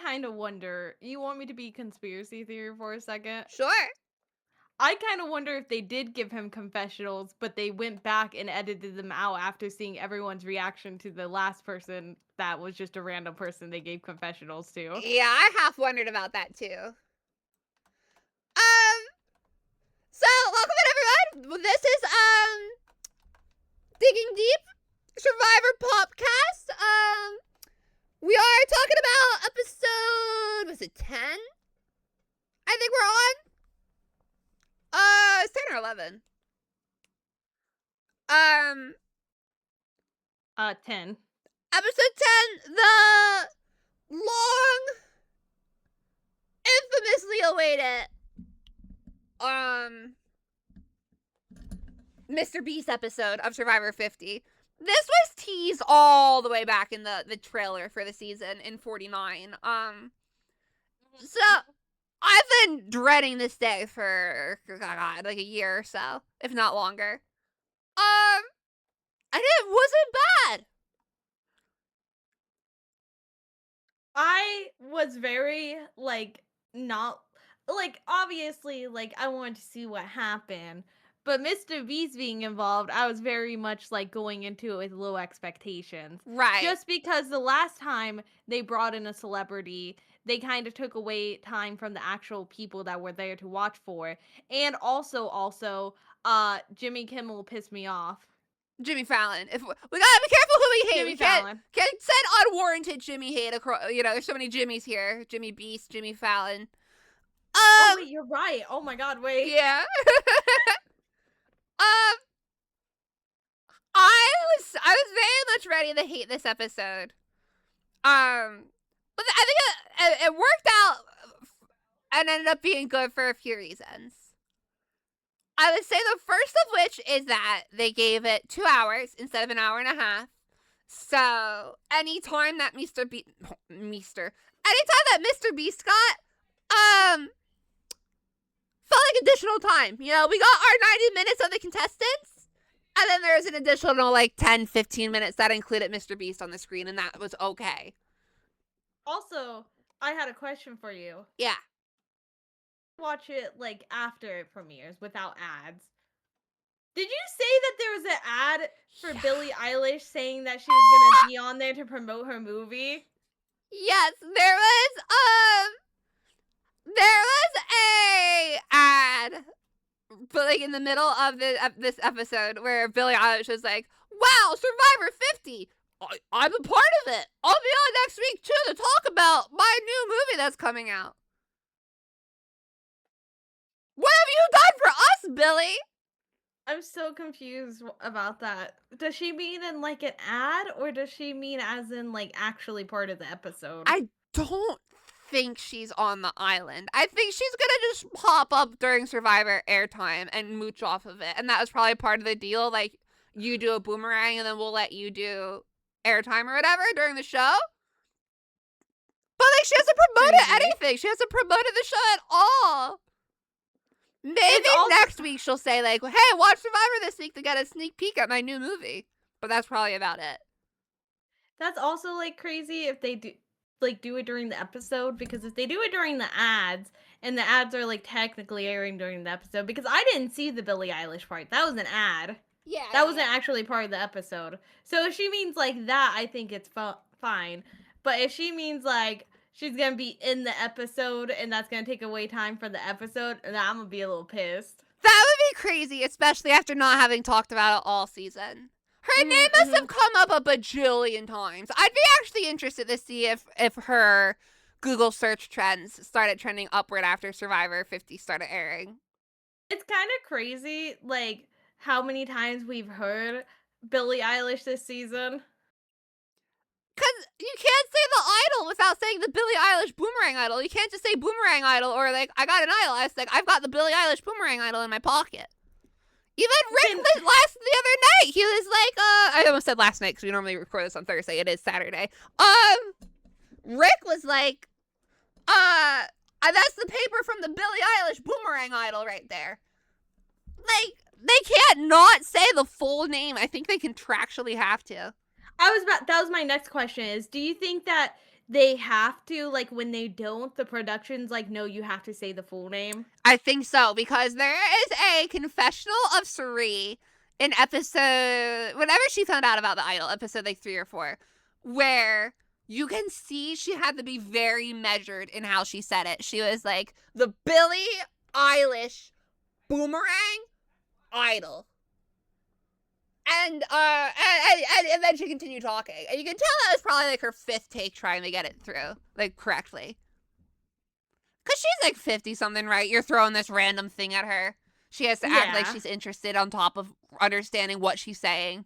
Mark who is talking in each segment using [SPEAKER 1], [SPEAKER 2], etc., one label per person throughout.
[SPEAKER 1] kind of wonder, you want me to be conspiracy theory for a second?
[SPEAKER 2] Sure.
[SPEAKER 1] I kind of wonder if they did give him confessionals, but they went back and edited them out after seeing everyone's reaction to the last person that was just a random person they gave confessionals to.
[SPEAKER 2] Yeah, I half wondered about that too. So welcome in, everyone. This is Digging Deep Survivor Popcast. We are talking about episode, was it 10? I think we're on. It's 10 or 11.
[SPEAKER 1] 10.
[SPEAKER 2] Episode 10, the long, infamously awaited, Mr. Beast episode of Survivor 50. This was teased all the way back in the trailer for the season in 49. So I've been dreading this day for, God, like a year or so, if not longer. And it wasn't bad.
[SPEAKER 1] I was very, not, obviously, I wanted to see what happened. But Mr. Beast being involved, I was very much, going into it with low expectations.
[SPEAKER 2] Right.
[SPEAKER 1] Just because the last time they brought in a celebrity, they kind of took away time from the actual people that were there to watch for. And also, Jimmy Kimmel pissed me off.
[SPEAKER 2] Jimmy Fallon. If we gotta be careful who we hate.
[SPEAKER 1] Jimmy
[SPEAKER 2] We
[SPEAKER 1] Fallon.
[SPEAKER 2] can't send unwarranted Jimmy hate across. There's so many Jimmys here. Jimmy Beast, Jimmy Fallon.
[SPEAKER 1] Oh wait, you're right. Oh my God, wait.
[SPEAKER 2] Yeah. I was very much ready to hate this episode. But I think it worked out and ended up being good for a few reasons. I would say the first of which is that they gave it 2 hours instead of an hour and a half. So anytime that Mr. Beast got felt like additional time. We got our 90 minutes of the contestants, and then there's an additional 10-15 minutes that included Mr. Beast on the screen, and that was okay.
[SPEAKER 1] Also, I had a question for you.
[SPEAKER 2] Yeah.
[SPEAKER 1] Watch it after it premieres without ads. Did you say that there was an ad for Billie Eilish saying that she was gonna be on there to promote her movie?
[SPEAKER 2] Yes, there was a ad, but in the middle of this episode where Billie Eilish was like, "Wow, Survivor 50. I'm a part of it. I'll be on next week too to talk about my new movie that's coming out." What have you done for us, Billy?
[SPEAKER 1] I'm so confused about that. Does she mean in an ad, or does she mean as in actually part of the episode?
[SPEAKER 2] I don't think she's on the island. I think she's gonna just pop up during Survivor airtime and mooch off of it, and that was probably part of the deal. You do a boomerang, and then we'll let you do airtime or whatever during the show. But she hasn't promoted anything. She hasn't promoted the show at all. Maybe next week she'll say hey, watch Survivor this week to get a sneak peek at my new movie. But that's probably about it.
[SPEAKER 1] That's also crazy if they do do it during the episode, because if they do it during the ads, and the ads are technically airing during the episode, because I didn't see the Billie Eilish part. That was an ad.
[SPEAKER 2] Yeah.
[SPEAKER 1] That wasn't actually part of the episode. So if she means that, I think it's fine. But if she means she's gonna be in the episode and that's gonna take away time from the episode, then I'm gonna be a little pissed.
[SPEAKER 2] That would be crazy, especially after not having talked about it all season. Her name must have come up a bajillion times. I'd be actually interested to see if her Google search trends started trending upward after Survivor 50 started airing.
[SPEAKER 1] It's kind of crazy, how many times we've heard Billie Eilish this season.
[SPEAKER 2] Because you can't say the idol without saying the Billie Eilish boomerang idol. You can't just say boomerang idol or I got an idol. I was I've got the Billie Eilish boomerang idol in my pocket. Even Rick the other night, he was I almost said last night because we normally record this on Thursday. It is Saturday. Rick was that's the paper from the Billie Eilish boomerang idol right there. They can't not say the full name. I think they contractually have to.
[SPEAKER 1] That was my next question is, do you think that they have to, like, when they don't, the production's like, "No, you have to say the full name."
[SPEAKER 2] I think so, because there is a confessional of Suri in episode, whenever she found out about the idol, episode like 3 or 4, where you can see she had to be very measured in how she said it. She was like, the Billie Eilish boomerang idol. And then she continued talking. And you can tell that was probably like her 5th take trying to get it through, like, correctly. Because she's like 50 something, right? You're throwing this random thing at her. She has to act like
[SPEAKER 1] Yeah.
[SPEAKER 2] she's interested on top of understanding what she's saying.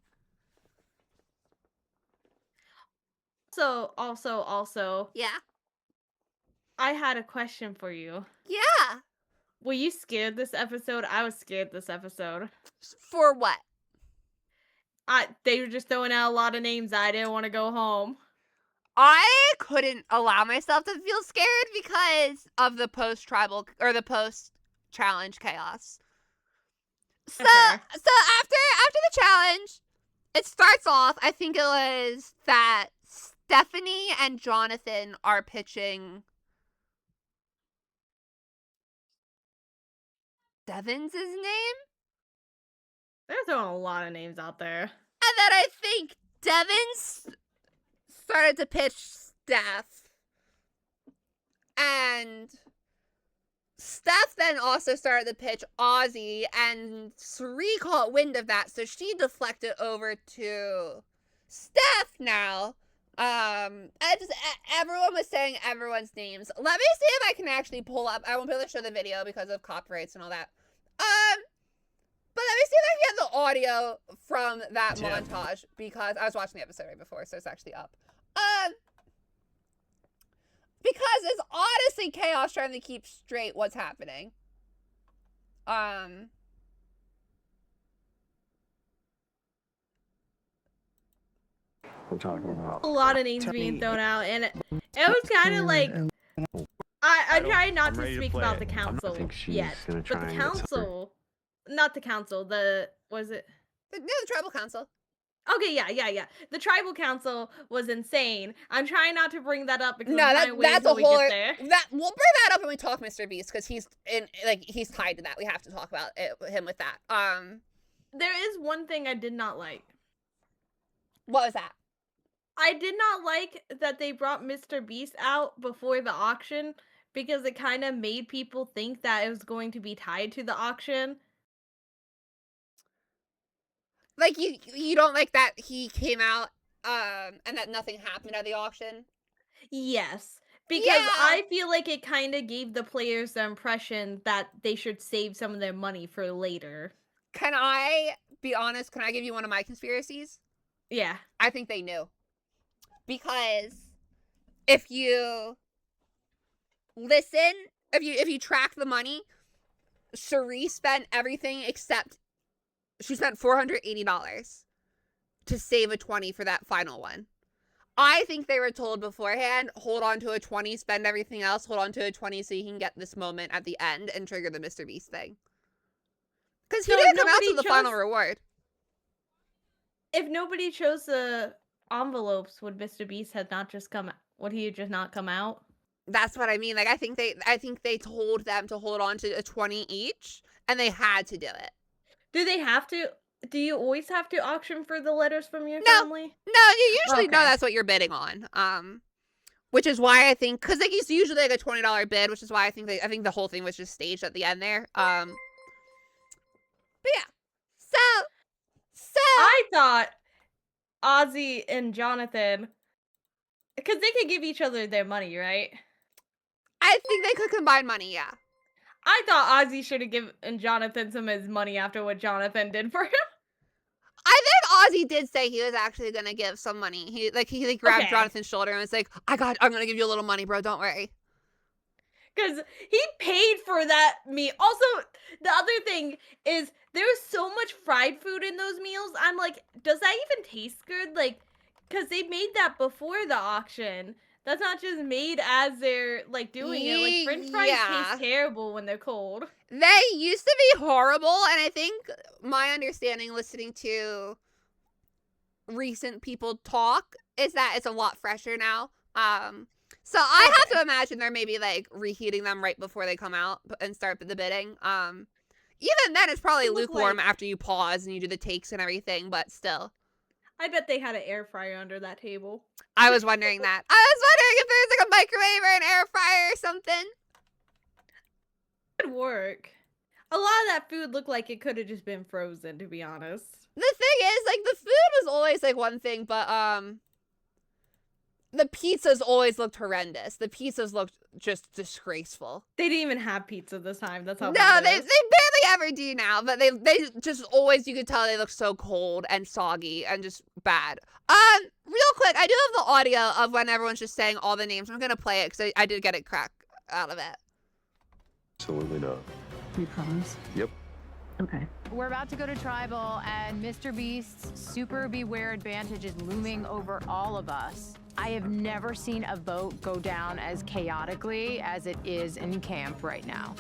[SPEAKER 1] So, also,
[SPEAKER 2] Yeah.
[SPEAKER 1] I had a question for you.
[SPEAKER 2] Yeah.
[SPEAKER 1] Were you scared this episode? I was scared this episode.
[SPEAKER 2] For what?
[SPEAKER 1] They were just throwing out a lot of names. I didn't want to go home.
[SPEAKER 2] I couldn't allow myself to feel scared because of the post-tribal or the post-challenge chaos. So,
[SPEAKER 1] Okay.
[SPEAKER 2] so after the challenge, it starts off, I think it was that Stephanie and Jonathan are pitching Devon's name?
[SPEAKER 1] They're throwing a lot of names out there.
[SPEAKER 2] And then I think Devon's started to pitch Steph. And Steph then also started to pitch Ozzy, and Suri caught wind of that, so she deflected over to Steph now. And just everyone was saying everyone's names. Let me see if I can actually pull up. I won't be able to show the video because of copyrights and all that. But let me see if I can get the audio from that montage, because I was watching the episode right before, so it's actually up. Because it's honestly chaos trying to keep straight what's happening.
[SPEAKER 3] We're talking about.
[SPEAKER 1] A lot of names being thrown out, and it was kind of like I tried not to speak about the council yet, but the council, not the council. The was it?
[SPEAKER 2] The tribal council.
[SPEAKER 1] Okay, yeah. The tribal council was insane. I'm trying not to bring that up because
[SPEAKER 2] no,
[SPEAKER 1] that's a whole. Get there.
[SPEAKER 2] That we'll bring that up when we talk Mr. Beast, because he's tied to that. We have to talk about him with that.
[SPEAKER 1] There is one thing I did not like.
[SPEAKER 2] What was that?
[SPEAKER 1] I did not like that they brought Mr. Beast out before the auction, because it kind of made people think that it was going to be tied to the auction.
[SPEAKER 2] Like, you don't like that he came out and that nothing happened at the auction?
[SPEAKER 1] Yes, because I feel like it kind of gave the players the impression that they should save some of their money for later.
[SPEAKER 2] Can I be honest? Can I give you one of my conspiracies?
[SPEAKER 1] Yeah.
[SPEAKER 2] I think they knew. Because if you listen, if you track the money, Suri spent everything except she spent $480 to save a 20 for that final one. I think they were told beforehand, hold on to a 20, spend everything else, hold on to a 20 so you can get this moment at the end and trigger the Mr. Beast thing. Because he didn't come out to the final reward.
[SPEAKER 1] If nobody chose the envelopes, would Mr. Beast have not just come? Would he just not come out?
[SPEAKER 2] That's what I mean. Like, I think they told them to hold on to a 20 each, and they had to do it.
[SPEAKER 1] Do they have to? Do you always have to auction for the letters from your family?
[SPEAKER 2] No, you usually know that's what you're bidding on. Which is why I think, because like it's usually like a $20 bid, which is why I think the whole thing was just staged at the end there. But yeah, so
[SPEAKER 1] I thought Ozzy and Jonathan, because they could give each other their money, right?
[SPEAKER 2] I think they could combine money. Yeah.
[SPEAKER 1] I thought Ozzy should have given Jonathan some of his money after what Jonathan did for him.
[SPEAKER 2] I think Ozzy did say he was actually gonna give some money. He grabbed Jonathan's shoulder and was like, I'm gonna give you a little money, bro. Don't worry.
[SPEAKER 1] Because he paid for that meal. Also, the other thing is there was so much fried food in those meals. I'm like, does that even taste good? Like, because they made that before the auction. That's not just made as they're, like, doing it. Like, French fries taste terrible when they're cold.
[SPEAKER 2] They used to be horrible, and I think my understanding, listening to recent people talk, is that it's a lot fresher now. So I have to imagine they're maybe like reheating them right before they come out and start the bidding. Even then, it's probably lukewarm after you pause and you do the takes and everything, but still.
[SPEAKER 1] I bet they had an air fryer under that table.
[SPEAKER 2] I was wondering that. I was wondering if there's like a microwave or an air fryer or something.
[SPEAKER 1] It would work. A lot of that food looked like it could have just been frozen, to be honest.
[SPEAKER 2] The thing is, like, the food was always like one thing, but the pizzas always looked horrendous. The pizzas looked just disgraceful.
[SPEAKER 1] They didn't even have pizza this time. That's how
[SPEAKER 2] No,
[SPEAKER 1] bad
[SPEAKER 2] they barely ever do now, but they just always, you could tell they look so cold and soggy and just bad. Real quick, I do have the audio of when everyone's just saying all the names. I'm gonna play it because I did get it crack out of it.
[SPEAKER 3] Absolutely not.
[SPEAKER 4] You promise?
[SPEAKER 3] Yep.
[SPEAKER 4] Okay.
[SPEAKER 5] We're about to go to Tribal, and Mr. Beast's Super Beware advantage is looming over all of us. I have never seen a vote go down as chaotically as it is in camp right now.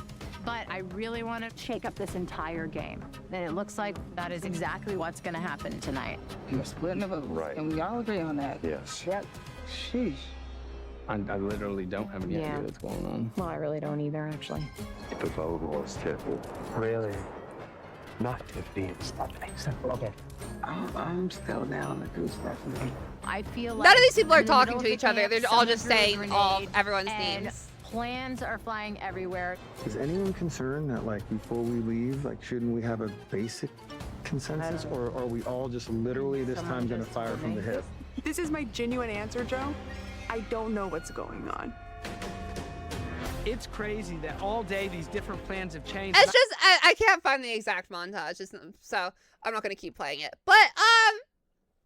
[SPEAKER 5] But I really want to shake up this entire game. And it looks like that is exactly what's going to happen tonight.
[SPEAKER 4] You're splitting the vote.
[SPEAKER 3] Right.
[SPEAKER 4] And we all agree on that.
[SPEAKER 3] Yes.
[SPEAKER 4] Yep. Sheesh.
[SPEAKER 6] I literally don't have any idea what's going on.
[SPEAKER 5] Well, I really don't either, actually.
[SPEAKER 3] The vote was Tiffany.
[SPEAKER 7] Really? Not 50, it's Stephanie. Okay.
[SPEAKER 4] I'm still down to do stuff.
[SPEAKER 5] I feel like
[SPEAKER 2] None of these people are
[SPEAKER 5] in the
[SPEAKER 2] talking
[SPEAKER 5] middle
[SPEAKER 2] to
[SPEAKER 5] of
[SPEAKER 2] each
[SPEAKER 5] the
[SPEAKER 2] other.
[SPEAKER 5] camp,
[SPEAKER 2] They're all
[SPEAKER 5] someone
[SPEAKER 2] just
[SPEAKER 5] threw a
[SPEAKER 2] saying all
[SPEAKER 5] grenade,
[SPEAKER 2] everyone's
[SPEAKER 5] and
[SPEAKER 2] names.
[SPEAKER 5] plans are flying everywhere.
[SPEAKER 8] Is anyone concerned that, like, before we leave, like, shouldn't we have a basic consensus, or are we all just literally this time gonna fire from the hip?
[SPEAKER 9] This is my genuine answer, Joe. I don't know what's going on.
[SPEAKER 10] It's crazy that all day these different plans have changed.
[SPEAKER 2] It's just I can't find the exact montage, so I'm not gonna keep playing it. But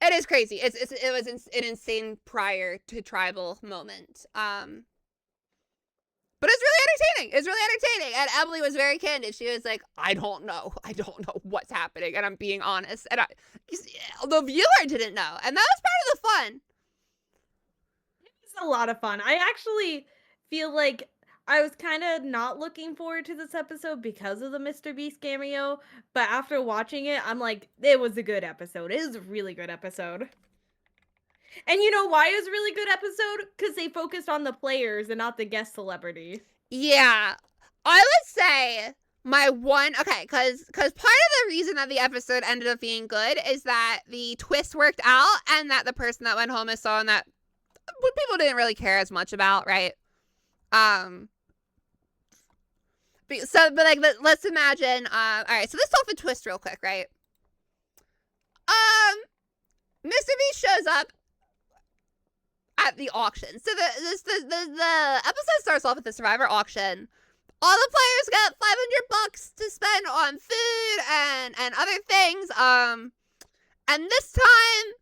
[SPEAKER 2] it is crazy. It was an insane prior to Tribal moment. But it's really entertaining. It's really entertaining. And Emily was very candid. She was like, I don't know what's happening, and I'm being honest. And the viewer didn't know, and that was part of the fun.
[SPEAKER 1] It's a lot of fun. I actually feel like I was kind of not looking forward to this episode because of the Mr. Beast cameo, but after watching it, I'm like, it was a good episode. It was a really good episode. And you know why it was a really good episode? Because they focused on the players and not the guest celebrity.
[SPEAKER 2] Yeah, I would say my one, okay, because part of the reason that the episode ended up being good is that the twist worked out and that the person that went home is someone that people didn't really care as much about, right? But like, let's imagine, all right, so let's talk the twist real quick, right? Mr. Beast shows up at the auction. So the episode starts off with the Survivor auction. All the players got $500 to spend on food and other things. And this time,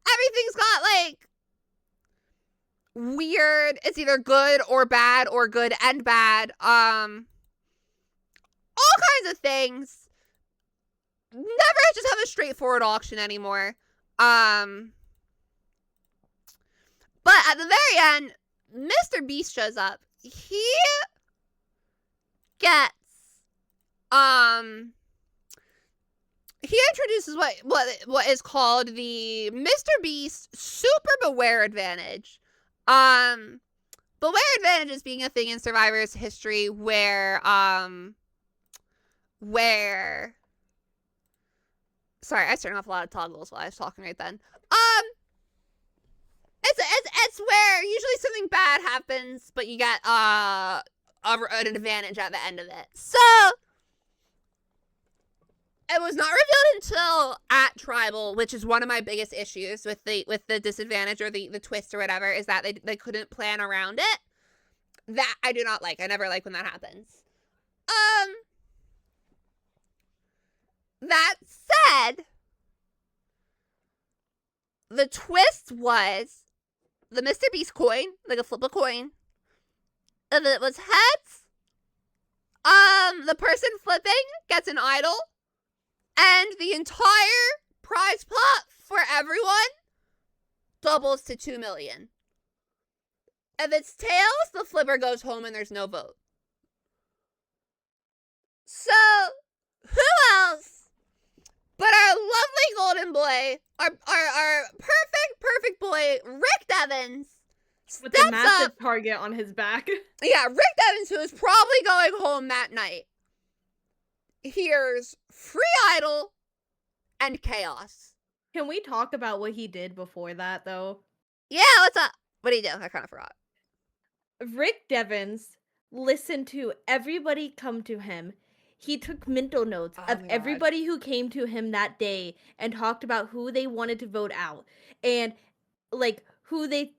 [SPEAKER 2] everything's got like weird. It's either good or bad or good and bad. All kinds of things. Never just have a straightforward auction anymore. But at the very end, Mr. Beast shows up. He gets, he introduces what is called the Mr. Beast Super Beware advantage. Beware advantage is being a thing in Survivor's history where sorry, I was turning off a lot of toggles while I was talking right then. It's where usually something bad happens, but you get an advantage at the end of it. So it was not revealed until at Tribal, which is one of my biggest issues with the disadvantage or the twist or whatever, is that they couldn't plan around it. That I do not like. I never like when that happens. That said, the twist was the Mr. Beast coin, like a flip a coin. If it was heads, the person flipping gets an idol, and the entire prize pot for everyone doubles to 2 million. If it's tails, the flipper goes home and there's no vote. So, who else but our lovely golden boy, our perfect boy, Rick Devins,
[SPEAKER 1] With the
[SPEAKER 2] steps
[SPEAKER 1] massive
[SPEAKER 2] up.
[SPEAKER 1] target on his back.
[SPEAKER 2] Yeah, Rick Devens, who is probably going home that night, hears Free Idol and Chaos.
[SPEAKER 1] Can we talk about what he did before that, though?
[SPEAKER 2] Yeah, what's up? What did he do? I kind of forgot.
[SPEAKER 1] Rick Devens listened to everybody come to him. He took mental notes
[SPEAKER 2] Oh
[SPEAKER 1] of
[SPEAKER 2] my God.
[SPEAKER 1] everybody who came to him that day and talked about who they wanted to vote out and like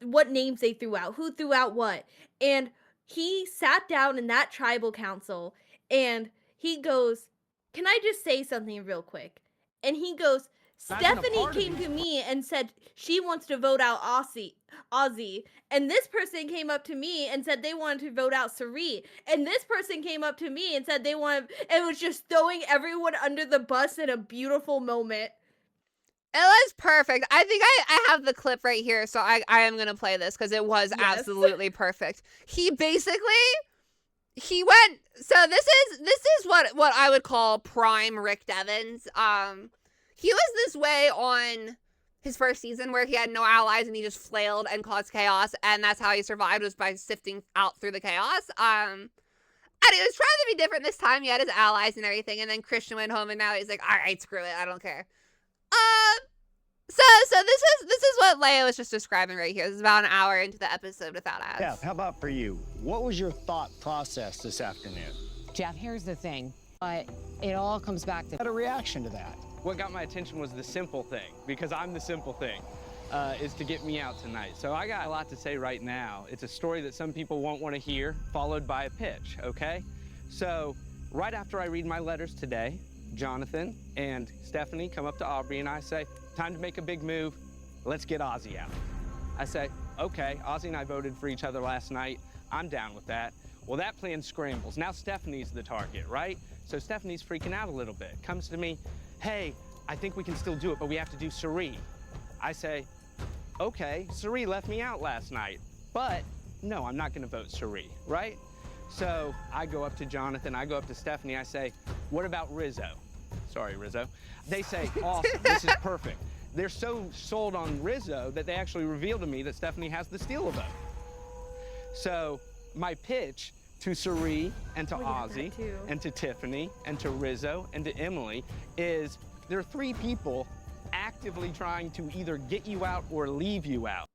[SPEAKER 1] what names they threw out, who threw out what. And he sat down in that tribal council and he goes, "Can I just say something real quick?" And he goes, "Stephanie came to me and said she wants to vote out Ozzy. And this person came up to me and said they wanted to vote out Sari. And this person came up to me and said they wanted," and was just throwing everyone under the bus in a beautiful moment.
[SPEAKER 2] It was perfect. I think I have the clip right here, so I am going to play this because it was
[SPEAKER 1] Yes.
[SPEAKER 2] absolutely perfect. He went, so this is what I would call prime Rick Devens. He was this way on his first season where he had no allies and he just flailed and caused chaos, and that's how he survived, was by sifting out through the chaos. And he was trying to be different this time. He had his allies and everything, and then Christian went home and now he's like, all right, screw it, I don't care. So this is what Leia was just describing right here. This is about an hour into the episode without ads.
[SPEAKER 11] Jeff, how about for you? What was your thought process this afternoon?
[SPEAKER 5] Jeff, here's the thing, but it all comes back to
[SPEAKER 11] Had a reaction to that.
[SPEAKER 6] What got my attention was the simple thing, because I'm the simple thing, is to get me out tonight. So I got a lot to say right now. It's a story that some people won't want to hear, followed by a pitch, okay? So right after I read my letters today, Jonathan and Stephanie come up to Aubrey and I say, time to make a big move. Let's get Ozzy out. I say, okay, Ozzy and I voted for each other last night. I'm down with that. Well, that plan scrambles. Now Stephanie's the target, right? So Stephanie's freaking out a little bit. Comes to me, hey, I think we can still do it, but we have to do Sari. I say, okay, Sari left me out last night, but no, I'm not gonna vote Sari, right? So I go up to Jonathan, I go up to Stephanie, I say, what about Rizzo? Sorry, Rizzo. They say, awesome, this is perfect. They're so sold on Rizzo that they actually reveal to me that Stephanie has the steal a vote. So my pitch to Sari and to Ozzy and to Tiffany and to Rizzo and to Emily is there are 3 people actively trying to either get you out or leave you out.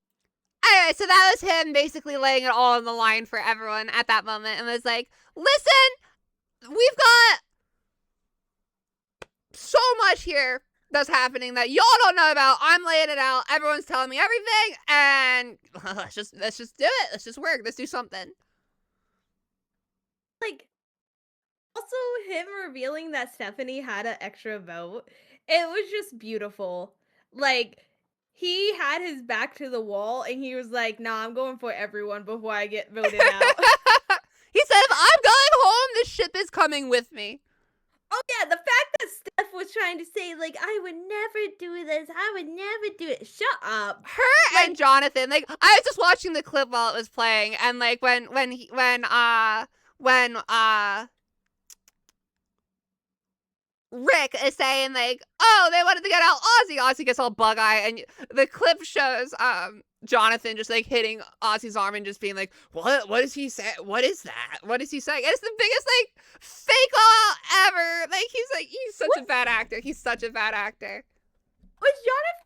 [SPEAKER 2] Anyway, so that was him basically laying it all on the line for everyone at that moment and was like, listen, we've got so much here that's happening that y'all don't know about. I'm laying it out. Everyone's telling me everything, and let's just do it. Let's just work. Let's do something.
[SPEAKER 1] Like, also him revealing that Stephanie had an extra vote, it was just beautiful. Like, he had his back to the wall and he was like, nah, I'm going for everyone before I get voted out.
[SPEAKER 2] He said, if I'm going home, this ship is coming with me.
[SPEAKER 1] Oh yeah, the fact that Steph was trying to say, like, I would never do this, I would never do it. Shut up.
[SPEAKER 2] Her and Jonathan, like, I was just watching the clip while it was playing, and like when Rick is saying like, oh, they wanted to get out Ozzy gets all bug-eyed, and the clip shows Jonathan just like hitting Ozzy's arm and just being like, what is he saying? What is that? What is he saying? And it's the biggest like fake all ever. Like he's such a bad actor. He's such a bad actor.
[SPEAKER 1] Was Jonathan?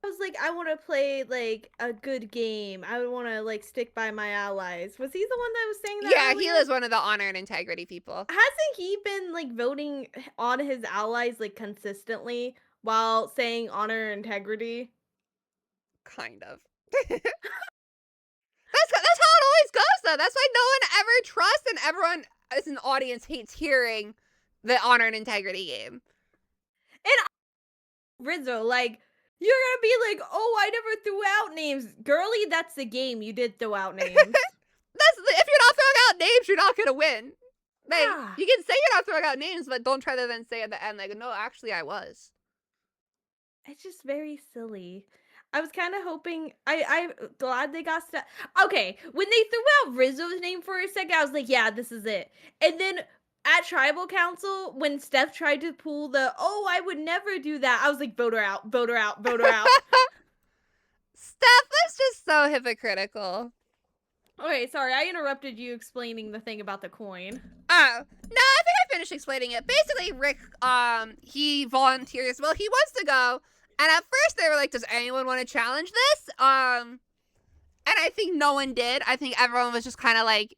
[SPEAKER 1] I was like, I want to play like a good game. I would want to like stick by my allies. Was he the one that was saying that?
[SPEAKER 2] Yeah,
[SPEAKER 1] earlier?
[SPEAKER 2] he was one of the honor and integrity people.
[SPEAKER 1] Hasn't he been like voting on his allies like consistently while saying honor and integrity?
[SPEAKER 2] Kind of. That's how it always goes though. That's why no one ever trusts, and everyone as an audience hates hearing the honor and integrity game.
[SPEAKER 1] And Rizzo, like, you're gonna be like, oh, I never threw out names. Girly, that's the game. You did throw out names.
[SPEAKER 2] If you're not throwing out names, you're not gonna win. Like, you can say you're not throwing out names, but don't try to then say at the end, like, no, actually I was.
[SPEAKER 1] It's just very silly. I was kind of hoping, I'm glad they got stuff. Okay, when they threw out Rizzo's name for a second, I was like, yeah, this is it. And then at Tribal Council, when Steph tried to pull the, oh, I would never do that, I was like, vote her out, vote her out, vote her out.
[SPEAKER 2] Steph is just so hypocritical.
[SPEAKER 1] Okay, sorry, I interrupted you explaining the thing about the coin.
[SPEAKER 2] Oh, no, I think I finished explaining it. Basically, Rick, he volunteers. Well, he wants to go, and at first they were like, does anyone want to challenge this? And I think no one did. I think everyone was just kind of like,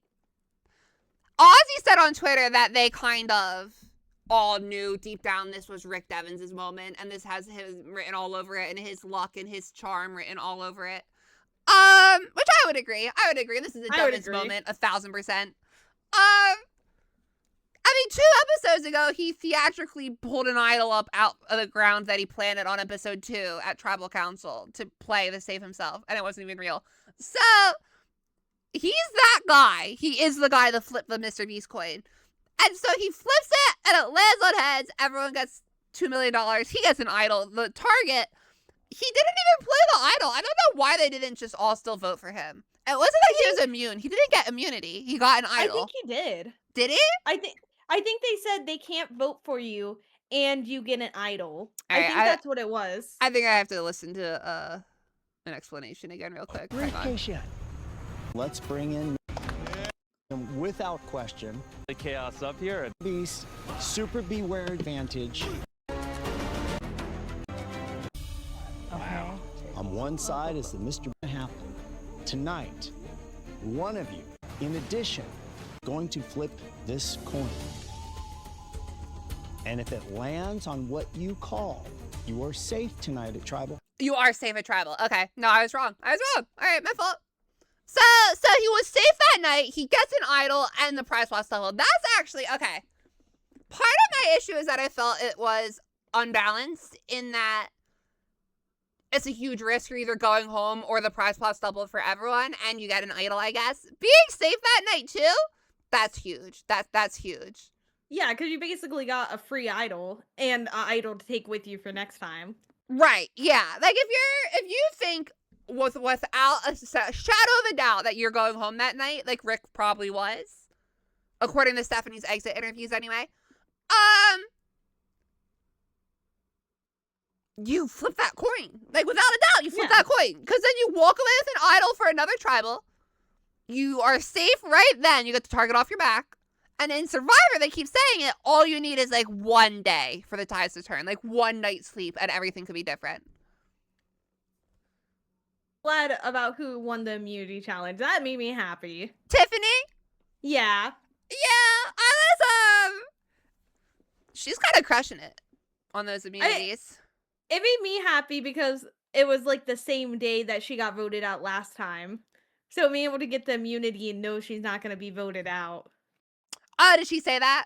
[SPEAKER 2] Ozzy said on Twitter that they kind of all knew deep down this was Rick Devens' moment, and this has his written all over it, and his luck and his charm written all over it. Which I would agree. This is a Devens moment, 1,000%. I mean, 2 episodes ago, he theatrically pulled an idol up out of the ground that he planted on episode 2 at Tribal Council to play to save himself, and it wasn't even real. So, he's that guy. He is the guy that flipped the Mr. Beast coin. And so he flips it, and it lands on heads. Everyone gets $2 million. He gets an idol. The target, he didn't even play the idol. I don't know why they didn't just all still vote for him. It wasn't like he was immune. He didn't get immunity. He got an idol.
[SPEAKER 1] I think he did.
[SPEAKER 2] Did he?
[SPEAKER 1] I think they said they can't vote for you and you get an idol. I think that's what it was.
[SPEAKER 2] I think I have to listen to an explanation again real quick.
[SPEAKER 11] Let's bring in, without question,
[SPEAKER 6] The chaos up here.
[SPEAKER 11] Beast, Super Beware Advantage.
[SPEAKER 4] Okay.
[SPEAKER 11] On one side is the Mr. Happen. Tonight, one of you, in addition, going to flip this coin. And if it lands on what you call, you are safe tonight at Tribal.
[SPEAKER 2] You are safe at Tribal. Okay. No, I was wrong. All right, my fault. So he was safe that night. He gets an idol and the prize was level. That's actually, okay. Part of my issue is that I felt it was unbalanced in that it's a huge risk. You're either going home or the prize plus doubled for everyone and you get an idol, I guess. Being safe that night too, that's huge. That's huge.
[SPEAKER 1] Yeah, because you basically got a free idol and an idol to take with you for next time.
[SPEAKER 2] Right, yeah. Like if you think without a shadow of a doubt that you're going home that night, like Rick probably was, according to Stephanie's exit interviews anyway, you flip that coin. Like, without a doubt, you flip that coin. Because then you walk away with an idol for another tribal. You are safe right then. You get the target off your back. And in Survivor, they keep saying it, all you need is, like, one day for the tides to turn. Like, one night's sleep, and everything could be different.
[SPEAKER 1] Glad about who won the immunity challenge. That made me happy.
[SPEAKER 2] Tiffany?
[SPEAKER 1] Yeah.
[SPEAKER 2] Yeah, I was, she's kind of crushing it on those immunities.
[SPEAKER 1] It made me happy because it was like the same day that she got voted out last time. So being able to get the immunity and know she's not going to be voted out.
[SPEAKER 2] Oh, did she say that?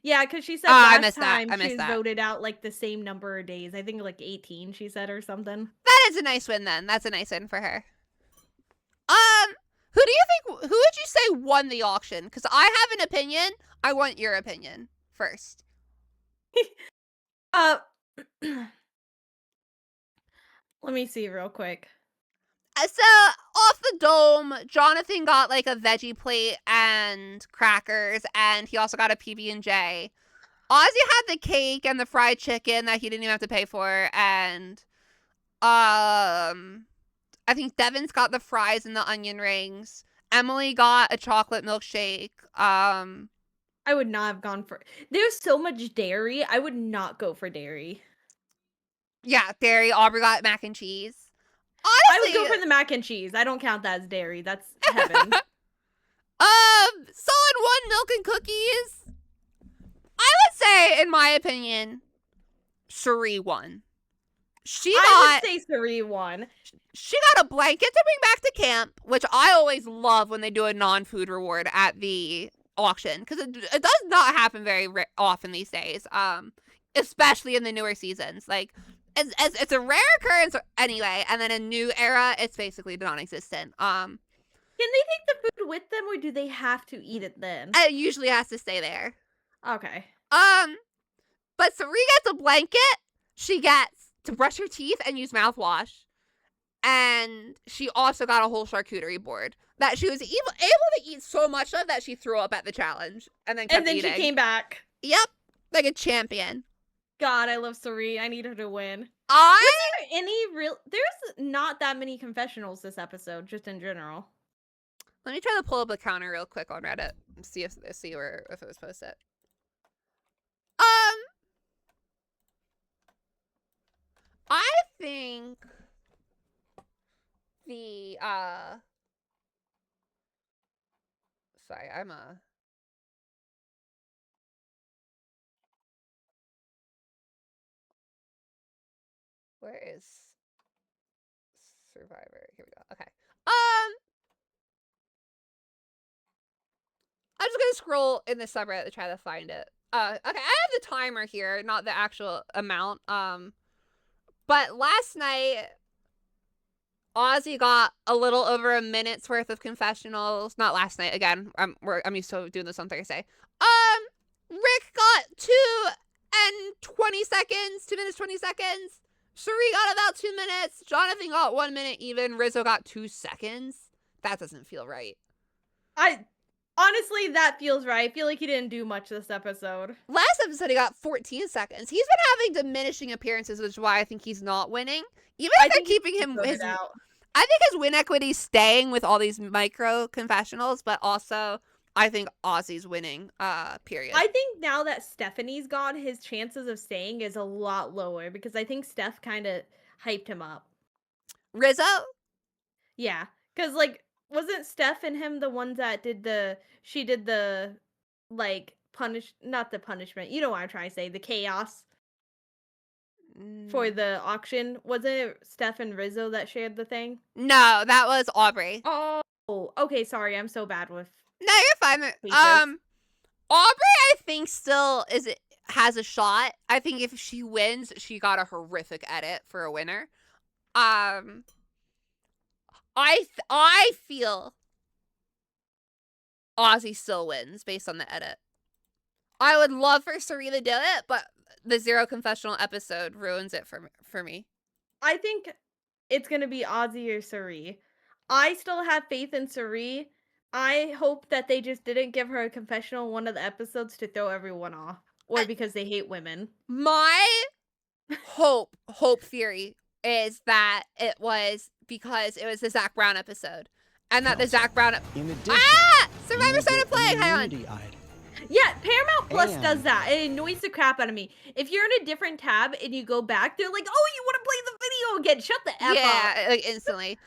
[SPEAKER 1] Yeah, because she said last
[SPEAKER 2] I
[SPEAKER 1] time she
[SPEAKER 2] missed
[SPEAKER 1] was
[SPEAKER 2] that.
[SPEAKER 1] voted out like the same number of days. I think like 18, she said, or something.
[SPEAKER 2] That is a nice win then. That's a nice win for her. Who would you say won the auction? Because I have an opinion. I want your opinion first.
[SPEAKER 1] Let me see real quick.
[SPEAKER 2] So, off the dome, Jonathan got like a veggie plate and crackers, and he also got a PB&J. Ozzy had the cake and the fried chicken that he didn't even have to pay for, and I think Devon's got the fries and the onion rings. Emily got a chocolate milkshake.
[SPEAKER 1] I would not have gone for... There's so much dairy. I would not go for dairy.
[SPEAKER 2] Yeah, dairy. Aubrey got mac and cheese.
[SPEAKER 1] Honestly, I would go for the mac and cheese. I don't count that as dairy. That's heaven.
[SPEAKER 2] Solid 1 milk and cookies. I would say, in my opinion, Cherie won.
[SPEAKER 1] I would say Cherie won.
[SPEAKER 2] She got a blanket to bring back to camp, which I always love when they do a non-food reward at the auction, because it does not happen very often these days, especially in the newer seasons. Like, it's a rare occurrence anyway, and then in new era, it's basically non-existent.
[SPEAKER 1] Can they take the food with them, or do they have to eat it then?
[SPEAKER 2] It usually has to stay there.
[SPEAKER 1] Okay.
[SPEAKER 2] But Cherie gets a blanket. She gets to brush her teeth and use mouthwash. And she also got a whole charcuterie board that she was able to eat so much of that she threw up at the challenge. And then eating.
[SPEAKER 1] She came back.
[SPEAKER 2] Yep. Like a champion.
[SPEAKER 1] God, I love Cherie. I need her to win.
[SPEAKER 2] I
[SPEAKER 1] Was there there's not that many confessionals this episode, just in general.
[SPEAKER 2] let me try to pull up a counter real quick on Reddit and see if it was posted. I think the sorry, where is Survivor? Here we go. Okay. I'm just gonna scroll in the subreddit to try to find it. Okay, I have the timer here, not the actual amount. But last night, Ozzy got a little over a minute's worth of confessionals. Not last night. Again, I'm used to doing this on Thursday. Rick got 2 and 20 seconds. 2 minutes 20 seconds. Cherie got about 2 minutes. Jonathan got 1 minute even. Rizzo got 2 seconds. That doesn't feel right.
[SPEAKER 1] Honestly, that feels right. I feel like he didn't do much this episode.
[SPEAKER 2] Last episode, he got 14 seconds. He's been having diminishing appearances, which is why I think he's not winning. Even if they're keeping him, I think his win equity's staying with all these micro confessionals, but also I think Ozzy's winning, period.
[SPEAKER 1] I think now that Stephanie's gone, his chances of staying is a lot lower because I think Steph kind of hyped him up.
[SPEAKER 2] Rizzo?
[SPEAKER 1] Yeah, because, like, wasn't Steph and him the ones that did the like, not the punishment, you know what I'm trying to say, the chaos for the auction? Wasn't it Steph and Rizzo that shared the thing?
[SPEAKER 2] No, that was Aubrey.
[SPEAKER 1] Oh, okay, sorry, I'm so bad with...
[SPEAKER 2] No, you're fine. Aubrey, I think still has a shot. I think if she wins, she got a horrific edit for a winner. I feel Ozzy still wins based on the edit. I would love for Sari to do it, but the zero confessional episode ruins it for me.
[SPEAKER 1] I think it's gonna be Ozzy or Sari. I still have faith in Sari. I hope that they just didn't give her a confessional in one of the episodes to throw everyone off, or because they hate women.
[SPEAKER 2] My hope theory is that it was because it was the Zach Brown episode, and that the Zach Brown.
[SPEAKER 11] In addition,
[SPEAKER 2] Survivor started playing. Hang on.
[SPEAKER 1] Yeah, Paramount Plus does that. It annoys the crap out of me. If you're in a different tab and you go back, they're like, "Oh, you want to play the video again? Shut the F up."
[SPEAKER 2] Yeah, like instantly.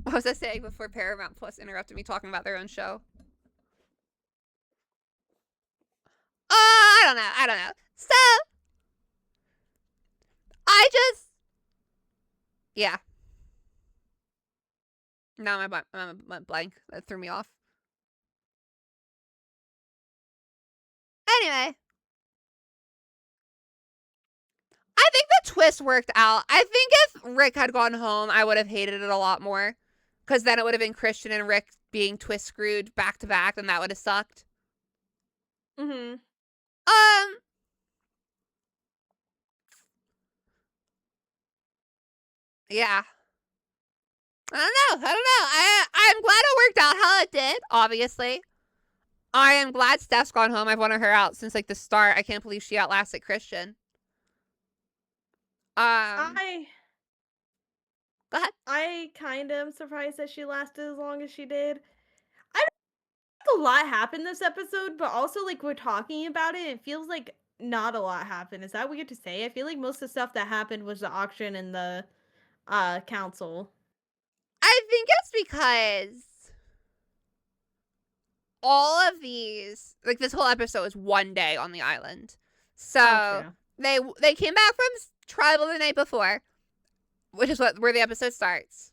[SPEAKER 2] What was I saying before Paramount Plus interrupted me talking about their own show? I don't know. So, yeah. No, my blank. That threw me off. Anyway. I think the twist worked out. I think if Rick had gone home, I would have hated it a lot more. Because then it would have been Christian and Rick being twist screwed back to back, and that would have sucked.
[SPEAKER 1] Mm-hmm.
[SPEAKER 2] Yeah. I don't know. I'm glad it worked out how it did, obviously. I am glad Steph's gone home. I've wanted her out since, like, the start. I can't believe she outlasted Christian. Go ahead.
[SPEAKER 1] I kind of am surprised that she lasted as long as she did. I don't think a lot happened this episode, but also, like, we're talking about it, it feels like not a lot happened. Is that weird to say? I feel like most of the stuff that happened was the auction and the council.
[SPEAKER 2] I think it's because all of these, like, this whole episode was one day on the island. So they came back from tribal the night before, which is where the episode starts.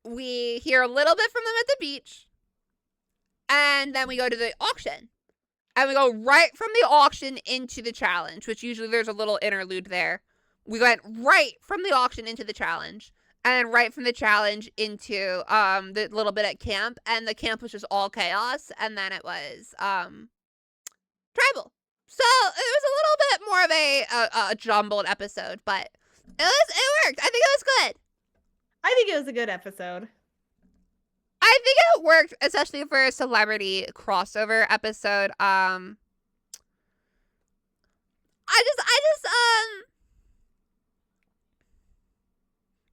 [SPEAKER 2] We hear a little bit from them at the beach, and then we go to the auction. And we go right from the auction into the challenge, which usually there's a little interlude there. We went right from the auction into the challenge, and then right from the challenge into the little bit at camp, and the camp was just all chaos, and then it was tribal. So it was a little bit more of a jumbled episode, but it worked. I think it was good.
[SPEAKER 1] I think it was a good episode.
[SPEAKER 2] I think it worked, especially for a celebrity crossover episode. I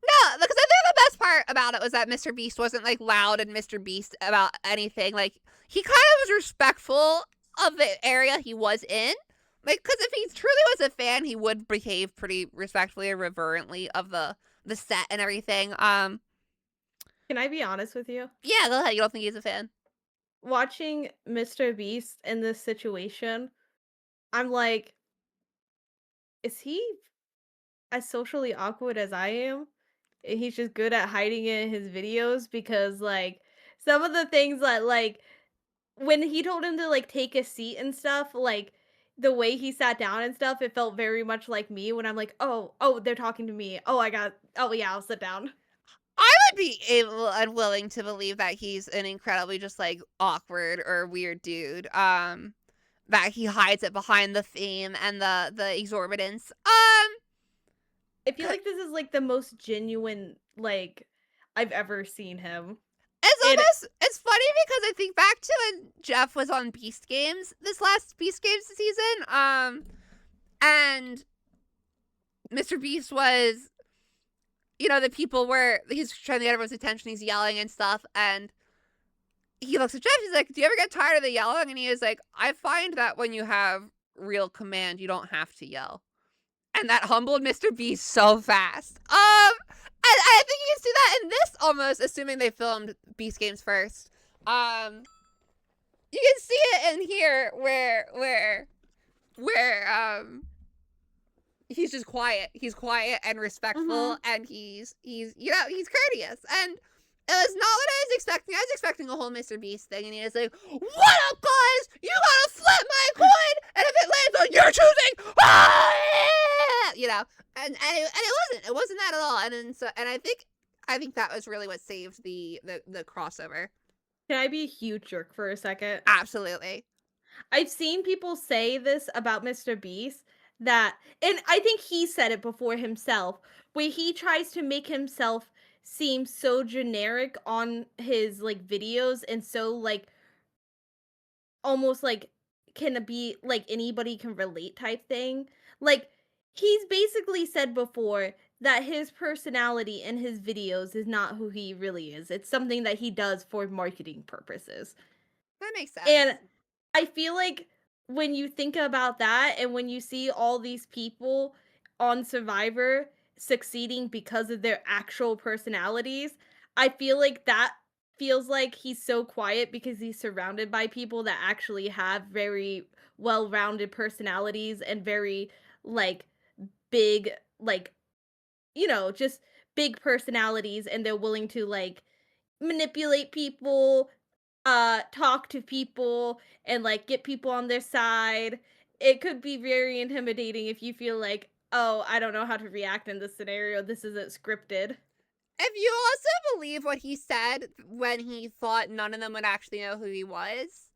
[SPEAKER 2] No, because I think the best part about it was that Mr. Beast wasn't like loud and Mr. Beast about anything. Like, he kind of was respectful of the area he was in. Like, because if he truly was a fan, he would behave pretty respectfully and reverently of the set and everything.
[SPEAKER 1] Can I be honest with you?
[SPEAKER 2] Yeah, go ahead. You don't think he's a fan?
[SPEAKER 1] Watching Mr. Beast in this situation, I'm like, is he as socially awkward as I am? And he's just good at hiding it in his videos because, like, some of the things that, like, when he told him to, like, take a seat and stuff, like, the way he sat down and stuff, it felt very much like me when I'm like, "Oh, they're talking to me. Oh, yeah, I'll sit down."
[SPEAKER 2] I would be able and willing to believe that he's an incredibly just like awkward or weird dude. That he hides it behind the theme and the exorbitance.
[SPEAKER 1] I feel like this is, like, the most genuine, like, I've ever seen him.
[SPEAKER 2] It's funny because I think back to when Jeff was on Beast Games, this last Beast Games season, and Mr. Beast was, the people where he's trying to get everyone's attention, he's yelling and stuff, and he looks at Jeff, he's like, do you ever get tired of the yelling? And he is like, I find that when you have real command, you don't have to yell. And that humbled Mr. Beast so fast. I think you can see that in this almost, assuming they filmed Beast Games first. You can see it in here where he's just quiet. He's quiet and respectful, and he's courteous. And it was not what I was expecting. I was expecting a whole Mr. Beast thing, and he was like, "What up, guys? You gotta flip my coin, and if it lands on your choosing, and it wasn't that at all. And I think that was really what saved the crossover.
[SPEAKER 1] Can I be a huge jerk for a second?
[SPEAKER 2] Absolutely.
[SPEAKER 1] I've seen people say this about Mr. Beast, and I think he said it before himself, where he tries to make himself seem so generic on his, like, videos and so, like, almost, like, can it be, like, anybody can relate type thing. Like, he's basically said before that his personality in his videos is not who he really is. It's something that he does for marketing purposes.
[SPEAKER 2] That makes sense.
[SPEAKER 1] And I feel like when you think about that and when you see all these people on Survivor succeeding because of their actual personalities, I feel like that feels like he's so quiet because he's surrounded by people that actually have very well-rounded personalities and very, like, big, like, just big personalities, and they're willing to, like, manipulate people, talk to people, and, like, get people on their side. It could be very intimidating if you feel like, "Oh, I don't know how to react in this scenario. This isn't scripted."
[SPEAKER 2] If you also believe what he said when he thought none of them would actually know who he was,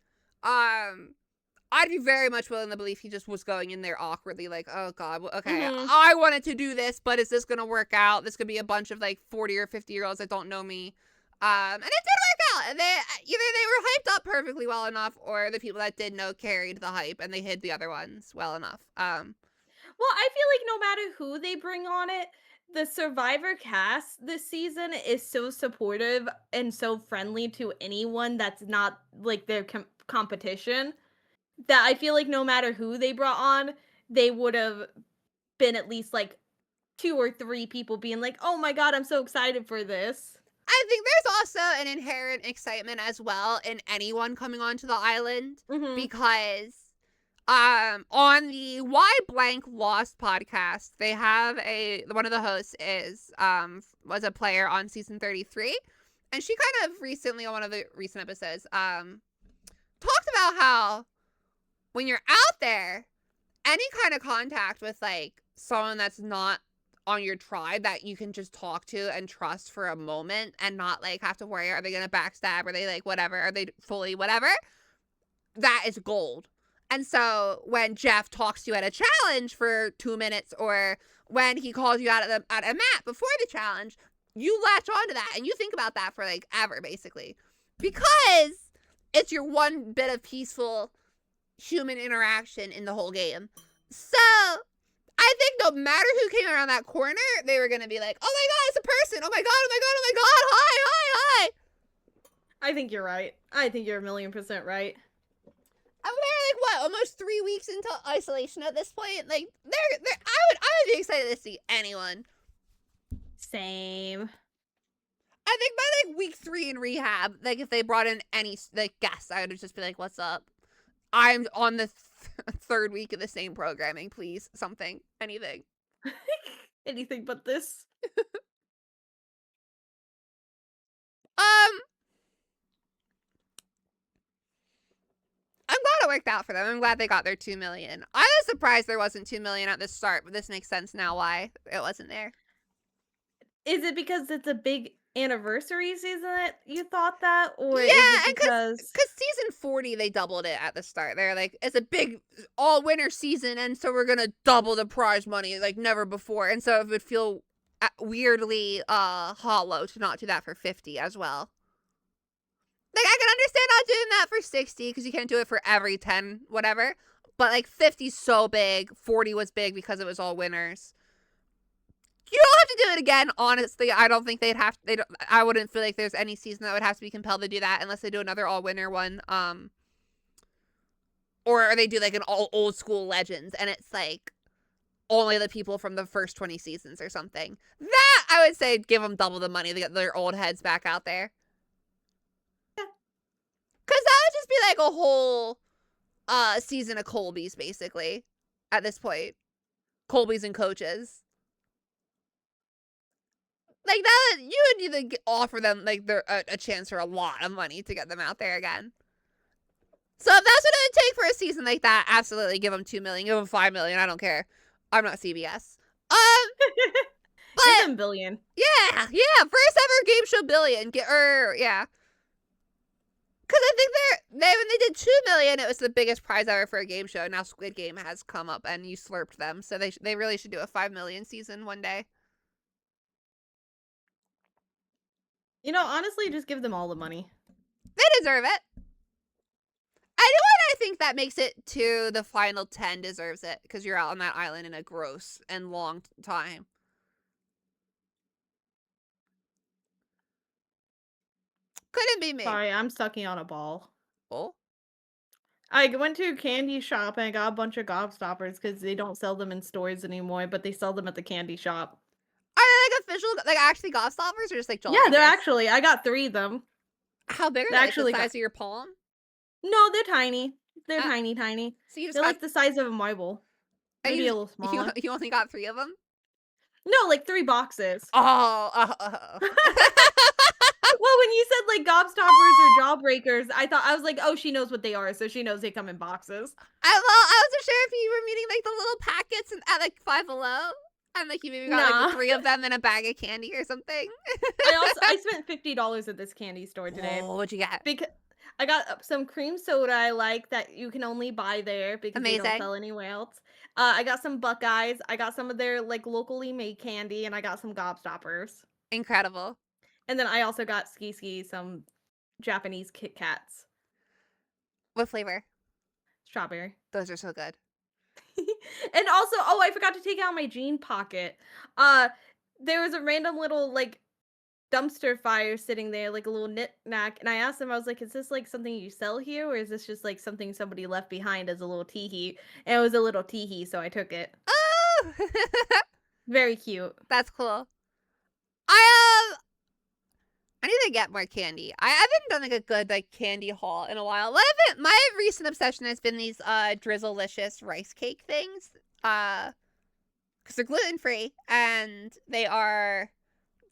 [SPEAKER 2] I'd be very much willing to believe he just was going in there awkwardly, like, oh god, okay, I wanted to do this, but is this gonna work out? This could be a bunch of like 40 or 50-year-olds that don't know me. And it did work out. And either they were hyped up perfectly well enough, or the people that did know carried the hype and they hid the other ones well enough.
[SPEAKER 1] Well, I feel like no matter who they bring on it, the Survivor cast this season is so supportive and so friendly to anyone that's not, like, their competition, that I feel like no matter who they brought on, they would have been at least, like, 2 or 3 people being like, "Oh my god, I'm so excited for this."
[SPEAKER 2] I think there's also an inherent excitement as well in anyone coming onto the island, because on the Why Blank Lost podcast, they have one of the hosts was a player on season 33, and she kind of recently on one of the recent episodes talked about how when you're out there, any kind of contact with like someone that's not on your tribe that you can just talk to and trust for a moment and not like have to worry, are they gonna backstab, are they like whatever, are they fully whatever, that is gold. And so when Jeff talks to you at a challenge for 2 minutes, or when he calls you out at a map before the challenge, you latch onto that and you think about that for like ever, basically, because it's your one bit of peaceful human interaction in the whole game. So I think no matter who came around that corner, they were gonna be like, "Oh my god, it's a person! Oh my god! Oh my god! Oh my god! Hi! Hi! Hi!"
[SPEAKER 1] I think you're right. I think you're 1,000,000% right.
[SPEAKER 2] And they're like what, almost 3 weeks into isolation at this point. Like I would be excited to see anyone.
[SPEAKER 1] Same.
[SPEAKER 2] I think by like week 3 in rehab, like if they brought in any like guests, I would just be like, "What's up? I'm on the third week of the same programming. Please, something, anything."
[SPEAKER 1] Anything but this.
[SPEAKER 2] I'm glad it worked out for them. I'm glad they got their 2 million. I was surprised there wasn't 2 million at the start, but this makes sense now why it wasn't there.
[SPEAKER 1] Is it because it's a big anniversary season that you thought that, or is
[SPEAKER 2] Yeah,
[SPEAKER 1] it
[SPEAKER 2] and
[SPEAKER 1] because
[SPEAKER 2] season 40 they doubled it at the start. They're like, it's a big all winter season, and so we're gonna double the prize money like never before, and so it would feel weirdly hollow to not do that for 50 as well. Like, I can understand not doing that for 60 because you can't do it for every 10 whatever, but like 50's so big, 40 was big because it was all winners. You don't have to do it again, honestly. I don't think they'd have I wouldn't feel like there's any season that would have to be compelled to do that unless they do another all winner one. Or they do like an all old school legends and it's like only the people from the first 20 seasons or something. That I would say give them double the money to get their old heads back out there.
[SPEAKER 1] Yeah.
[SPEAKER 2] Cause that would just be like a whole season of Colby's basically at this point. Colby's and coaches. Like that, you would need to offer them like a chance for a lot of money to get them out there again. So if that's what it would take for a season like that, absolutely give them 2 million, give them 5 million. I don't care. I'm not CBS. But
[SPEAKER 1] give them billion.
[SPEAKER 2] Yeah, first ever game show billion. Yeah. Because I think when they did 2 million, it was the biggest prize ever for a game show. Now Squid Game has come up and you slurped them, so they really should do a 5 million season one day.
[SPEAKER 1] You know, honestly, just give them all the money.
[SPEAKER 2] They deserve it. Anyone I think that makes it to the final 10 deserves it because you're out on that island in a gross and long time. Couldn't be me.
[SPEAKER 1] Sorry, I'm sucking on a ball.
[SPEAKER 2] Oh?
[SPEAKER 1] I went to a candy shop and I got a bunch of gobstoppers because they don't sell them in stores anymore, but they sell them at the candy shop.
[SPEAKER 2] Are they like official, like actually gobstoppers or just like
[SPEAKER 1] Yeah, they're actually, I got 3 of them.
[SPEAKER 2] How big are they?
[SPEAKER 1] Actually,
[SPEAKER 2] Like the size of your palm?
[SPEAKER 1] No, they're tiny. They're tiny.
[SPEAKER 2] So you just
[SPEAKER 1] they're like the size of a marble. Maybe a little smaller.
[SPEAKER 2] You only got 3 of them?
[SPEAKER 1] No, like 3 boxes.
[SPEAKER 2] Oh.
[SPEAKER 1] Well, when you said like gobstoppers or jawbreakers, I was like, oh, she knows what they are, so she knows they come in boxes.
[SPEAKER 2] I wasn't sure if you were meaning like the little packets at like Five Below, and like you maybe got like 3 of them in a bag of candy or something.
[SPEAKER 1] I spent $50 at this candy store today.
[SPEAKER 2] Oh, what'd you get?
[SPEAKER 1] Because I got some cream soda I like that you can only buy there because they don't sell anywhere else. I got some Buckeyes. I got some of their like locally made candy, and I got some gobstoppers.
[SPEAKER 2] Incredible.
[SPEAKER 1] And then I also got some Japanese Kit Kats.
[SPEAKER 2] What flavor?
[SPEAKER 1] Strawberry.
[SPEAKER 2] Those are so good.
[SPEAKER 1] And also, I forgot to take out my jean pocket. There was a random little like dumpster fire sitting there, like a little knick-knack, and I asked them, I was like, is this like something you sell here, or is this just like something somebody left behind as a little teehee? And it was a little teehee, so I took it.
[SPEAKER 2] Oh!
[SPEAKER 1] Very cute.
[SPEAKER 2] That's cool. I need to get more candy. I haven't done like a good like candy haul in a while. My recent obsession has been these Drizzlicious rice cake things. Because they're gluten-free and they are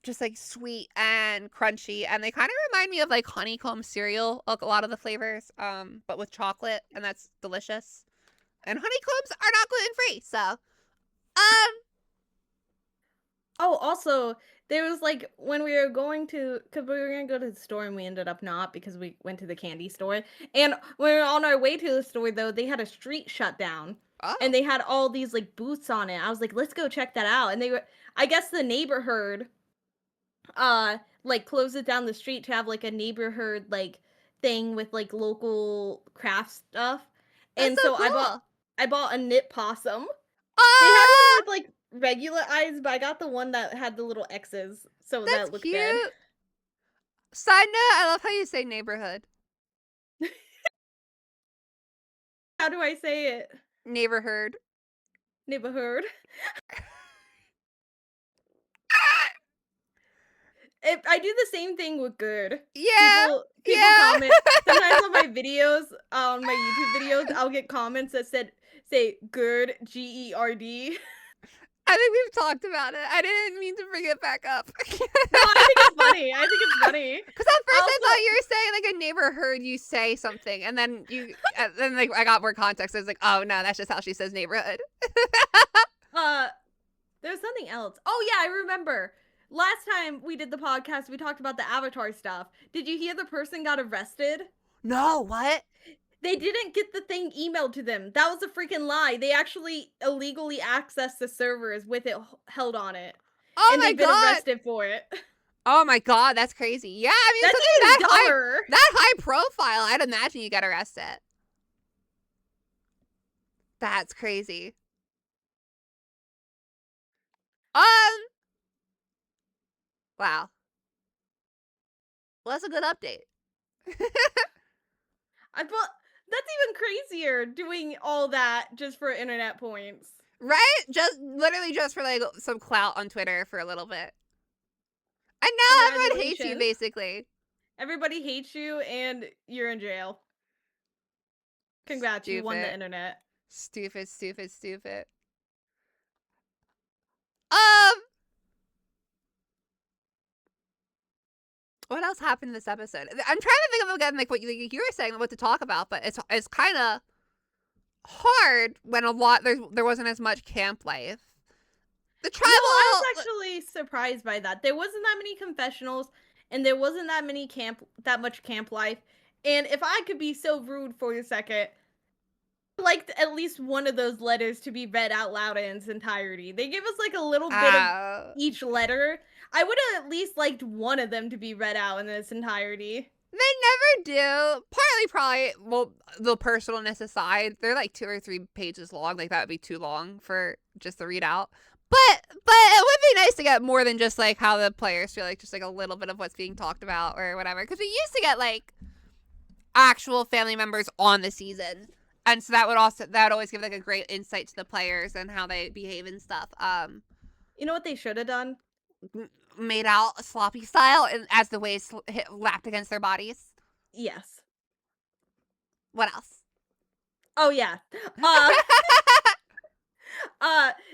[SPEAKER 2] just like sweet and crunchy, and they kind of remind me of like honeycomb cereal, like a lot of the flavors, but with chocolate, and that's delicious. And honeycombs are not gluten-free, so
[SPEAKER 1] Oh, also, there was like when we were going to, because we were going to go to the store and we ended up not because we went to the candy store. And when we were on our way to the store, though, they had a street shut down.
[SPEAKER 2] Oh.
[SPEAKER 1] And they had all these like booths on it. I was like, let's go check that out. And they were, I guess the neighborhood, like closed it down the street to have like a neighborhood like thing with like local craft stuff.
[SPEAKER 2] That's
[SPEAKER 1] And
[SPEAKER 2] so
[SPEAKER 1] so
[SPEAKER 2] cool.
[SPEAKER 1] I bought a knit possum. They had
[SPEAKER 2] Ah,
[SPEAKER 1] one with like regular eyes, but I got the one that had the little X's, so
[SPEAKER 2] that's
[SPEAKER 1] that looked
[SPEAKER 2] cute.
[SPEAKER 1] good.
[SPEAKER 2] Side note, I love how you say neighborhood.
[SPEAKER 1] How do I say it?
[SPEAKER 2] Neighborhood.
[SPEAKER 1] Neighborhood. I do the same thing with good.
[SPEAKER 2] Yeah.
[SPEAKER 1] People
[SPEAKER 2] Yeah.
[SPEAKER 1] comment sometimes on my videos, on my YouTube videos, I'll get comments that say good, GERD.
[SPEAKER 2] I think we've talked about it. I didn't mean to bring it back up.
[SPEAKER 1] No, I think it's funny. I think it's funny.
[SPEAKER 2] Because at first I
[SPEAKER 1] Also-
[SPEAKER 2] thought you were saying like a neighbor heard you say something, and then then like I got more context. I was like, oh no, that's just how she says neighborhood.
[SPEAKER 1] There's something else. Oh yeah, I remember. Last time we did the podcast, we talked about the Avatar stuff. Did you hear the person got arrested?
[SPEAKER 2] No, what?
[SPEAKER 1] They didn't get the thing emailed to them. That was a freaking lie. They actually illegally accessed the servers with it held on it.
[SPEAKER 2] Oh
[SPEAKER 1] and
[SPEAKER 2] my
[SPEAKER 1] they've been
[SPEAKER 2] god.
[SPEAKER 1] arrested for it.
[SPEAKER 2] Oh my god, that's crazy. Yeah, I mean,
[SPEAKER 1] That's
[SPEAKER 2] something
[SPEAKER 1] even
[SPEAKER 2] that
[SPEAKER 1] dumber.
[SPEAKER 2] that high profile, I'd imagine you get arrested. That's crazy. Wow. Well, that's a good update.
[SPEAKER 1] Well, that's even crazier doing all that just for internet points.
[SPEAKER 2] Right? Literally just for like some clout on Twitter for a little bit. And now everyone hates you,
[SPEAKER 1] Congratulations.
[SPEAKER 2] basically.
[SPEAKER 1] Everybody hates you and you're in jail. Congrats, you won the
[SPEAKER 2] Stupid.
[SPEAKER 1] internet.
[SPEAKER 2] Stupid, stupid, stupid. What else happened in this episode? I'm trying to think of again, like what you were saying, what to talk about, but it's kind of hard when there wasn't as much camp life. The tribal.
[SPEAKER 1] I was actually surprised by that. There wasn't that many confessionals, and there wasn't that much camp life. And if I could be so rude for a second, I'd like at least one of those letters to be read out loud in its entirety. They give us like a little bit of each letter. I would have at least liked one of them to be read out in its entirety.
[SPEAKER 2] They never do. Partly probably, well, the personalness aside, they're like 2 or 3 pages long. Like that would be too long for just the readout. But it would be nice to get more than just like how the players feel, like just like a little bit of what's being talked about or whatever. Because we used to get like actual family members on the season, and so that would always give like a great insight to the players and how they behave and stuff.
[SPEAKER 1] You know what they should have done?
[SPEAKER 2] Made out sloppy style and as the waves lapped against their bodies.
[SPEAKER 1] Yes.
[SPEAKER 2] What else?
[SPEAKER 1] Oh yeah.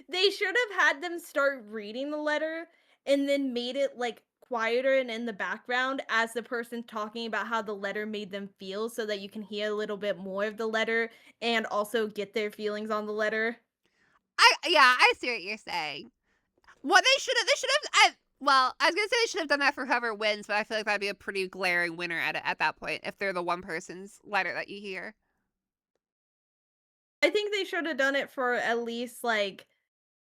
[SPEAKER 1] They should have had them start reading the letter and then made it like quieter and in the background as the person talking about how the letter made them feel, so that you can hear a little bit more of the letter and also get their feelings on the letter.
[SPEAKER 2] I see what you're saying. What they should have I was gonna say they should have done that for whoever wins, but I feel like that'd be a pretty glaring winner at that point if they're the one person's letter that you hear.
[SPEAKER 1] I think they should have done it for at least like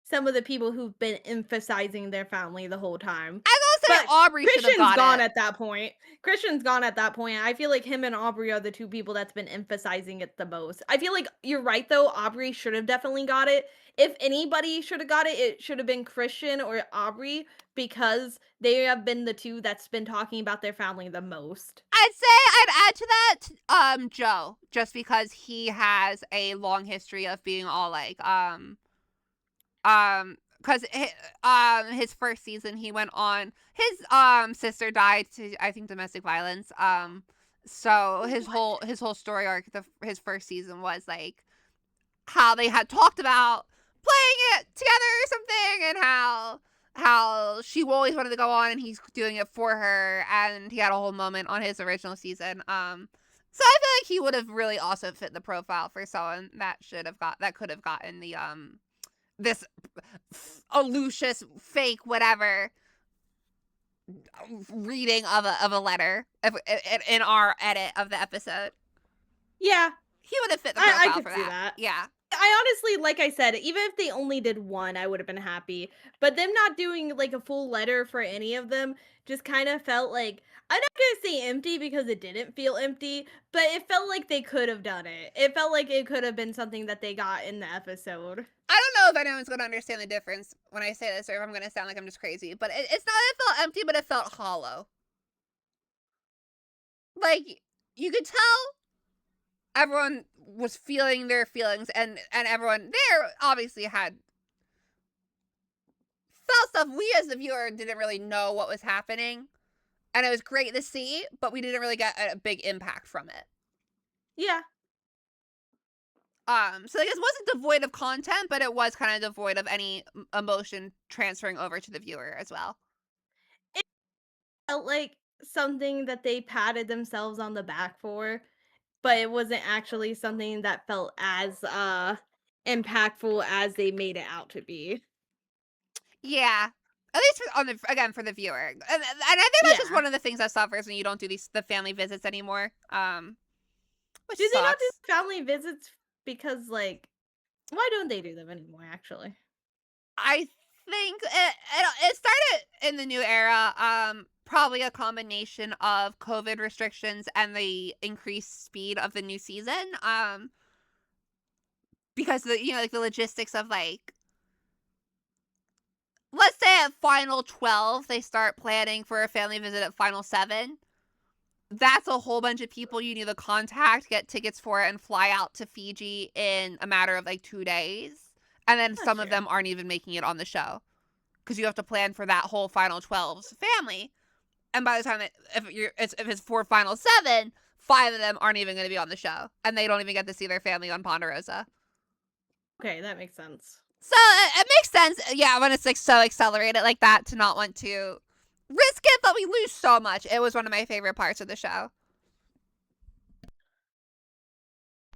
[SPEAKER 1] some of the people who've been emphasizing their family the whole time.
[SPEAKER 2] I was gonna say Aubrey should have
[SPEAKER 1] Christian's
[SPEAKER 2] got
[SPEAKER 1] gone
[SPEAKER 2] it.
[SPEAKER 1] at that point. Christian's gone at that point. I feel like him and Aubrey are the two people that's been emphasizing it the most. I feel like you're right though. Aubrey should have definitely got it. If anybody should have got it, it should have been Christian or Aubrey, because they have been the two that's been talking about their family the most.
[SPEAKER 2] I'd say I'd add to that Joe, just because he has a long history of being all like because his first season he went on, his sister died to, I think, domestic violence. So his whole story arc, his first season was like how they had talked about playing it together or something, and how she always wanted to go on and he's doing it for her, and he had a whole moment on his original season. So I feel like he would have really also fit the profile for someone that could have gotten the this Lucius fake whatever reading of a letter in our edit of the episode.
[SPEAKER 1] Yeah,
[SPEAKER 2] he would have fit the profile
[SPEAKER 1] I could
[SPEAKER 2] for
[SPEAKER 1] see
[SPEAKER 2] that. Yeah,
[SPEAKER 1] I I honestly, like I said, even if they only did one, I would have been happy. But them not doing like a full letter for any of them just kind of felt like, I'm not gonna say empty because it didn't feel empty, but it felt like they could have done it. It felt like it could have been something that they got in the episode.
[SPEAKER 2] I don't know if anyone's going to understand the difference when I say this, or if I'm going to sound like I'm just crazy, but it's not that it felt empty, but it felt hollow. Like, you could tell everyone was feeling their feelings, and everyone there obviously had felt stuff. We as the viewer didn't really know what was happening, and it was great to see, but we didn't really get a big impact from it.
[SPEAKER 1] Yeah.
[SPEAKER 2] So I guess it wasn't devoid of content, but it was kind of devoid of any emotion transferring over to the viewer as well.
[SPEAKER 1] It felt like something that they patted themselves on the back for, but it wasn't actually something that felt as impactful as they made it out to be.
[SPEAKER 2] Yeah. At least for the viewer. And I think that's just one of the things that suffers when you don't do the family visits anymore. Which
[SPEAKER 1] do they not
[SPEAKER 2] sucks.
[SPEAKER 1] do family visits because, like, why don't they do them anymore, actually?
[SPEAKER 2] I think it started in the new era. Probably a combination of COVID restrictions and the increased speed of the new season. Because the logistics of, like, let's say at final 12 they start planning for a family visit at final 7. That's a whole bunch of people you need to contact, get tickets for it, and fly out to Fiji in a matter of like 2 days. And then some of them aren't even making it on the show because you have to plan for that whole final 12's family. And by the time if it's for final 7, 5 of them aren't even going to be on the show, and they don't even get to see their family on Ponderosa.
[SPEAKER 1] Okay, that makes sense.
[SPEAKER 2] So it makes sense, yeah, when it's like so accelerated like that to not want to risk it, but we lose so much. It was one of my favorite parts of the show.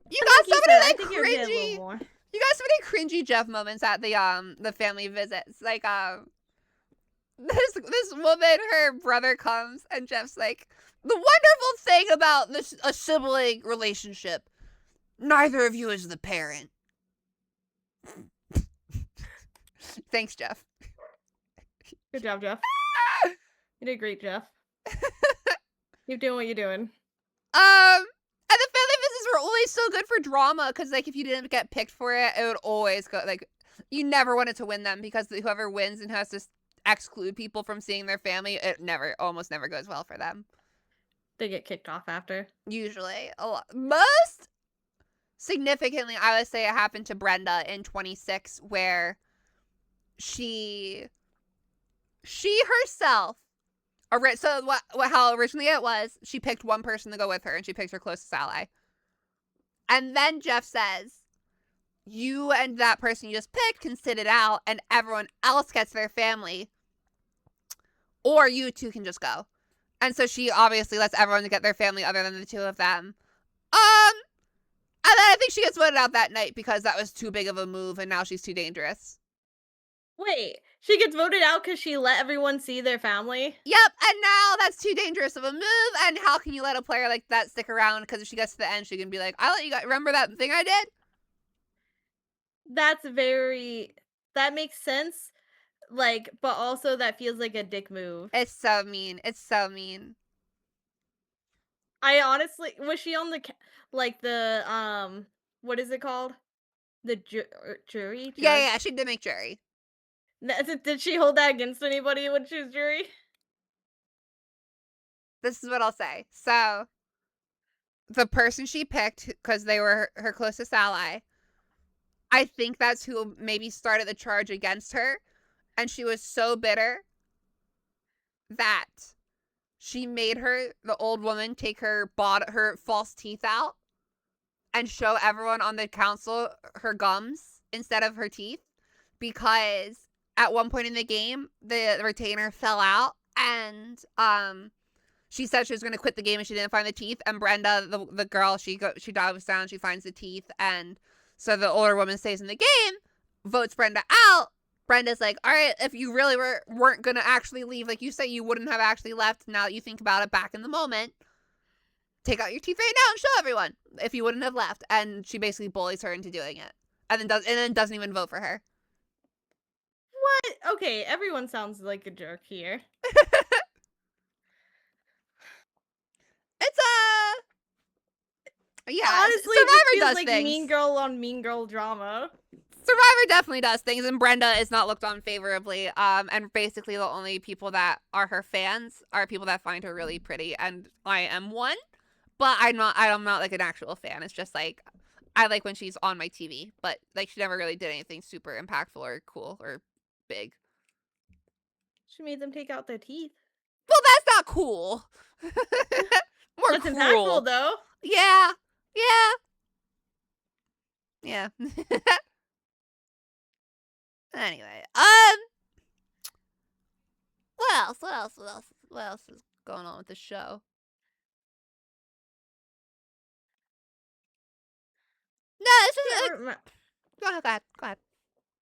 [SPEAKER 2] You got so many cringy. You got so many cringy Jeff moments at the family visits. Like this woman, her brother comes and Jeff's like, the wonderful thing about a sibling relationship, neither of you is the parent. Thanks, Jeff.
[SPEAKER 1] Good job, Jeff. You did great, Jeff. Keep doing what you're doing.
[SPEAKER 2] And the family visits were always so good for drama because, like, if you didn't get picked for it, it would always go, like, you never wanted to win them because whoever wins and has to exclude people from seeing their family, it almost never goes well for them.
[SPEAKER 1] They get kicked off after.
[SPEAKER 2] Usually. A lot. Most significantly, I would say it happened to Brenda in 26, where she herself, so how originally it was, she picked one person to go with her, and she picked her closest ally. And then Jeff says, you and that person you just picked can sit it out, and everyone else gets their family, or you two can just go. And so she obviously lets everyone get their family other than the two of them. And then I think she gets voted out that night because that was too big of a move, and now she's too dangerous.
[SPEAKER 1] Wait, she gets voted out because she let everyone see their family?
[SPEAKER 2] Yep, and now that's too dangerous of a move, and how can you let a player like that stick around? Because if she gets to the end, she can be like, I let you guys, remember that thing I did?
[SPEAKER 1] That makes sense, like, but also that feels like a dick move.
[SPEAKER 2] It's so mean. It's so mean.
[SPEAKER 1] I honestly, was she on the what is it called? The jury?
[SPEAKER 2] Yeah, she did make jury.
[SPEAKER 1] Did she hold that against anybody when she was jury?
[SPEAKER 2] This is what I'll say. So, the person she picked, because they were her closest ally, I think that's who maybe started the charge against her, and she was so bitter that she made the old woman, take her false teeth out and show everyone on the council her gums instead of her teeth, because at one point in the game, the retainer fell out, and she said she was going to quit the game and she didn't find the teeth. And Brenda, the girl, she dives down, she finds the teeth, and so the older woman stays in the game, votes Brenda out. Brenda's like, all right, if you really weren't going to actually leave, like you say you wouldn't have actually left, now that you think about it back in the moment, take out your teeth right now and show everyone if you wouldn't have left. And she basically bullies her into doing it. and then doesn't even vote for her.
[SPEAKER 1] What? Okay, everyone sounds like a jerk here.
[SPEAKER 2] It's yeah,
[SPEAKER 1] Honestly, it just
[SPEAKER 2] Survivor
[SPEAKER 1] feels
[SPEAKER 2] does
[SPEAKER 1] like
[SPEAKER 2] things.
[SPEAKER 1] Mean Girl on Mean Girl drama.
[SPEAKER 2] Survivor definitely does things, and Brenda is not looked on favorably. And basically the only people that are her fans are people that find her really pretty, and I am one. But I'm not like an actual fan. It's just like I like when she's on my TV, but like she never really did anything super impactful or cool or big.
[SPEAKER 1] She made them take out their teeth.
[SPEAKER 2] Well, that's not cool. More
[SPEAKER 1] That's
[SPEAKER 2] cruel.
[SPEAKER 1] impactful, though.
[SPEAKER 2] Yeah. Yeah. Yeah. Anyway, what else? What else? What else? What else is going on with the show? No, this is. Go ahead. Go ahead. Go ahead.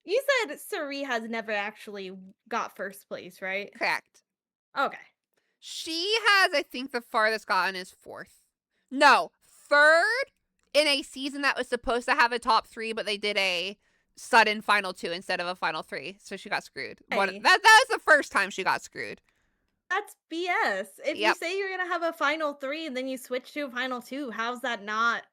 [SPEAKER 1] You said Suri has never actually got first place, right?
[SPEAKER 2] Correct.
[SPEAKER 1] Okay.
[SPEAKER 2] She has, I think, the farthest gotten is 4th. No, 3rd in a season that was supposed to have a top 3, but they did a sudden final 2 instead of a final 3, so she got screwed.
[SPEAKER 1] Hey.
[SPEAKER 2] That was the first time she got screwed.
[SPEAKER 1] That's BS. If you
[SPEAKER 2] Yep.
[SPEAKER 1] say you're gonna have a final 3 and then you switch to a final 2, how's that not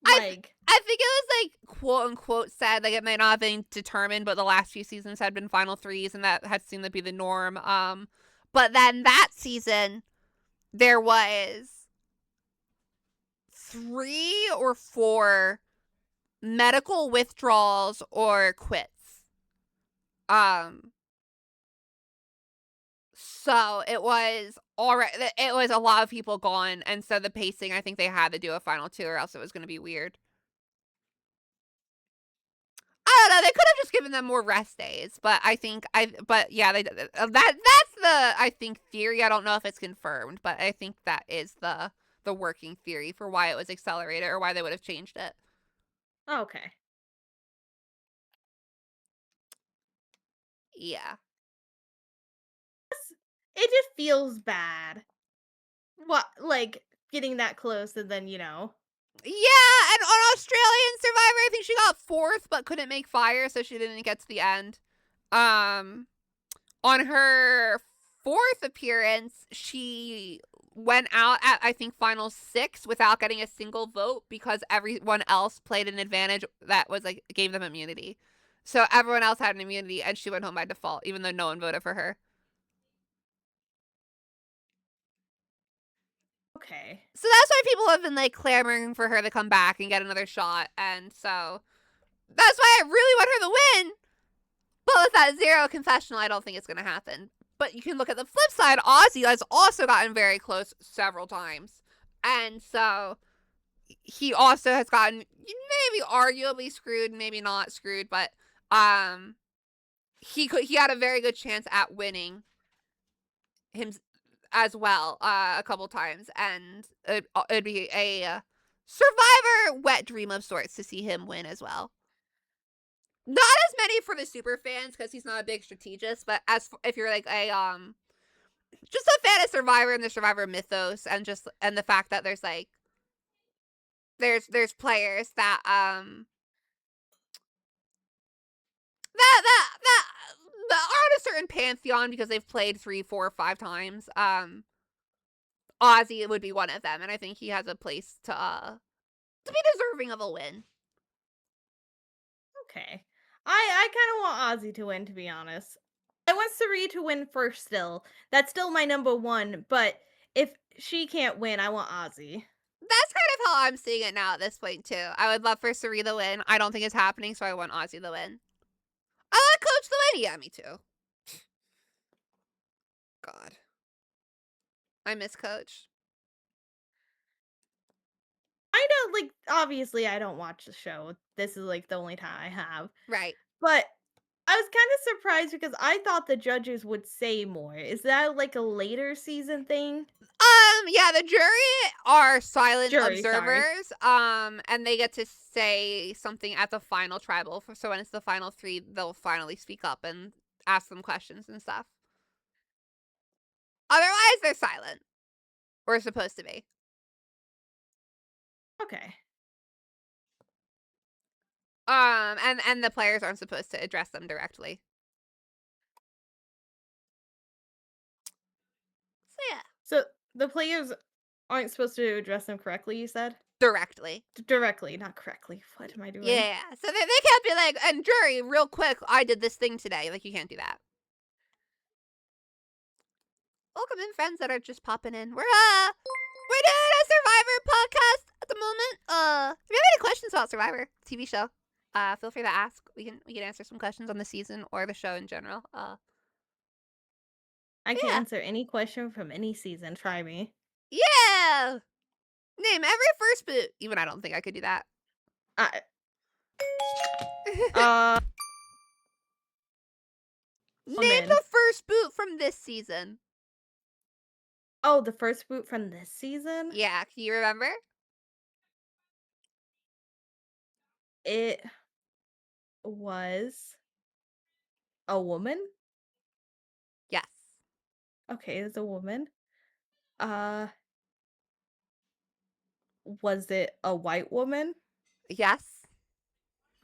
[SPEAKER 2] I think it was like quote unquote said like it may not have been determined, but the last few seasons had been final 3s, and that had seemed to be the norm. But then that season there was 3 or 4 medical withdrawals or quits. So it was a lot of people gone, and so the pacing, I think they had to do a final 2 or else it was going to be weird. I don't know, they could have just given them more rest days, but yeah, that's the, I think, theory. I don't know if it's confirmed, but I think that is the working theory for why it was accelerated or why they would have changed it.
[SPEAKER 1] Okay.
[SPEAKER 2] Yeah.
[SPEAKER 1] It just feels bad. What, like, getting that close and then,
[SPEAKER 2] Yeah, and on Australian Survivor, I think she got 4th but couldn't make fire, so she didn't get to the end. On her 4th appearance, she went out at, I think, final 6 without getting a single vote because everyone else played an advantage that was like gave them immunity. So everyone else had an immunity, and she went home by default, even though no one voted for her.
[SPEAKER 1] Okay.
[SPEAKER 2] So that's why people have been like clamoring for her to come back and get another shot, and so that's why I really want her to win. But with that 0 confessional, I don't think it's going to happen. But you can look at the flip side. Ozzy has also gotten very close several times. And so he also has gotten maybe arguably screwed, maybe not screwed, but he had a very good chance at winning him as well a couple times, and it'd be a Survivor wet dream of sorts to see him win as well. Not as many for the super fans because he's not a big strategist, but if you're like a just a fan of Survivor and the Survivor mythos, and the fact that there's like there's players that that are in a certain pantheon because they've played 3, 4, 5 times. Ozzy would be one of them, and I think he has a place to be deserving of a win.
[SPEAKER 1] Okay. I kind of want Ozzy to win, to be honest. I want Suri to win first still. That's still my number 1, but if she can't win, I want Ozzy.
[SPEAKER 2] That's kind of how I'm seeing it now at this point, too. I would love for Suri to win. I don't think it's happening, so I want Ozzy to win. I want Coach to win. Yeah, me too. God. I miss Coach.
[SPEAKER 1] I know, like, obviously I don't watch the show. This is, like, the only time I have.
[SPEAKER 2] Right.
[SPEAKER 1] But I was kind of surprised because I thought the judges would say more. Is that, like, a later season thing?
[SPEAKER 2] Yeah, the jury are silent
[SPEAKER 1] Sorry.
[SPEAKER 2] observers. And they get to say something at the final tribal. So when it's the final 3, they'll finally speak up and ask them questions and stuff. Otherwise, they're silent. Or supposed to be.
[SPEAKER 1] Okay.
[SPEAKER 2] And the players aren't supposed to address them directly. So yeah.
[SPEAKER 1] So the players aren't supposed to address them correctly, you said?
[SPEAKER 2] Directly.
[SPEAKER 1] Directly, not correctly. What am I doing?
[SPEAKER 2] Yeah. So they can't be like, and jury, real quick, I did this thing today. Like, you can't do that. Welcome in, friends that are just popping in. We're doing a Survivor podcast at the moment. If you have any questions about Survivor TV show, feel free to ask. We can answer some questions on the season or the show in general.
[SPEAKER 1] I can answer any question from any season. Try me.
[SPEAKER 2] Yeah. Name every first boot. Even I don't think I could do that. Name the first boot from this season.
[SPEAKER 1] Oh, the first boot from this season?
[SPEAKER 2] Yeah, can you remember?
[SPEAKER 1] It was a woman?
[SPEAKER 2] Yes.
[SPEAKER 1] Okay, it's a woman. Was it a white woman?
[SPEAKER 2] Yes.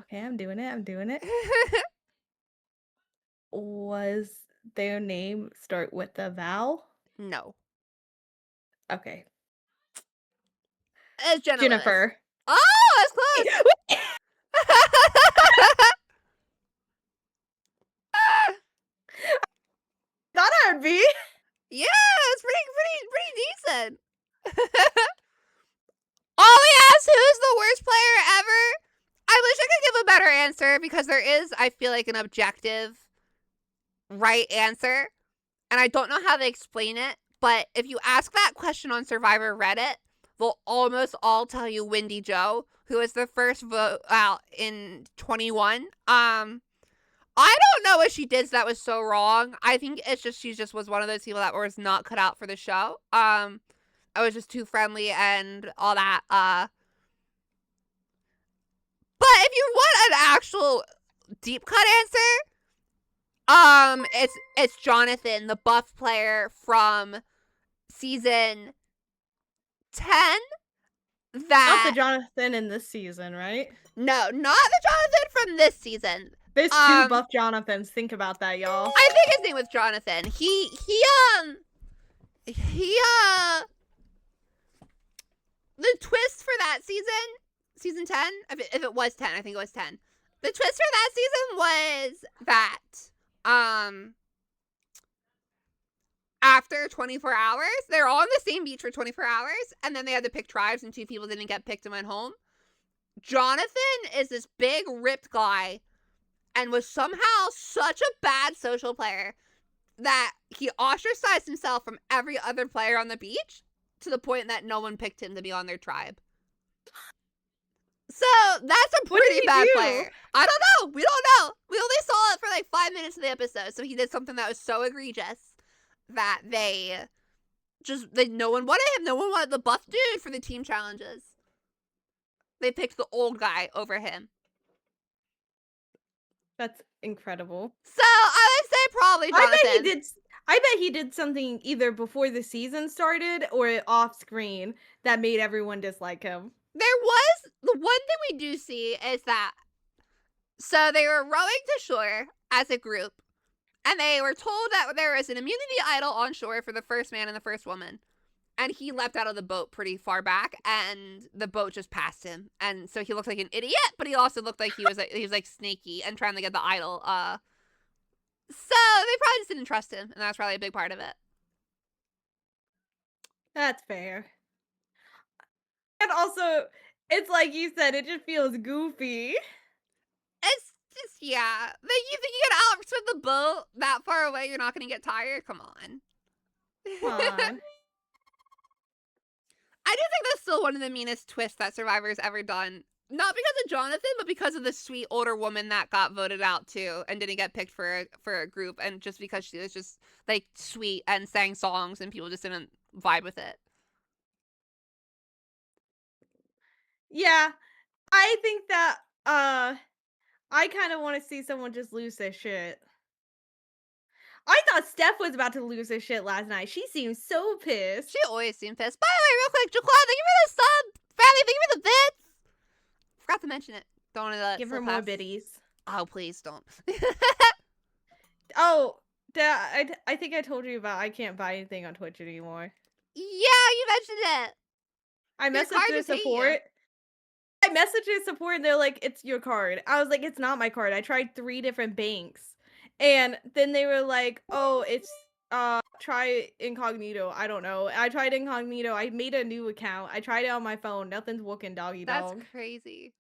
[SPEAKER 1] Okay, I'm doing it. Was their name start with a vowel?
[SPEAKER 2] No.
[SPEAKER 1] Okay.
[SPEAKER 2] It's
[SPEAKER 1] Jennifer.
[SPEAKER 2] Oh, that's close.
[SPEAKER 1] Thought I would be.
[SPEAKER 2] Yeah, it's pretty decent. Ollie asks, who's the worst player ever? I wish I could give a better answer because there is, I feel like, an objective right answer. And I don't know how they explain it. But if you ask that question on Survivor Reddit, they'll almost all tell you Windy Joe, who was the first vote out in 21. I don't know what she did that was so wrong. I think it's just she just was one of those people that was not cut out for the show. I was just too friendly and all that. But if you want an actual deep cut answer, it's Jonathan, the buff player from season 10.
[SPEAKER 1] Not the Jonathan in this season, right?
[SPEAKER 2] No, not the Jonathan from this season.
[SPEAKER 1] There's two buff Jonathans. Think about that, y'all.
[SPEAKER 2] I think his name was Jonathan. The twist for that season 10, if it was 10, I think it was 10. The twist for that season was that, after 24 hours, they're all on the same beach for 24 hours, and then they had to pick tribes, and 2 people didn't get picked and went home. Jonathan is this big, ripped guy, and was somehow such a bad social player that he ostracized himself from every other player on the beach to the point that no one picked him to be on their tribe. So that's a pretty bad player. I don't know. We don't know. We only saw it for like 5 minutes of the episode. So he did something that was so egregious that no one wanted him. No one wanted the buff dude for the team challenges. They picked the old guy over him.
[SPEAKER 1] That's incredible.
[SPEAKER 2] So I would say probably Jonathan.
[SPEAKER 1] I bet he did something either before the season started or off screen that made everyone dislike him.
[SPEAKER 2] The one thing we do see is that, so they were rowing to shore as a group, and they were told that there was an immunity idol on shore for the first man and the first woman. And he leapt out of the boat pretty far back, and the boat just passed him. And so he looked like an idiot, but he also looked like he was like snaky and trying to get the idol. So they probably just didn't trust him, and that's probably a big part of it.
[SPEAKER 1] That's fair. And also, it's like you said, it just feels goofy.
[SPEAKER 2] It's just, yeah. Like, you think you get out from the boat that far away, you're not going to get tired? Come on.
[SPEAKER 1] Come on.
[SPEAKER 2] I do think that's still one of the meanest twists that Survivor's ever done. Not because of Jonathan, but because of the sweet older woman that got voted out too and didn't get picked for a group, and just because she was just like sweet and sang songs and people just didn't vibe with it.
[SPEAKER 1] Yeah, I think that I kind of want to see someone just lose their shit. I thought Steph was about to lose her shit last night. She seemed so pissed.
[SPEAKER 2] She always seemed pissed. By the way, real quick, Jaquan, thank you for the sub. Family, thank you for the bits. Forgot to mention it. Don't want to let it
[SPEAKER 1] Give
[SPEAKER 2] slip
[SPEAKER 1] her more
[SPEAKER 2] past.
[SPEAKER 1] biddies.
[SPEAKER 2] Oh, please don't.
[SPEAKER 1] Oh, I think I told you about I can't buy anything on Twitch anymore.
[SPEAKER 2] Yeah, you mentioned it.
[SPEAKER 1] I
[SPEAKER 2] Your
[SPEAKER 1] messaged
[SPEAKER 2] card
[SPEAKER 1] their
[SPEAKER 2] just hate
[SPEAKER 1] support.
[SPEAKER 2] you.
[SPEAKER 1] I messaged their support and they're like, it's your card. I was like, it's not my card. I tried 3 different banks. And then they were like, oh, it's try incognito. I don't know. I tried incognito. I made a new account. I tried it on my phone. Nothing's working, doggy
[SPEAKER 2] That's
[SPEAKER 1] dog.
[SPEAKER 2] crazy.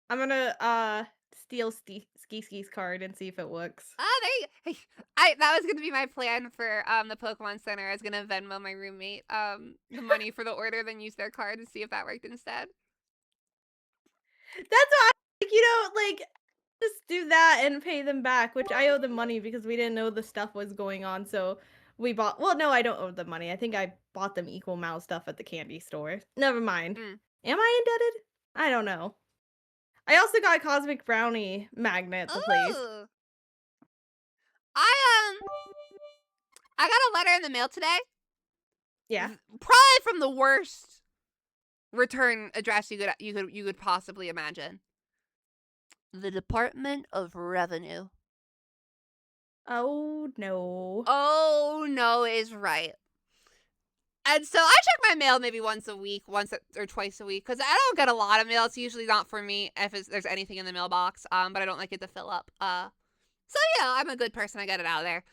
[SPEAKER 1] I'm gonna steal Ski's card and see if it works.
[SPEAKER 2] Oh, there you that was gonna be my plan for the Pokemon Center. I was gonna Venmo my roommate the money for the order, then use their card and see if that worked instead.
[SPEAKER 1] That's why, like, just do that and pay them back, which I owe them money because we didn't know the stuff was going on, so we bought well, no, I don't owe them money. I think I bought them equal amount of stuff at the candy store. Never mind. Am I indebted? I don't know. I also got a Cosmic Brownie magnet to place.
[SPEAKER 2] Ooh. I got a letter in the mail today.
[SPEAKER 1] Yeah.
[SPEAKER 2] Probably from the worst return address you could possibly imagine. The Department of Revenue.
[SPEAKER 1] Oh no.
[SPEAKER 2] Oh no is right. And so I check my mail maybe once or twice a week, because I don't get a lot of mail. It's usually not for me if there's anything in the mailbox. But I don't like it to fill up. So yeah, I'm a good person. I get it out of there.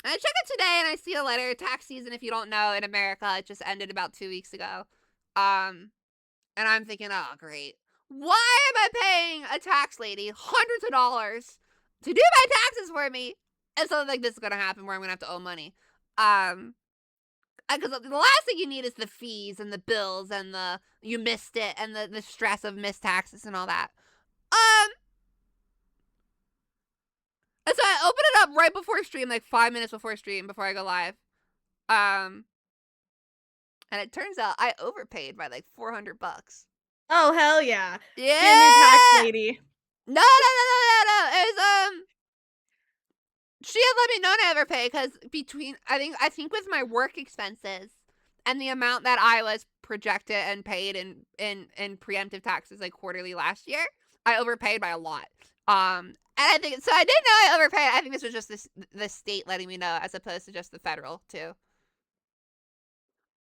[SPEAKER 2] And I check it today and I see a letter. Tax season, if you don't know, in America, it just ended about 2 weeks ago. And I'm thinking, oh great. Why am I paying a tax lady hundreds of dollars to do my taxes for me? And something like this is gonna happen where I'm gonna have to owe money. Because the last thing you need is the fees and the bills and the you missed it and the stress of missed taxes and all that. And so I open it up right before stream, like 5 minutes before stream, before I go live. And it turns out I overpaid by like $400.
[SPEAKER 1] Oh hell yeah.
[SPEAKER 2] Yeah.
[SPEAKER 1] Get a new tax lady.
[SPEAKER 2] No. It was she had let me know I overpay because between I think with my work expenses and the amount that I was projected and paid in preemptive taxes like quarterly last year, I overpaid by a lot. And I think so. I didn't know I overpaid. I think this was just the state letting me know as opposed to just the federal too.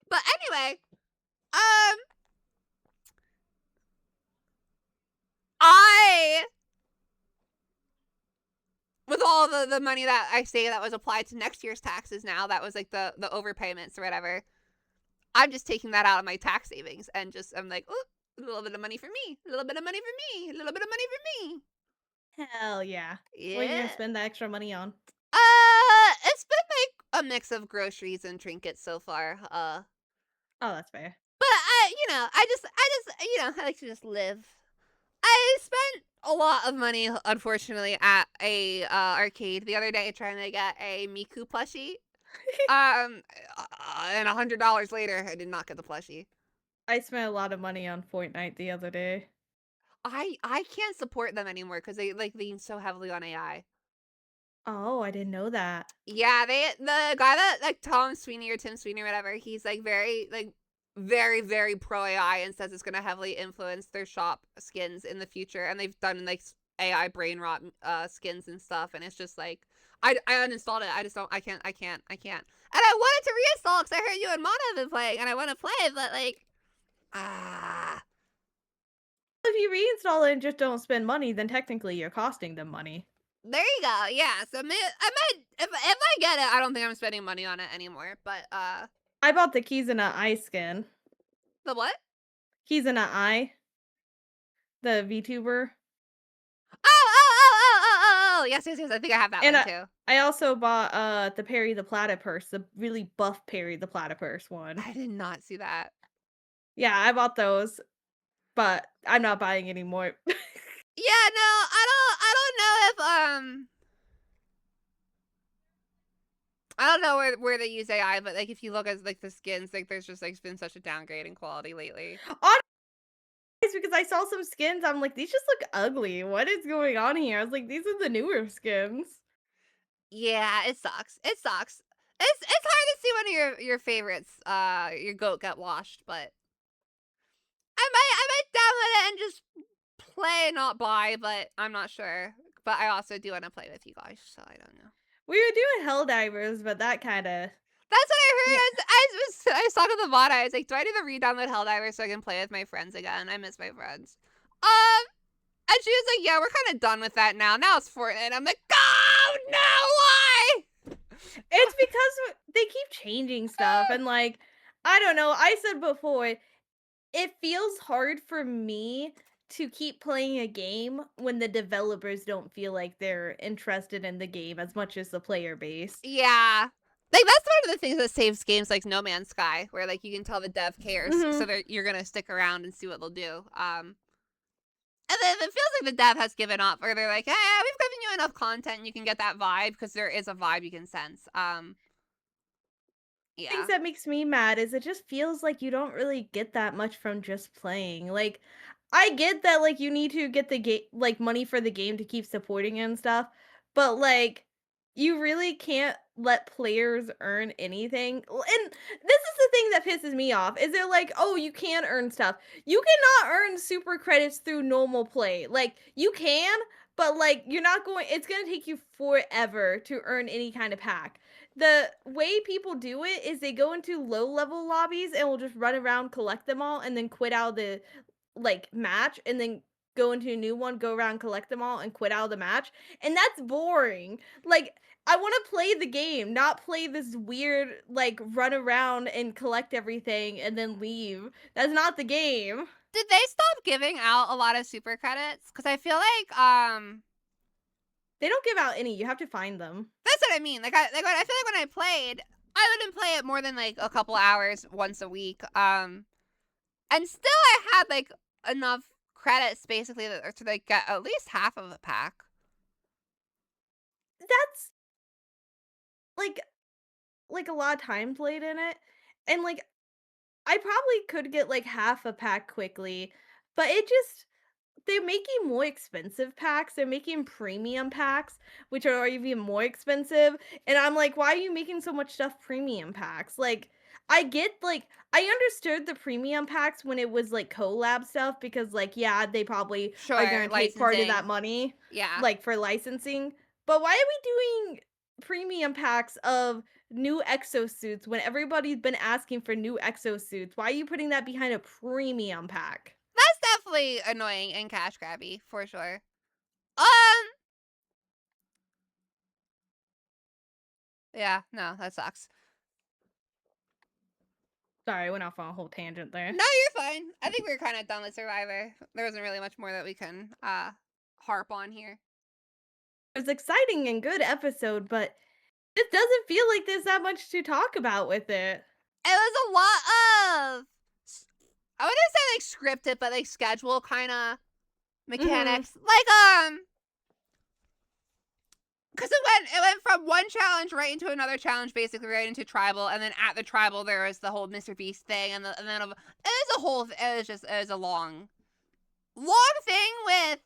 [SPEAKER 2] But anyway, with all the money that I say that was applied to next year's taxes now, that was like the overpayments or whatever, I'm just taking that out of my tax savings and just, I'm like, oh, a little bit of money for me, a little bit of money for me, a little bit of money for me.
[SPEAKER 1] Hell yeah.
[SPEAKER 2] Yeah.
[SPEAKER 1] What are you gonna spend that extra money on?
[SPEAKER 2] It's been like a mix of groceries and trinkets so far.
[SPEAKER 1] Oh, that's fair.
[SPEAKER 2] But I just, I like to just live. I spent a lot of money, unfortunately, at a arcade the other day trying to get a Miku plushie. And $100 later, I did not get the plushie.
[SPEAKER 1] I spent a lot of money on Fortnite the other day.
[SPEAKER 2] I can't support them anymore because they like lean so heavily on AI.
[SPEAKER 1] Oh, I didn't know that.
[SPEAKER 2] Yeah, the guy that like Tom Sweeney or Tim Sweeney or whatever, he's like very very pro AI and says it's gonna heavily influence their shop skins in the future, and they've done like AI brain rot skins and stuff, and it's just like I uninstalled it. I can't. And I wanted to reinstall because I heard you and Mana have been playing, and I want to play, but like
[SPEAKER 1] If you reinstall it and just don't spend money, then technically you're costing them money.
[SPEAKER 2] There you go. Yeah. So I might if I get it, I don't think I'm spending money on it anymore. But
[SPEAKER 1] I bought the Keys in a Eye skin.
[SPEAKER 2] The what?
[SPEAKER 1] Keys in a Eye. The VTuber.
[SPEAKER 2] Oh, yes. I think I have that one too.
[SPEAKER 1] I also bought the Perry the Platypus, the really buff Perry the Platypus one.
[SPEAKER 2] I did not see that.
[SPEAKER 1] Yeah, I bought those, but I'm not buying anymore.
[SPEAKER 2] Yeah, no, I don't know if I don't know where they use AI, but like if you look at like the skins, like there's just like been such a downgrade in quality lately.
[SPEAKER 1] It's because I saw some skins, I'm like, these just look ugly. What is going on here? I was like, these are the newer skins.
[SPEAKER 2] Yeah, it sucks. It's hard to see one of your favorites, your goat get washed, but I might download and just play, not buy, but I'm not sure. But I also do want to play with you guys, so I don't know.
[SPEAKER 1] We were doing Helldivers, but that kind of...
[SPEAKER 2] That's what I heard.
[SPEAKER 1] Yeah.
[SPEAKER 2] I was talking to the bot. I was like, do I need to re-download Helldivers so I can play with my friends again? I miss my friends. And she was like, yeah, we're kind of done with that now. Now it's Fortnite. I'm like, oh, no, why?
[SPEAKER 1] It's because they keep changing stuff, and like, I don't know, I said before, it feels hard for me to keep playing a game when the developers don't feel like they're interested in the game as much as the player base.
[SPEAKER 2] Yeah. Like, that's one of the things that saves games like No Man's Sky, where, like, you can tell the dev cares, so you're gonna stick around and see what they'll do. And then it feels like the dev has given up, or they're like, hey, we've given you enough content, and you can get that vibe, because there is a vibe you can sense. Yeah.
[SPEAKER 1] Things that makes me mad is it just feels like you don't really get that much from just playing. Like, I get that, like, you need to get the game, like, money for the game to keep supporting it and stuff, but, like, you really can't let players earn anything. And this is the thing that pisses me off, is they're like, oh, you can earn stuff. You cannot earn super credits through normal play. Like, you can, but, like, you're not going, it's gonna take you forever to earn any kind of pack. The way people do it is they go into low-level lobbies and will just run around, collect them all, and then quit out of the, like, match, and then go into a new one, go around, collect them all, and quit out of the match, and that's boring. Like, I wanna play the game, not play this weird, like, run around and collect everything and then leave. That's not the game.
[SPEAKER 2] Did they stop giving out a lot of super credits? Because I feel like,
[SPEAKER 1] They don't give out any, you have to find them.
[SPEAKER 2] that's what I mean. Like, I feel like when I played, I wouldn't play it more than, like, a couple hours once a week. And still I had, like, enough credits, basically, to, like, get at least half of a pack.
[SPEAKER 1] That's like a lot of time played in it, and like I probably could get like half a pack quickly, but it just, they're making more expensive packs. They're making premium packs, which are even more expensive. And I'm like, why are you making so much stuff premium packs? Like, I get, like, I understood the premium packs when it was like collab stuff, because like, yeah, they probably are gonna take part of that money,
[SPEAKER 2] Yeah.
[SPEAKER 1] like, for licensing. But why are we doing premium packs of new exosuits when everybody's been asking for new exosuits? Why are you putting that behind a premium pack?
[SPEAKER 2] That's definitely annoying and cash grabby, for sure. Yeah, no, that sucks.
[SPEAKER 1] Sorry, I went off on a whole tangent there.
[SPEAKER 2] No, you're fine. I think we were kind of done with Survivor. There wasn't really much more that we can harp on here.
[SPEAKER 1] It was exciting and good episode, but it doesn't feel like there's that much to talk about with it.
[SPEAKER 2] It was a lot of, I wouldn't say like scripted, but like schedule kind of mechanics. Like because it went from one challenge right into another challenge, basically right into tribal, and then at the tribal there was the whole Mr. Beast thing, and then it was a whole. It was a long thing with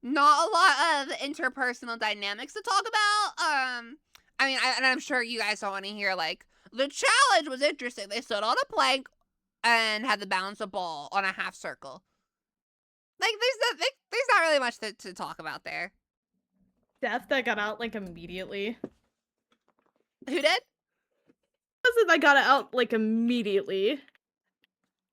[SPEAKER 2] not a lot of interpersonal dynamics to talk about. I mean, and I'm sure you guys don't want to hear like the challenge was interesting. They stood on a plank and had to balance a ball on a half circle. Like there's not really much to talk about there.
[SPEAKER 1] Death that got out like immediately.
[SPEAKER 2] Who did?
[SPEAKER 1] Wasn't that got out like immediately?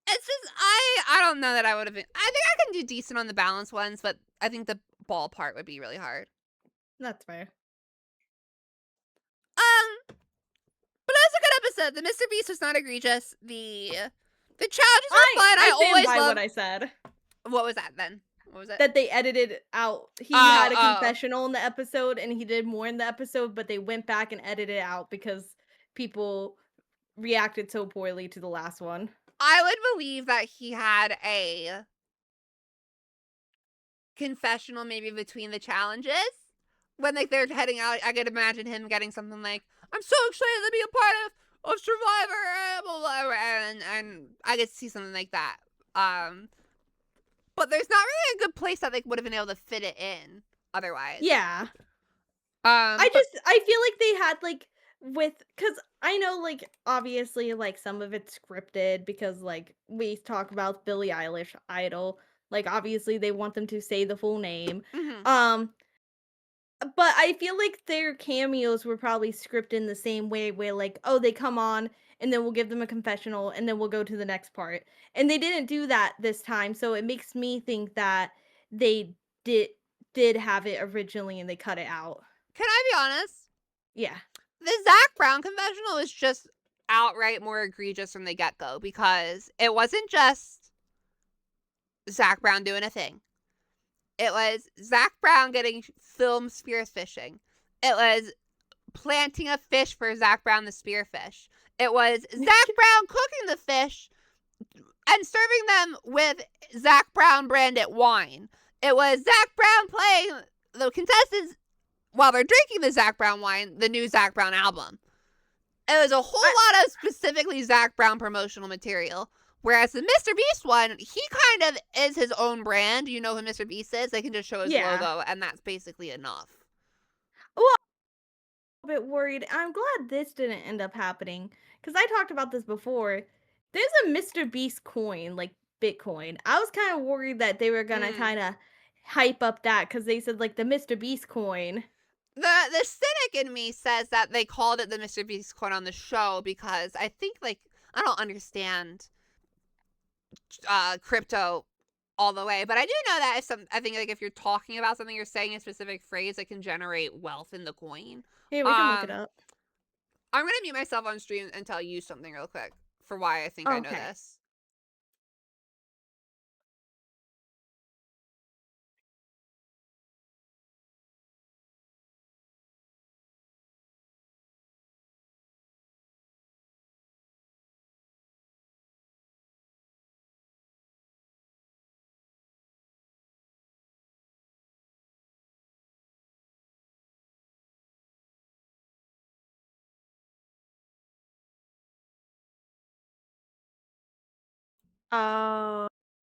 [SPEAKER 2] It's just I don't know that I would have been. I think I can do decent on the balance ones, but I think the ball part would be really hard.
[SPEAKER 1] That's fair.
[SPEAKER 2] But it was a good episode. The Mr. Beast was not egregious. The challenges were fun. I always
[SPEAKER 1] by
[SPEAKER 2] love
[SPEAKER 1] what I said.
[SPEAKER 2] What was that then? What was it?
[SPEAKER 1] That they edited out. He had a confessional in the episode, and he did more in the episode, but they went back and edited it out because people reacted so poorly to the last one.
[SPEAKER 2] I would believe that he had a confessional maybe between the challenges. When like they're heading out, I could imagine him getting something like, I'm so excited to be a part of Survivor, blah, blah, blah, and I could see something like that. But there's not really a good place that they would have been able to fit it in otherwise.
[SPEAKER 1] Yeah. I feel like they had like because I know like obviously like some of it's scripted because like we talk about Billie Eilish Idol, Like, obviously, they want them to say the full name.
[SPEAKER 2] Mhm.
[SPEAKER 1] But I feel like their cameos were probably scripted in the same way where, like, oh, they come on, and then we'll give them a confessional, and then we'll go to the next part. And they didn't do that this time, so it makes me think that they did did have it originally and they cut it out.
[SPEAKER 2] Can I be honest?
[SPEAKER 1] Yeah.
[SPEAKER 2] The Zach Brown confessional was just outright more egregious from the get-go because it wasn't just Zach Brown doing a thing. It was Zach Brown getting filmed spearfishing. It was planting a fish for Zach Brown the spearfish. It was Zach Brown cooking the fish and serving them with Zach Brown branded wine. It was Zach Brown playing the contestants while they're drinking the Zach Brown wine, the new Zach Brown album. It was a whole lot of specifically Zach Brown promotional material. Whereas the Mr. Beast one, he kind of is his own brand. You know who Mr. Beast is? They can just show his logo, and that's basically enough.
[SPEAKER 1] Well, I'm a bit worried. I'm glad this didn't end up happening because I talked about this before. There's a Mr. Beast coin, like Bitcoin. I was kind of worried that they were gonna kind of hype up that because they said like the Mr. Beast coin.
[SPEAKER 2] The cynic in me says that they called it the Mr. Beast coin on the show because I think, like, I don't understand crypto all the way, but I do know that I think like if you're talking about something, you're saying a specific phrase, it can generate wealth in the coin.
[SPEAKER 1] Yeah, we can look it up.
[SPEAKER 2] I'm gonna mute myself on stream and tell you something real quick for why I think I know this.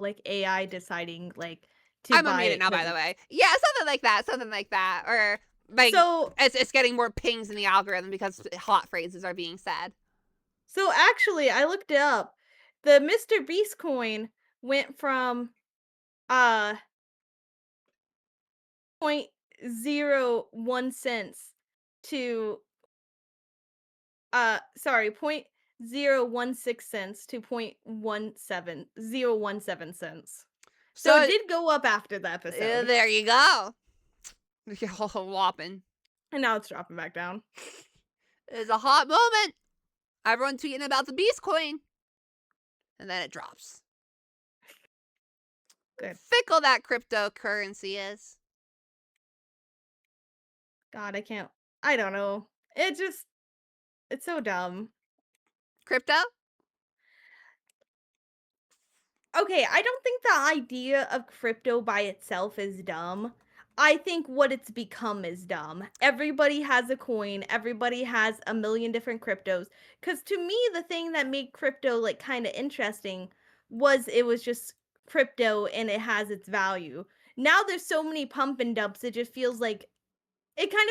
[SPEAKER 1] Like AI deciding like to
[SPEAKER 2] I'm
[SPEAKER 1] buy
[SPEAKER 2] unmuted
[SPEAKER 1] it
[SPEAKER 2] now, by
[SPEAKER 1] 'cause
[SPEAKER 2] the way. Yeah, something like that, or like
[SPEAKER 1] So-
[SPEAKER 2] it's getting more pings in the algorithm because hot phrases are being said.
[SPEAKER 1] So actually, I looked it up. The Mr. Beast coin went from .01 cents to .016 cents to .17017 cents. So it did go up after the episode.
[SPEAKER 2] There you go. Whopping.
[SPEAKER 1] And now it's dropping back down.
[SPEAKER 2] It's a hot moment. Everyone tweeting about the Beast coin. And then it drops.
[SPEAKER 1] Good.
[SPEAKER 2] Fickle that cryptocurrency is.
[SPEAKER 1] God, I don't know. It's so dumb.
[SPEAKER 2] Crypto?
[SPEAKER 1] Okay, I don't think the idea of crypto by itself is dumb. I think what it's become is dumb. Everybody has a coin, everybody has a million different cryptos. Cause to me, the thing that made crypto like kind of interesting was it was just crypto and it has its value. Now there's so many pump and dumps, it kind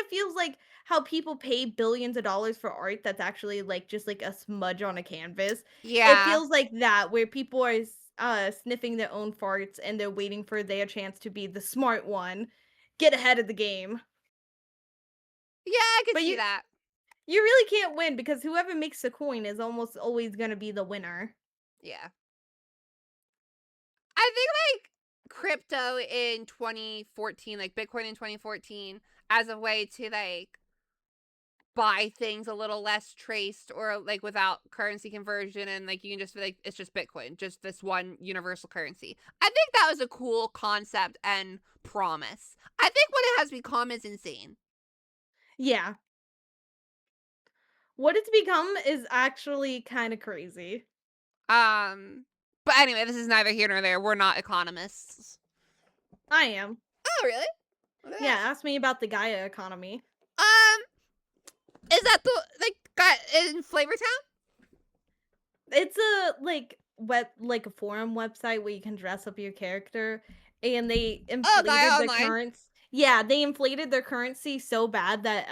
[SPEAKER 1] of feels like how people pay billions of dollars for art that's actually like just like a smudge on a canvas.
[SPEAKER 2] Yeah.
[SPEAKER 1] It feels like that where people are sniffing their own farts and they're waiting for their chance to be the smart one, get ahead of the game.
[SPEAKER 2] Yeah, I can see that.
[SPEAKER 1] You really can't win because whoever makes the coin is almost always going to be the winner.
[SPEAKER 2] Yeah. I think like crypto in 2014, like Bitcoin in 2014, as a way to like buy things a little less traced or like without currency conversion, and like you can just be like, it's just Bitcoin, just this one universal currency. I think that was a cool concept and promise. I think what it has become is insane.
[SPEAKER 1] Yeah. What it's become is actually kind of crazy.
[SPEAKER 2] But anyway, this is neither here nor there. We're not economists.
[SPEAKER 1] I am.
[SPEAKER 2] Oh, really?
[SPEAKER 1] Yeah, ask me about the Gaia economy.
[SPEAKER 2] Is that the like guy in Flavortown?
[SPEAKER 1] It's a like a forum website where you can dress up your character, and they inflated
[SPEAKER 2] Gaia
[SPEAKER 1] the
[SPEAKER 2] Online.
[SPEAKER 1] currency. Yeah, they inflated their currency so bad that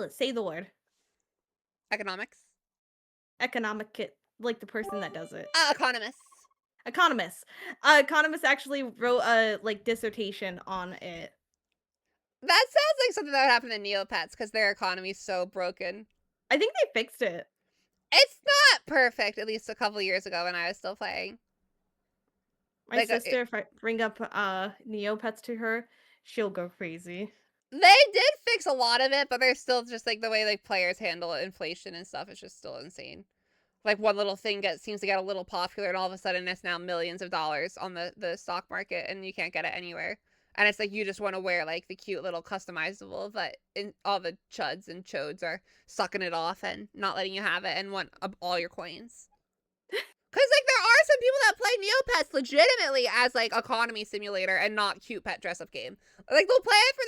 [SPEAKER 1] say the word.
[SPEAKER 2] Economics.
[SPEAKER 1] Economic, like the person that does it.
[SPEAKER 2] Economists.
[SPEAKER 1] Economists. Economists actually wrote a like dissertation on it.
[SPEAKER 2] That sounds like something that would happen to Neopets because their economy's so broken.
[SPEAKER 1] I think they fixed it.
[SPEAKER 2] It's not perfect, at least a couple years ago when I was still playing.
[SPEAKER 1] My
[SPEAKER 2] Like,
[SPEAKER 1] sister, if I bring up Neopets to her, she'll go crazy.
[SPEAKER 2] they did fix a lot of it, but there's still just like the way like players handle inflation and stuff is just still insane. Like one little thing seems to get a little popular, and all of a sudden it's now millions of dollars on the stock market, and you can't get it anywhere. And it's like you just want to wear like the cute little customizable, but all the chuds and chodes are sucking it off and not letting you have it and want all your coins. Because like there are some people that play Neopets legitimately as like economy simulator and not cute pet dress up game. Like they'll play it for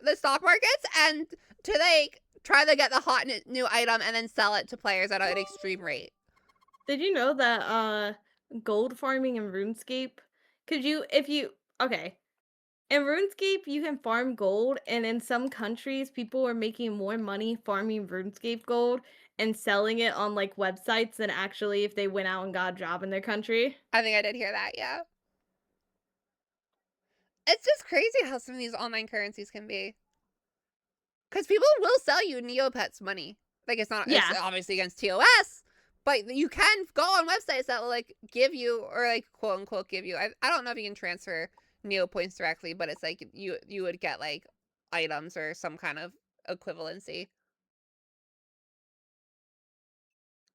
[SPEAKER 2] the stock markets and to like try to get the hot new item and then sell it to players at an extreme rate.
[SPEAKER 1] Did you know that gold farming in RuneScape? Okay. In RuneScape, you can farm gold, and in some countries, people are making more money farming RuneScape gold and selling it on like websites than actually if they went out and got a job in their country.
[SPEAKER 2] I think I did hear that, yeah. It's just crazy how some of these online currencies can be. Because people will sell you Neopets money. Like it's obviously against TOS, but you can go on websites that will like give you, or like quote unquote give you. I don't know if you can transfer Neo points directly, but it's like you would get like items or some kind of equivalency.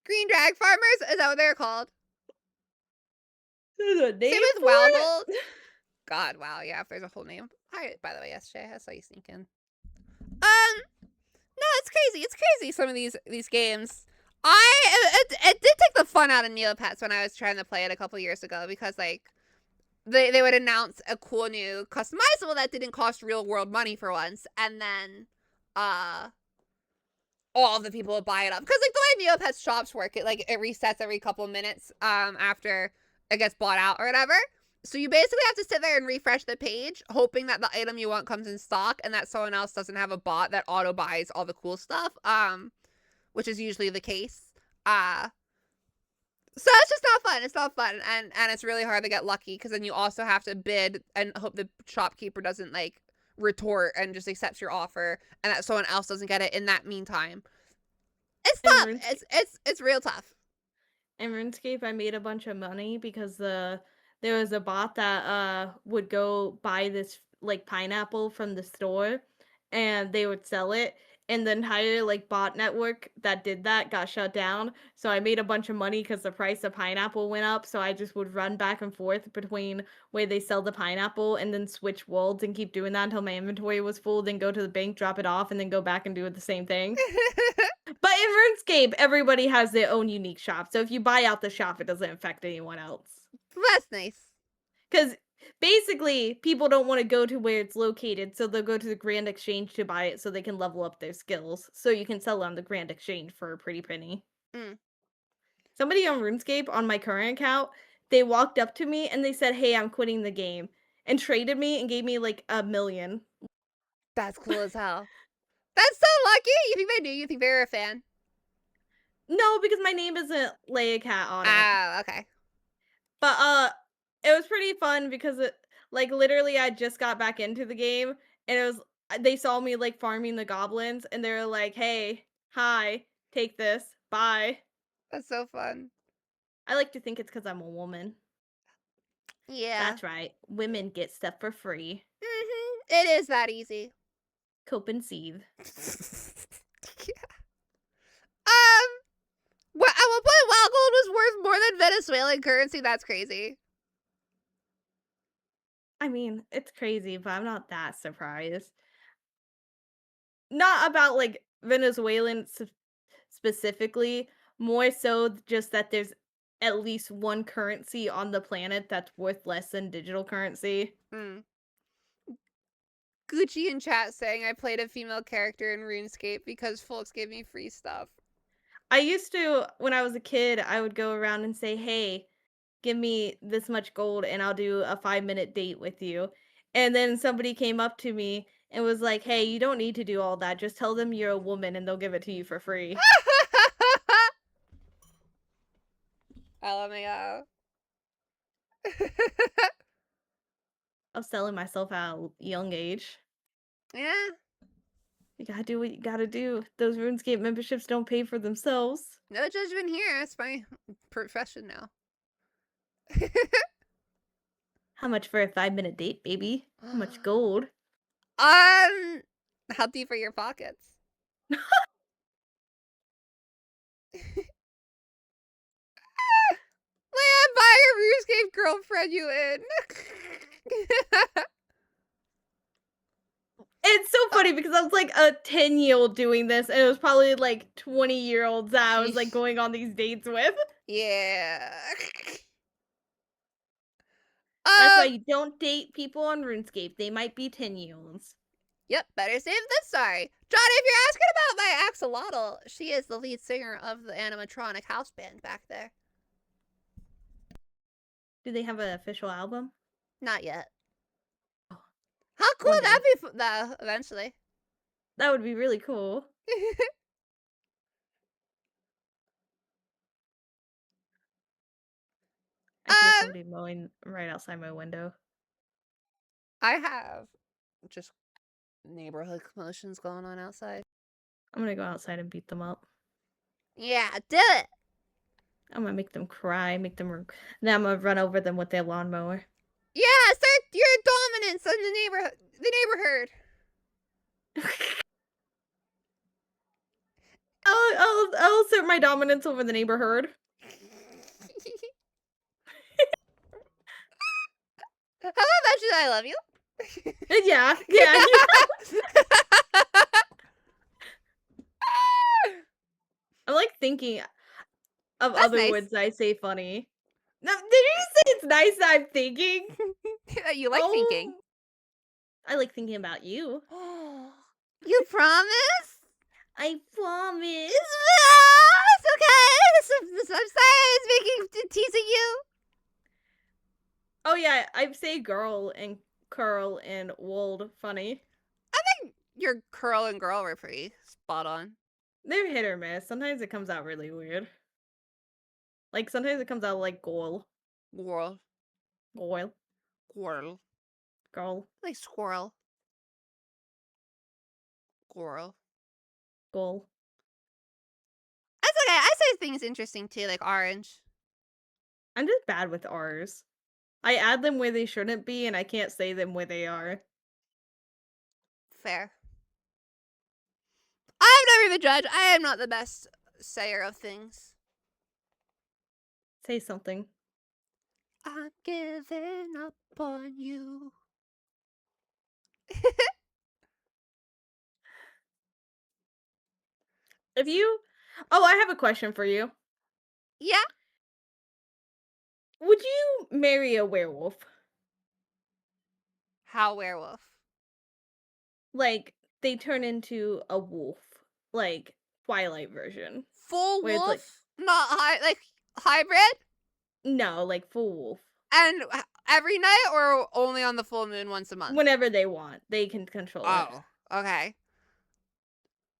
[SPEAKER 2] Green drag farmers, is that what they're called?
[SPEAKER 1] There's a name
[SPEAKER 2] Same with
[SPEAKER 1] for
[SPEAKER 2] Wowble.
[SPEAKER 1] it?
[SPEAKER 2] God, wow, yeah, if there's a whole name. Hi, by the way, yesterday I saw you sneak in. No, it's crazy. It's crazy. Some of these games. It did take the fun out of Neopets when I was trying to play it a couple years ago because like they would announce a cool new customizable that didn't cost real world money for once, and then all the people would buy it up because like the way Neopets shops work, it resets every couple minutes after it gets bought out or whatever. So you basically have to sit there and refresh the page, hoping that the item you want comes in stock and that someone else doesn't have a bot that auto buys all the cool stuff, which is usually the case. So it's just not fun. It's not fun, and it's really hard to get lucky because then you also have to bid and hope the shopkeeper doesn't like retort and just accepts your offer, and that someone else doesn't get it in that meantime. It's tough. It's real tough.
[SPEAKER 1] In RuneScape, I made a bunch of money because there was a bot that would go buy this like pineapple from the store, and they would sell it. And the entire like bot network that did that got shut down. So I made a bunch of money because the price of pineapple went up. So I just would run back and forth between where they sell the pineapple and then switch worlds and keep doing that until my inventory was full. Then go to the bank, drop it off, and then go back and do it the same thing. But in RuneScape, everybody has their own unique shop. So if you buy out the shop, it doesn't affect anyone else.
[SPEAKER 2] That's nice.
[SPEAKER 1] Because basically, people don't want to go to where it's located, so they'll go to the Grand Exchange to buy it so they can level up their skills. So you can sell on the Grand Exchange for a pretty penny. Somebody on RuneScape, on my current account, they walked up to me and they said, "Hey, I'm quitting the game," and traded me and gave me like $1 million.
[SPEAKER 2] That's cool as hell. That's so lucky. You think they knew? You think they were a fan?
[SPEAKER 1] No, because my name isn't Leia Cat on it.
[SPEAKER 2] Ah, okay.
[SPEAKER 1] But it was pretty fun because it like literally I just got back into the game and they saw me like farming the goblins and they were like, "Hey, hi, take this, bye."
[SPEAKER 2] That's so fun.
[SPEAKER 1] I like to think it's because I'm a woman.
[SPEAKER 2] Yeah.
[SPEAKER 1] That's right. Women get stuff for free.
[SPEAKER 2] It is that easy.
[SPEAKER 1] Cope and seethe.
[SPEAKER 2] Yeah. At one point, Wild Gold was worth more than Venezuelan currency. That's crazy.
[SPEAKER 1] I mean, it's crazy, but I'm not that surprised. Not about like Venezuelan specifically, more so just that there's at least one currency on the planet that's worth less than digital currency.
[SPEAKER 2] Gucci in chat saying I played a female character in RuneScape because folks gave me free stuff.
[SPEAKER 1] I used to, when I was a kid, I would go around and say, "Hey, give me this much gold and I'll do a 5-minute date with you." And then somebody came up to me and was like, "Hey, you don't need to do all that. Just tell them you're a woman and they'll give it to you for free."
[SPEAKER 2] LMAO.
[SPEAKER 1] I was selling myself out at a young age.
[SPEAKER 2] Yeah.
[SPEAKER 1] You gotta do what you gotta do. Those RuneScape memberships don't pay for themselves.
[SPEAKER 2] No judgment here. It's my profession now.
[SPEAKER 1] How much for a 5-minute date, baby? How much gold?
[SPEAKER 2] How deep are your pockets? Land, buy your RuneScape girlfriend you in.
[SPEAKER 1] It's so funny because I was like a 10-year-old doing this, and it was probably like 20-year-olds that I was like
[SPEAKER 2] Sheesh.
[SPEAKER 1] going on these dates with.
[SPEAKER 2] Yeah.
[SPEAKER 1] That's why you don't date people on RuneScape. They might be 10-year-olds.
[SPEAKER 2] Yep, better safe than sorry. Johnny, if you're asking about my axolotl, she is the lead singer of the animatronic house band back there.
[SPEAKER 1] Do they have an official album?
[SPEAKER 2] Not yet.
[SPEAKER 1] Oh,
[SPEAKER 2] How cool
[SPEAKER 1] one
[SPEAKER 2] would that
[SPEAKER 1] day.
[SPEAKER 2] be though, eventually?
[SPEAKER 1] That would be really cool. I hear somebody mowing right outside my window.
[SPEAKER 2] I have just neighborhood commotions going on outside.
[SPEAKER 1] I'm gonna go outside and beat them up.
[SPEAKER 2] Yeah, do it.
[SPEAKER 1] I'm gonna make them cry, then I'm gonna run over them with their lawnmower.
[SPEAKER 2] Yeah, assert your dominance on the neighborhood.
[SPEAKER 1] I'll assert my dominance over the neighborhood.
[SPEAKER 2] How about mention I love you?
[SPEAKER 1] Yeah. I'm like thinking of
[SPEAKER 2] That's
[SPEAKER 1] other
[SPEAKER 2] nice.
[SPEAKER 1] words that I say funny. No, did you say it's nice that I'm thinking?
[SPEAKER 2] You like thinking.
[SPEAKER 1] I like thinking about you.
[SPEAKER 2] You promise?
[SPEAKER 1] I promise.
[SPEAKER 2] It's okay. I'm sorry I was teasing you.
[SPEAKER 1] Oh yeah, I say girl and curl and wold funny.
[SPEAKER 2] I think your curl and girl were pretty spot on.
[SPEAKER 1] They're hit or miss. Sometimes it comes out really weird. Like sometimes it comes out like goal.
[SPEAKER 2] Squirrel.
[SPEAKER 1] Goil.
[SPEAKER 2] Squirrel.
[SPEAKER 1] Girl.
[SPEAKER 2] Like squirrel. Squirrel.
[SPEAKER 1] Goal.
[SPEAKER 2] That's okay. I say things interesting too, like orange.
[SPEAKER 1] I'm just bad with R's. I add them where they shouldn't be, and I can't say them where they are.
[SPEAKER 2] Fair. I'm never the judge. I am not the best sayer of things.
[SPEAKER 1] Say something.
[SPEAKER 2] I'm giving up on you.
[SPEAKER 1] I have a question for you.
[SPEAKER 2] Yeah?
[SPEAKER 1] Would you marry a werewolf?
[SPEAKER 2] How werewolf?
[SPEAKER 1] Like, they turn into a wolf. Like, Twilight version.
[SPEAKER 2] Full
[SPEAKER 1] Where it's
[SPEAKER 2] wolf?
[SPEAKER 1] like-
[SPEAKER 2] Not hybrid?
[SPEAKER 1] No, like full wolf.
[SPEAKER 2] And every night or only on the full moon once a month?
[SPEAKER 1] Whenever they want. They can control it.
[SPEAKER 2] Oh, okay.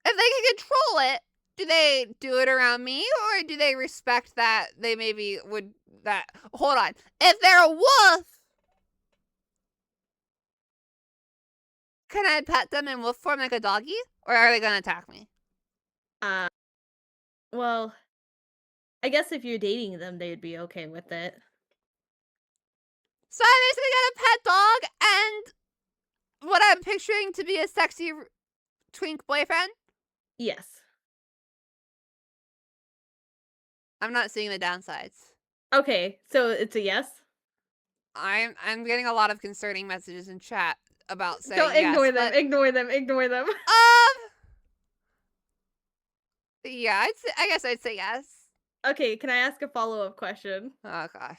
[SPEAKER 2] If they can control it, do they do it around me or do they respect that they maybe would that hold on. If they're a wolf, can I pet them in wolf form like a doggy? Or are they gonna attack me?
[SPEAKER 1] Well, I guess if you're dating them, they'd be okay with it.
[SPEAKER 2] So I basically got a pet dog and what I'm picturing to be a sexy twink boyfriend?
[SPEAKER 1] Yes.
[SPEAKER 2] I'm not seeing the downsides.
[SPEAKER 1] Okay, so it's a yes?
[SPEAKER 2] I'm getting a lot of concerning messages in chat about saying
[SPEAKER 1] Don't ignore
[SPEAKER 2] yes,
[SPEAKER 1] them,
[SPEAKER 2] but,
[SPEAKER 1] ignore them.
[SPEAKER 2] Yeah, I guess I'd say yes.
[SPEAKER 1] Okay, can I ask a follow-up question?
[SPEAKER 2] Oh god.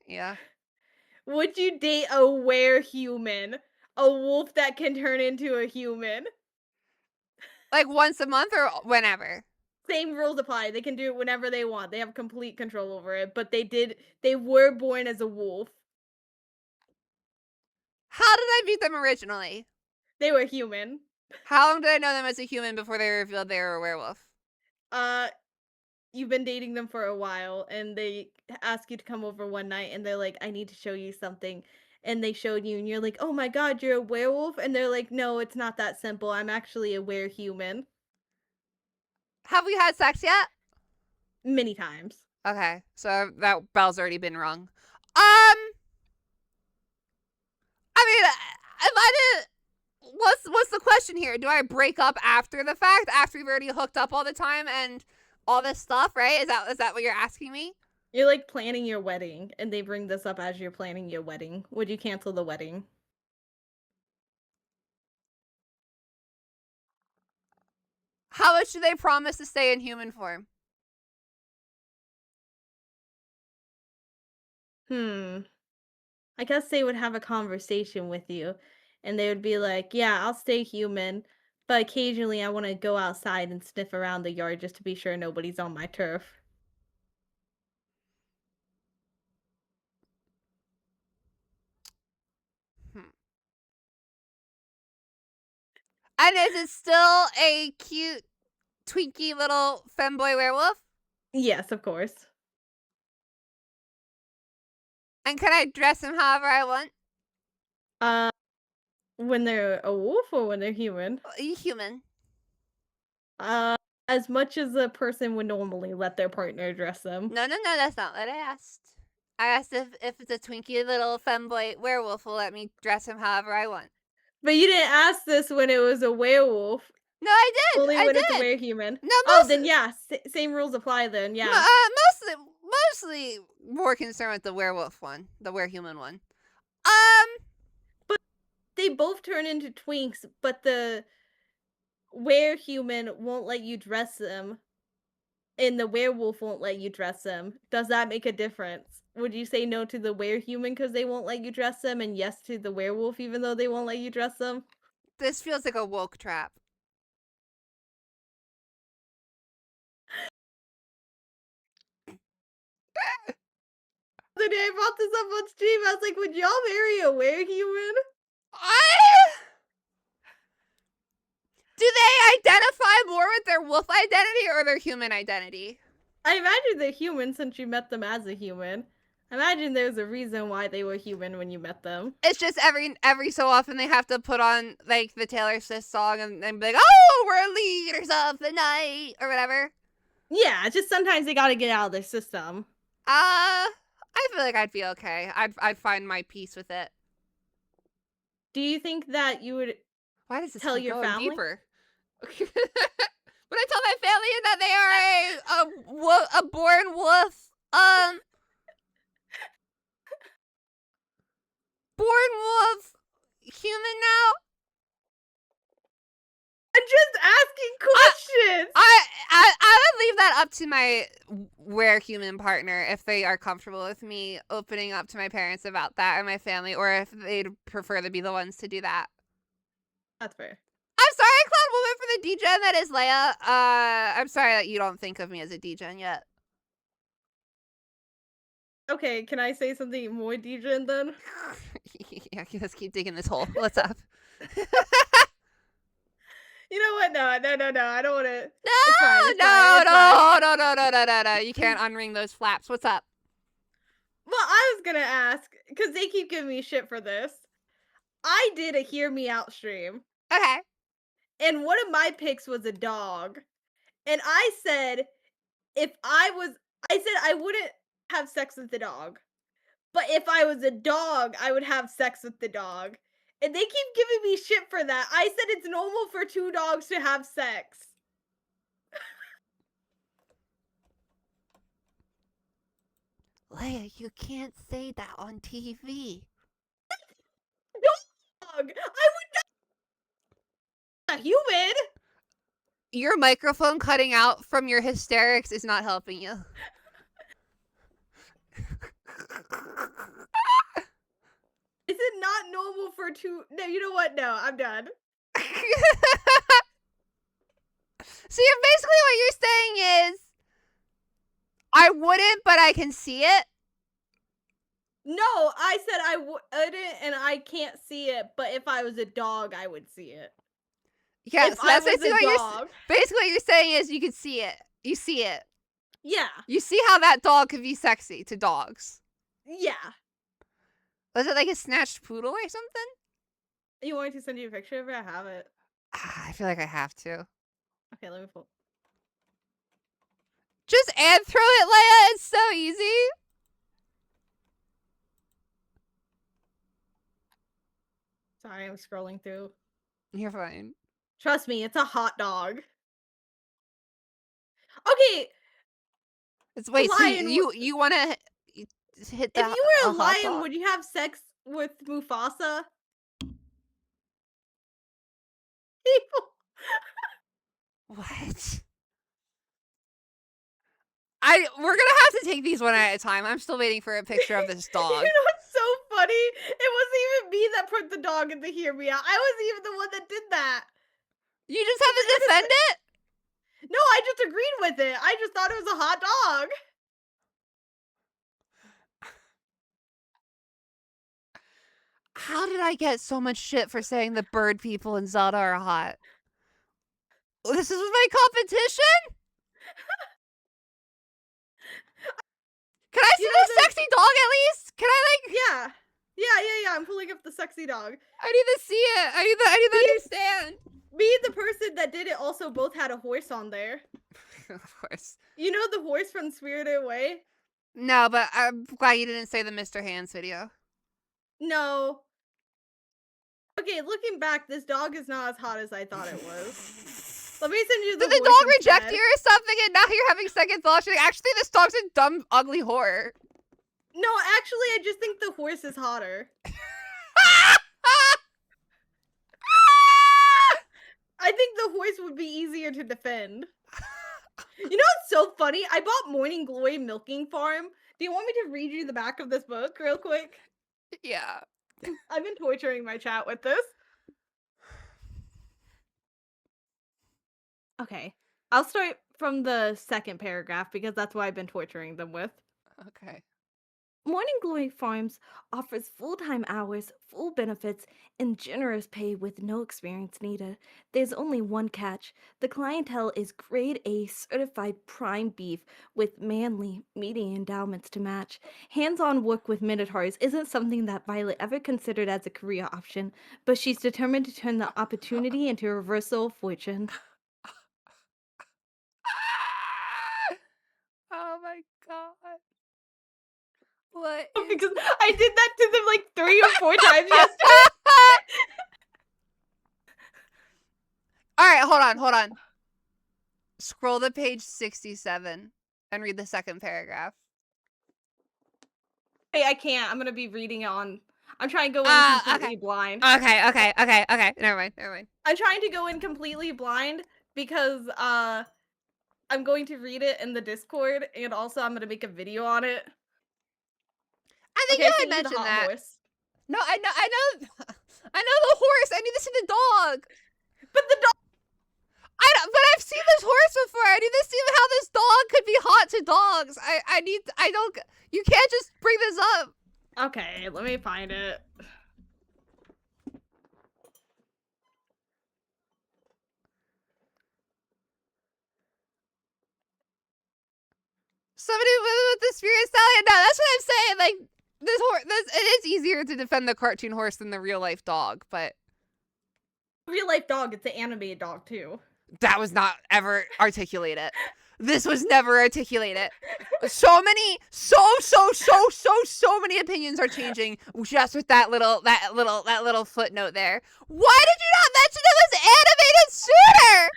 [SPEAKER 2] Yeah.
[SPEAKER 1] Would you date a were-human? A wolf that can turn into a human?
[SPEAKER 2] Like once a month or whenever?
[SPEAKER 1] Same rules apply. They can do it whenever they want. They have complete control over it, but they were born as a wolf.
[SPEAKER 2] How did I meet them originally?
[SPEAKER 1] They were human.
[SPEAKER 2] How long did I know them as a human before they revealed they were a werewolf?
[SPEAKER 1] you've been dating them for a while and they ask you to come over one night and they're like, I need to show you something. And they showed you and you're like, oh my God, you're a werewolf. And they're like, no, it's not that simple. I'm actually a human.
[SPEAKER 2] Have we had sex yet?
[SPEAKER 1] Many times.
[SPEAKER 2] Okay, so that bell's already been rung. I mean, if I did, what's the question here? Do I break up after the fact, after we've already hooked up all the time and all this stuff, right? Is that what you're asking me?
[SPEAKER 1] You're like planning your wedding, and they bring this up as you're planning your wedding. Would you cancel the wedding?
[SPEAKER 2] How much do they promise to stay in human form?
[SPEAKER 1] I guess they would have a conversation with you, and they would be like, yeah, I'll stay human, but occasionally I want to go outside and sniff around the yard just to be sure nobody's on my turf.
[SPEAKER 2] And is it still a cute, twinky little femboy werewolf?
[SPEAKER 1] Yes, of course.
[SPEAKER 2] And can I dress him however I want?
[SPEAKER 1] When they're a wolf or when they're human?
[SPEAKER 2] Human.
[SPEAKER 1] As much as a person would normally let their partner dress them.
[SPEAKER 2] No, that's not what I asked. I asked if it's a twinky little femboy werewolf will let me dress him however I want.
[SPEAKER 1] But you didn't ask this when it was a werewolf.
[SPEAKER 2] No, I did.
[SPEAKER 1] Only when it's a werewolf.
[SPEAKER 2] No,
[SPEAKER 1] then yeah, same rules apply then. Yeah.
[SPEAKER 2] Mostly more concerned with the werewolf one, the werehuman one.
[SPEAKER 1] But they both turn into twinks, but the werehuman won't let you dress them, and the werewolf won't let you dress them. Does that make a difference? Would you say no to the werehuman because they won't let you dress them, and yes to the werewolf even though they won't let you dress them?
[SPEAKER 2] This feels like a woke trap.
[SPEAKER 1] The day I brought this up on stream, I was like, would y'all marry a werehuman?
[SPEAKER 2] Do they identify more with their wolf identity or their human identity?
[SPEAKER 1] I imagine they're human since you met them as a human. I imagine there's a reason why they were human when you met them.
[SPEAKER 2] It's just every so often they have to put on like the Taylor Swift song and be like, oh, we're leaders of the night or whatever.
[SPEAKER 1] Yeah, just sometimes they gotta get out of their system.
[SPEAKER 2] I feel like I'd be okay. I'd find my peace with it.
[SPEAKER 1] Do you think that you would
[SPEAKER 2] Why does this
[SPEAKER 1] tell
[SPEAKER 2] keep
[SPEAKER 1] your
[SPEAKER 2] going
[SPEAKER 1] family?
[SPEAKER 2] deeper? Would I tell my family that they are a born wolf? Born wolf human now?
[SPEAKER 1] I'm just asking questions.
[SPEAKER 2] I would leave that up to my werehuman partner if they are comfortable with me opening up to my parents about that and my family, or if they'd prefer to be the ones to do that.
[SPEAKER 1] That's fair.
[SPEAKER 2] I'm sorry, Cloud Woman, for the degen that is Leia. I'm sorry that you don't think of me as a degen yet.
[SPEAKER 1] Okay, can I say something more degen then?
[SPEAKER 2] Yeah, let's keep digging this hole. What's up?
[SPEAKER 1] You know what? No. I don't want to.
[SPEAKER 2] No. You can't unring those flaps. What's up?
[SPEAKER 1] Well, I was gonna ask because they keep giving me shit for this. I did a hear me out stream.
[SPEAKER 2] Okay.
[SPEAKER 1] And one of my picks was a dog, and I said I wouldn't have sex with the dog, but if I was a dog, I would have sex with the dog. And they keep giving me shit for that. I said it's normal for two dogs to have sex.
[SPEAKER 2] Leia, you can't say that on TV.
[SPEAKER 1] Dog! I would not. A human.
[SPEAKER 2] Your microphone cutting out from your hysterics is not helping you.
[SPEAKER 1] Is it not normal for two? No, you know what? No, I'm done.
[SPEAKER 2] So basically what you're saying is, I wouldn't, but I can see it?
[SPEAKER 1] No, I said I wouldn't and I can't see it, but if I was a dog, I would see it.
[SPEAKER 2] Yeah, so that's basically what you're saying is you can see it. You see it.
[SPEAKER 1] Yeah.
[SPEAKER 2] You see how that dog could be sexy to dogs.
[SPEAKER 1] Yeah.
[SPEAKER 2] Was it like a snatched poodle or something?
[SPEAKER 1] You want me to send you a picture of it? I have it.
[SPEAKER 2] I feel like I have to.
[SPEAKER 1] Okay, let me pull.
[SPEAKER 2] Just and throw it, Leia. It's so easy.
[SPEAKER 1] Sorry, I'm scrolling through.
[SPEAKER 2] You're fine.
[SPEAKER 1] Trust me, it's a hot dog. Okay.
[SPEAKER 2] Wait, so
[SPEAKER 1] lion
[SPEAKER 2] you want to hit the
[SPEAKER 1] If you were a
[SPEAKER 2] hot
[SPEAKER 1] lion,
[SPEAKER 2] dog?
[SPEAKER 1] would you have sex with Mufasa? People.
[SPEAKER 2] What? We're gonna have to take these one at a time. I'm still waiting for a picture of this dog.
[SPEAKER 1] You know what's so funny? It wasn't even me that put the dog in the hear me out. I wasn't even the one that did that.
[SPEAKER 2] You just have to defend it?
[SPEAKER 1] No, I just agreed with it. I just thought it was a hot dog.
[SPEAKER 2] How did I get so much shit for saying the bird people in Zelda are hot? This is my competition? Can I see the sexy dog at least? Can I like?
[SPEAKER 1] Yeah. Yeah. I'm pulling up the sexy dog.
[SPEAKER 2] I need to see it. I need to understand.
[SPEAKER 1] Me and the person that did it also both had a horse on there.
[SPEAKER 2] Of course.
[SPEAKER 1] You know the horse from Spirited Away?
[SPEAKER 2] No, but I'm glad you didn't say the Mr. Hands video.
[SPEAKER 1] No. Okay, looking back, this dog is not as hot as I thought it was. Let me send you the
[SPEAKER 2] Did the
[SPEAKER 1] horse
[SPEAKER 2] dog reject
[SPEAKER 1] instead.
[SPEAKER 2] you or something and now you're having second thoughts? You're like, actually, this dog's a dumb, ugly whore.
[SPEAKER 1] No, actually, I just think the horse is hotter. I think the horse would be easier to defend. You know what's so funny? I bought Morning Glory Milking Farm. Do you want me to read you the back of this book real quick?
[SPEAKER 2] Yeah.
[SPEAKER 1] I've been torturing my chat with this. Okay. I'll start from the second paragraph because that's what I've been torturing them with.
[SPEAKER 2] Okay.
[SPEAKER 1] Morning Glory Farms offers full-time hours, full benefits, and generous pay with no experience needed. There's only one catch. The clientele is grade A certified prime beef with manly, meaty endowments to match. Hands-on work with Minotaurs isn't something that Violet ever considered as a career option, but she's determined to turn the opportunity into a reversal of fortune.
[SPEAKER 2] Oh my god. What?
[SPEAKER 1] Because I did that to them like 3 or 4 times yesterday.
[SPEAKER 2] Alright, hold on. Scroll to page 67 and read the second paragraph.
[SPEAKER 1] Hey, I can't. I'm gonna be reading it on. I'm trying to go in completely blind.
[SPEAKER 2] Okay. Never mind.
[SPEAKER 1] I'm trying to go in completely blind because I'm going to read it in the Discord and also I'm gonna make a video on it.
[SPEAKER 2] I think
[SPEAKER 1] Okay,
[SPEAKER 2] you
[SPEAKER 1] I
[SPEAKER 2] had
[SPEAKER 1] sent you the
[SPEAKER 2] mentioned
[SPEAKER 1] hot
[SPEAKER 2] that.
[SPEAKER 1] horse.
[SPEAKER 2] No, I know the horse. I need to see the dog.
[SPEAKER 1] But the dog.
[SPEAKER 2] But I've seen this horse before. I need to see how this dog could be hot to dogs. You can't just bring this up.
[SPEAKER 1] Okay, let me find it.
[SPEAKER 2] Somebody with the spirit stallion. No, that's what I'm saying. Like this horse. It is easier to defend the cartoon horse than the real life dog, but
[SPEAKER 1] Real life dog, it's an animated dog too.
[SPEAKER 2] that was not ever articulated. This was never articulated. So many opinions are changing just with that little footnote there. Why did you not mention it was animated sooner?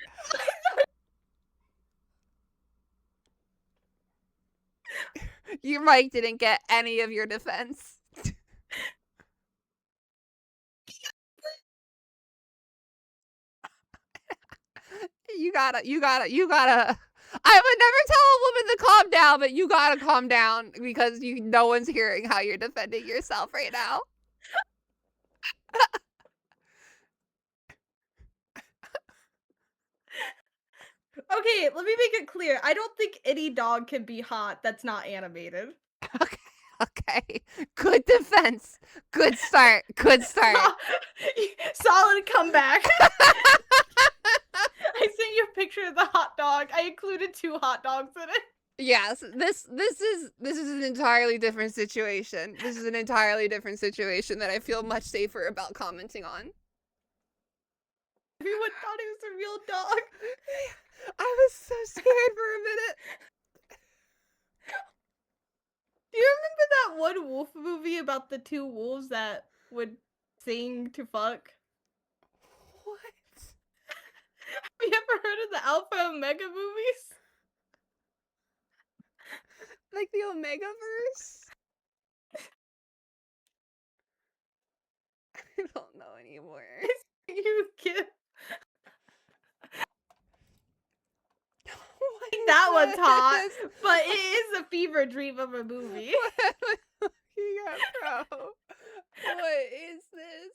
[SPEAKER 2] Your mic didn't get any of your defense. You gotta. I would never tell a woman to calm down, but you gotta calm down because no one's hearing how you're defending yourself right now.
[SPEAKER 1] Okay, let me make it clear. I don't think any dog can be hot that's not animated.
[SPEAKER 2] Okay. Good defense. Good start.
[SPEAKER 1] Solid comeback. I sent you a picture of the hot dog. I included 2 hot dogs in it.
[SPEAKER 2] Yes, this is an entirely different situation. This is an entirely different situation that I feel much safer about commenting on.
[SPEAKER 1] Everyone thought it was a real dog.
[SPEAKER 2] I was so scared for a minute.
[SPEAKER 1] Do you remember that one wolf movie about the two wolves that would sing to fuck?
[SPEAKER 2] What?
[SPEAKER 1] Have you ever heard of the Alpha Omega movies?
[SPEAKER 2] Like the Omegaverse? I don't know anymore.
[SPEAKER 1] You kid.
[SPEAKER 2] What is
[SPEAKER 1] That one's hot,
[SPEAKER 2] this?
[SPEAKER 1] but it is a fever dream of a movie.
[SPEAKER 2] Yeah, bro. What is this?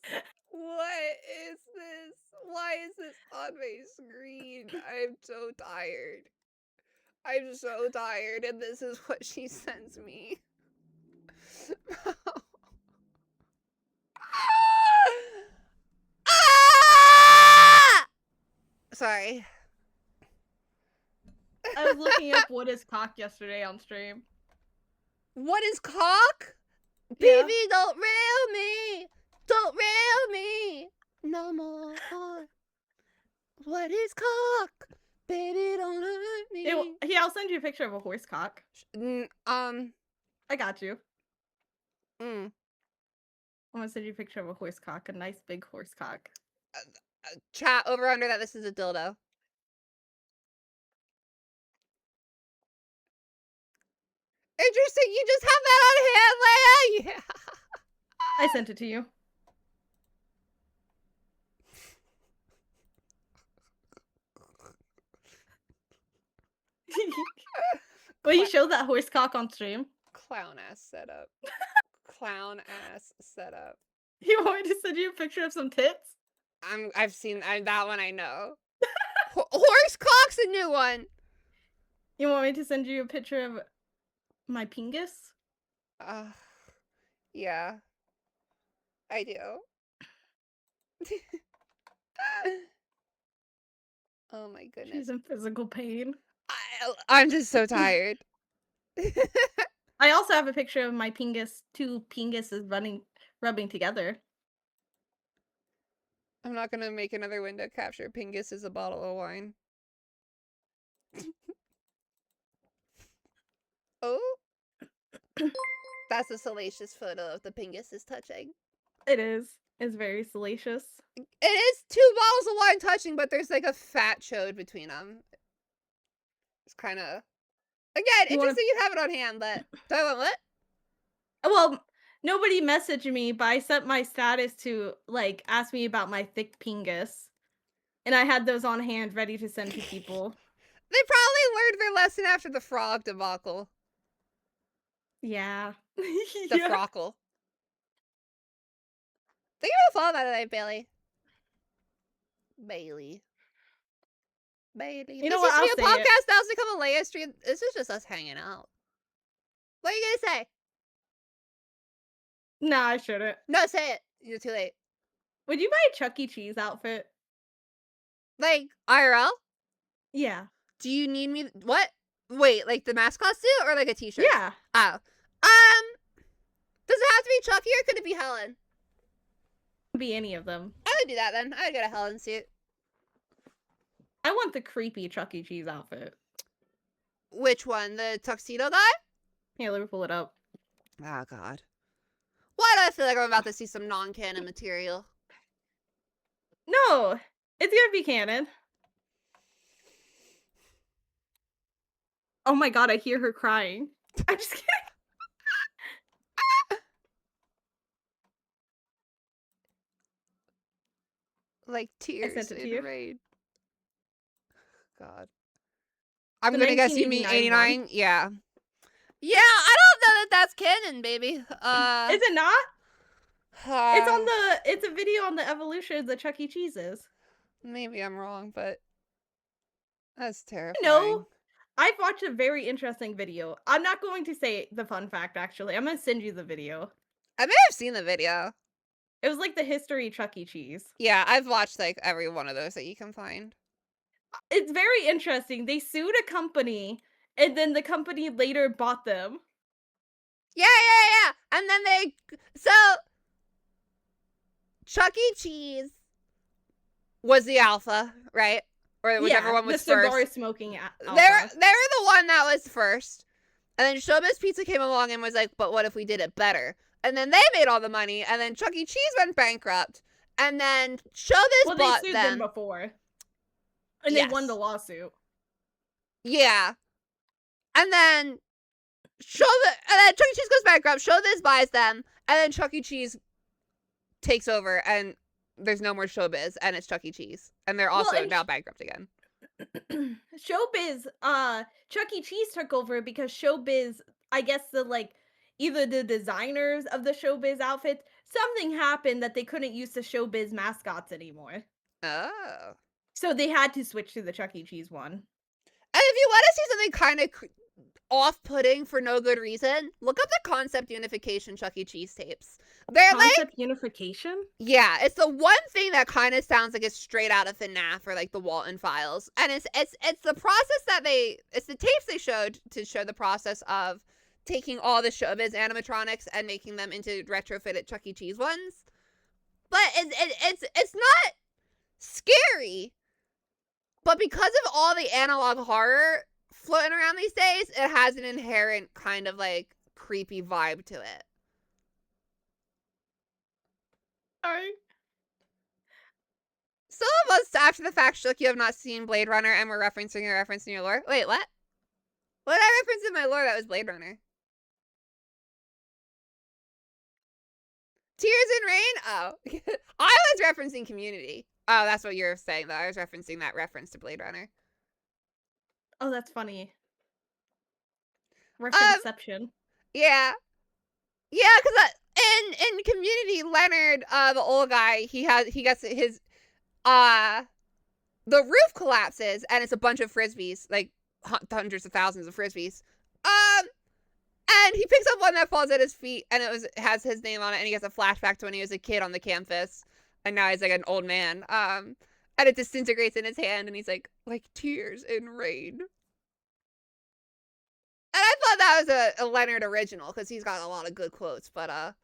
[SPEAKER 2] What is this? Why is this on my screen? I'm so tired. I'm so tired, and this is what she sends me. Ah! Sorry.
[SPEAKER 1] I was looking up what is cock yesterday on stream.
[SPEAKER 2] What is cock?
[SPEAKER 1] Yeah.
[SPEAKER 2] Baby, don't rail me. Don't rail me. No more. What is cock? Baby, don't hurt me.
[SPEAKER 1] Yeah, I'll send you a picture of a horse cock.
[SPEAKER 2] I
[SPEAKER 1] got you.
[SPEAKER 2] Mm.
[SPEAKER 1] I'm gonna send you a picture of a horse cock, a nice big horse cock.
[SPEAKER 2] Chat over under that this is a dildo. Interesting, you just have that on hand, Leia? Yeah.
[SPEAKER 1] I sent it to you. Will you show that horse cock on stream?
[SPEAKER 2] Clown ass setup. Clown ass setup.
[SPEAKER 1] You want me to send you a picture of some tits?
[SPEAKER 2] I've seen that one. I know. Horse cock's a new one.
[SPEAKER 1] You want me to send you a picture of my pingus?
[SPEAKER 2] Yeah. I do. Oh my goodness.
[SPEAKER 1] She's in physical pain.
[SPEAKER 2] I'm just so tired.
[SPEAKER 1] I also have a picture of my pingus, two pinguses rubbing together.
[SPEAKER 2] I'm not gonna make another window capture. Pingus is a bottle of wine. Oh. That's a salacious photo of the pingus is touching.
[SPEAKER 1] It is. It's very salacious.
[SPEAKER 2] It is 2 bottles of wine touching, but there's like a fat chode between them. It's kind of... Again, interesting you have it on hand, but... Do I want what?
[SPEAKER 1] Well, nobody messaged me, but I set my status to, like, ask me about my thick pingus. And I had those on hand ready to send to people.
[SPEAKER 2] They probably learned their lesson after the frog debacle.
[SPEAKER 1] Yeah.
[SPEAKER 2] The frockle. Thank you for the follow, by the way, Bailey. Bailey.
[SPEAKER 1] You know what?
[SPEAKER 2] This used to be a
[SPEAKER 1] I'll say
[SPEAKER 2] podcast. Now it's become a Leia stream. This is just us hanging out. What are you gonna say?
[SPEAKER 1] No, I shouldn't.
[SPEAKER 2] No, say it. You're too late.
[SPEAKER 1] Would you buy a Chuck E. Cheese outfit?
[SPEAKER 2] Like, IRL?
[SPEAKER 1] Yeah.
[SPEAKER 2] Do you need me? What? Wait, like the mascot suit or like a t-shirt?
[SPEAKER 1] Yeah.
[SPEAKER 2] Oh. Does it have to be Chucky or could it be Helen?
[SPEAKER 1] Be any of them.
[SPEAKER 2] I would do that then. I would get a Helen suit.
[SPEAKER 1] I want the creepy Chuck E. Cheese outfit.
[SPEAKER 2] Which one? The tuxedo guy?
[SPEAKER 1] Yeah, let me pull it up.
[SPEAKER 2] Oh, God. Why do I feel like I'm about to see some non-canon material?
[SPEAKER 1] No, it's gonna be canon. Oh my god, I hear her crying. I'm just kidding.
[SPEAKER 2] Like tears
[SPEAKER 1] sent it to
[SPEAKER 2] in
[SPEAKER 1] you.
[SPEAKER 2] rain. God. I'm gonna guess you mean 89? Yeah. Yeah, I don't know that that's canon, baby.
[SPEAKER 1] Is it not? It's a video on the evolution of the Chuck E. Cheeses.
[SPEAKER 2] Maybe I'm wrong, but that's terrifying.
[SPEAKER 1] No, I've watched a very interesting video. I'm not going to say the fun fact, actually. I'm going to send you the video.
[SPEAKER 2] I may have seen the video.
[SPEAKER 1] It was like the history of Chuck E. Cheese.
[SPEAKER 2] Yeah, I've watched like every one of those that you can find.
[SPEAKER 1] It's very interesting. They sued a company and then the company later bought them.
[SPEAKER 2] Yeah. And then Chuck E. Cheese was the alpha, right? Or whichever one
[SPEAKER 1] The
[SPEAKER 2] was
[SPEAKER 1] cigar
[SPEAKER 2] first.
[SPEAKER 1] smoking
[SPEAKER 2] They
[SPEAKER 1] alpha.
[SPEAKER 2] were the one that was first. And then Showbiz Pizza came along and was like, but what if we did it better? And then they made all the money, and then Chuck E. Cheese went bankrupt. And then Showbiz bought
[SPEAKER 1] they sued
[SPEAKER 2] them.
[SPEAKER 1] them before. And they won the lawsuit.
[SPEAKER 2] Yeah. And then Chuck E. Cheese goes bankrupt, Showbiz buys them, and then Chuck E. Cheese takes over, and there's no more Showbiz, and it's Chuck E. Cheese. And they're also now bankrupt again.
[SPEAKER 1] Showbiz, Chuck E. Cheese took over because Showbiz, I guess either the designers of the Showbiz outfits, something happened that they couldn't use the Showbiz mascots anymore.
[SPEAKER 2] Oh.
[SPEAKER 1] So they had to switch to the Chuck E. Cheese one.
[SPEAKER 2] And if you want to see something kind of off-putting for no good reason, look up the Concept Unification Chuck E. Cheese tapes. They're
[SPEAKER 1] Concept Unification?
[SPEAKER 2] Yeah, it's the one thing that kind of sounds like it's straight out of FNAF or like the Walton Files. And it's the process that it's the tapes they showed to show the process of taking all the Showbiz animatronics and making them into retrofitted Chuck E. Cheese ones. But it's not scary. But because of all the analog horror floating around these days, it has an inherent kind of like creepy vibe to it.
[SPEAKER 1] Sorry.
[SPEAKER 2] Some of us, after the fact, shook you have not seen Blade Runner and we're referencing your lore. Wait, what? What did I reference in my lore that was Blade Runner? Tears in Rain? Oh. I was referencing Community. Oh, that's what you're saying, though. I was referencing that reference to Blade Runner.
[SPEAKER 1] Oh, that's funny. Referenceception.
[SPEAKER 2] Yeah. Yeah, because in Community, Leonard, the old guy, he gets his, the roof collapses, and it's a bunch of Frisbees, like hundreds of thousands of Frisbees. And he picks up one that falls at his feet, and it has his name on it, and he gets a flashback to when he was a kid on the campus, and now he's like an old man. And it disintegrates in his hand, and he's like tears in rain. And I thought that was a Leonard original, because he's got a lot of good quotes, but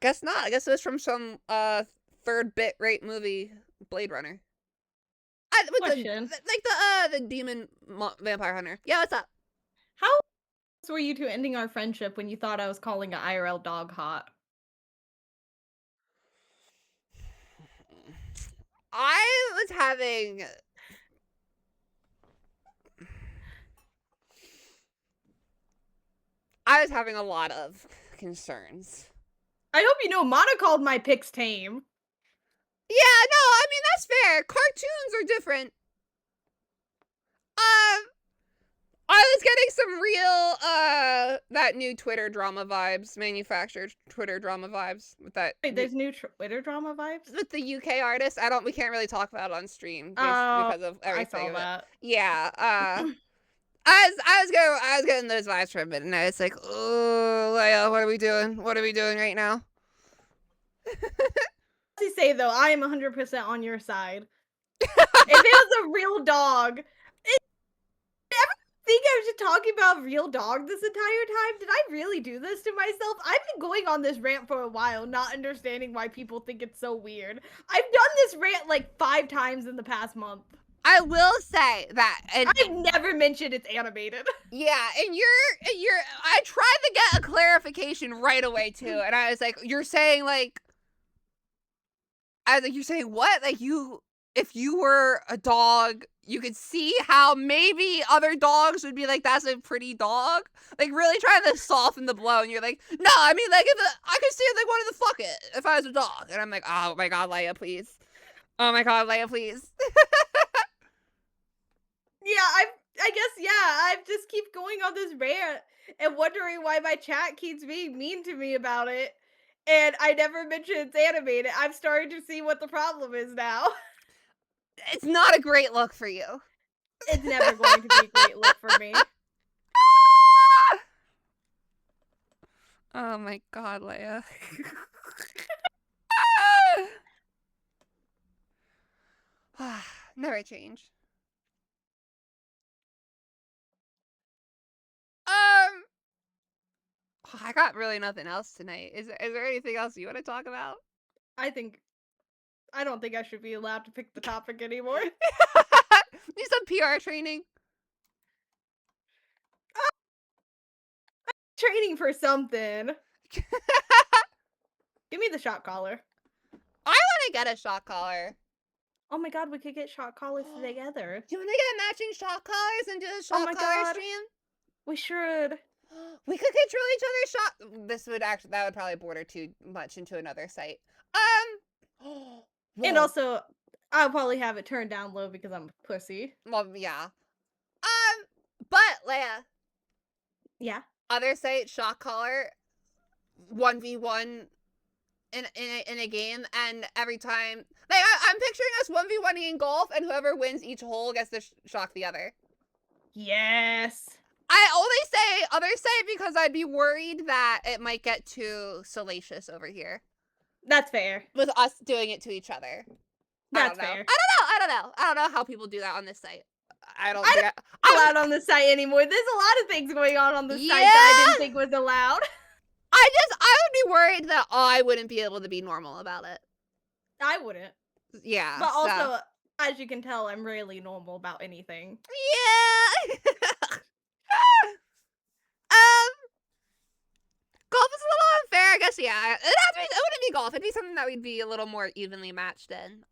[SPEAKER 2] guess not. I guess it was from some third bit rate movie, Blade Runner.
[SPEAKER 1] Question.
[SPEAKER 2] The demon vampire hunter. Yeah, what's up?
[SPEAKER 1] How were you two ending our friendship when you thought I was calling an IRL dog hot?
[SPEAKER 2] I was having a lot of concerns.
[SPEAKER 1] I hope you know Mana called my pics tame.
[SPEAKER 2] Yeah, no, I mean, that's fair. Cartoons are different. I was getting some real, that new Twitter drama vibes, manufactured Twitter drama vibes with that.
[SPEAKER 1] Wait, there's new Twitter drama vibes?
[SPEAKER 2] With the UK artist. We can't really talk about it on stream because of everything.
[SPEAKER 1] I saw that.
[SPEAKER 2] Yeah, I was getting those vibes for a minute, and I was like, oh, Leia, what are we doing? What are we doing right now?
[SPEAKER 1] To say though, I am 100% on your side. If it was a real dog, think I was just talking about real dog this entire time? Did I really do this to myself? I've been going on this rant for a while, not understanding why people think it's so weird. I've done this rant like 5 times in the past month.
[SPEAKER 2] I will say that, and
[SPEAKER 1] I've never mentioned it's animated.
[SPEAKER 2] Yeah, and I tried to get a clarification right away too, and I was like, you're saying you're saying what? Like if you were a dog, you could see how maybe other dogs would be like, that's a pretty dog. Like really trying to soften the blow, and you're like, no, I mean like I could see it like wanted to fuck it if I was a dog, and I'm like, oh my god, Leia, please. Oh my god, Leia, please.
[SPEAKER 1] Yeah, I guess, yeah, I just keep going on this rant and wondering why my chat keeps being mean to me about it. And I never mentioned it's animated. I'm starting to see what the problem is now.
[SPEAKER 2] It's not a great look for you.
[SPEAKER 1] It's never going to be a great look for me.
[SPEAKER 2] Oh my god, Leia. Never change. I got really nothing else tonight. Is there anything else you want to talk about?
[SPEAKER 1] I don't think I should be allowed to pick the topic anymore.
[SPEAKER 2] Need some PR training.
[SPEAKER 1] Training for something. Give me the shot collar.
[SPEAKER 2] I want to get a shot collar.
[SPEAKER 1] Oh my god, we could get shot collars together.
[SPEAKER 2] Do you want to get matching shot collars and do a shot collar stream?
[SPEAKER 1] We should.
[SPEAKER 2] We could control each other's shot. That would probably border too much into another site.
[SPEAKER 1] And also, I'll probably have it turned down low because I'm a pussy.
[SPEAKER 2] Well, yeah. But Leia.
[SPEAKER 1] Yeah.
[SPEAKER 2] Other site shot collar 1v1 in a game, and every time, like, I'm picturing us 1v1ing in golf, and whoever wins each hole gets to shock the other.
[SPEAKER 1] Yes.
[SPEAKER 2] I only say other side because I'd be worried that it might get too salacious over here.
[SPEAKER 1] That's fair.
[SPEAKER 2] With us doing it to each other.
[SPEAKER 1] That's fair.
[SPEAKER 2] I don't know how people do that on this site. I don't think
[SPEAKER 1] I'm allowed on the site anymore. There's a lot of things going on the site that I didn't think was allowed.
[SPEAKER 2] I would be worried that I wouldn't be able to be normal about it.
[SPEAKER 1] I wouldn't.
[SPEAKER 2] Yeah.
[SPEAKER 1] But also, as you can tell, I'm rarely normal about anything.
[SPEAKER 2] Yeah. Golf is a little unfair, I guess. Yeah, it wouldn't be golf. It'd be something that we'd be a little more evenly matched in.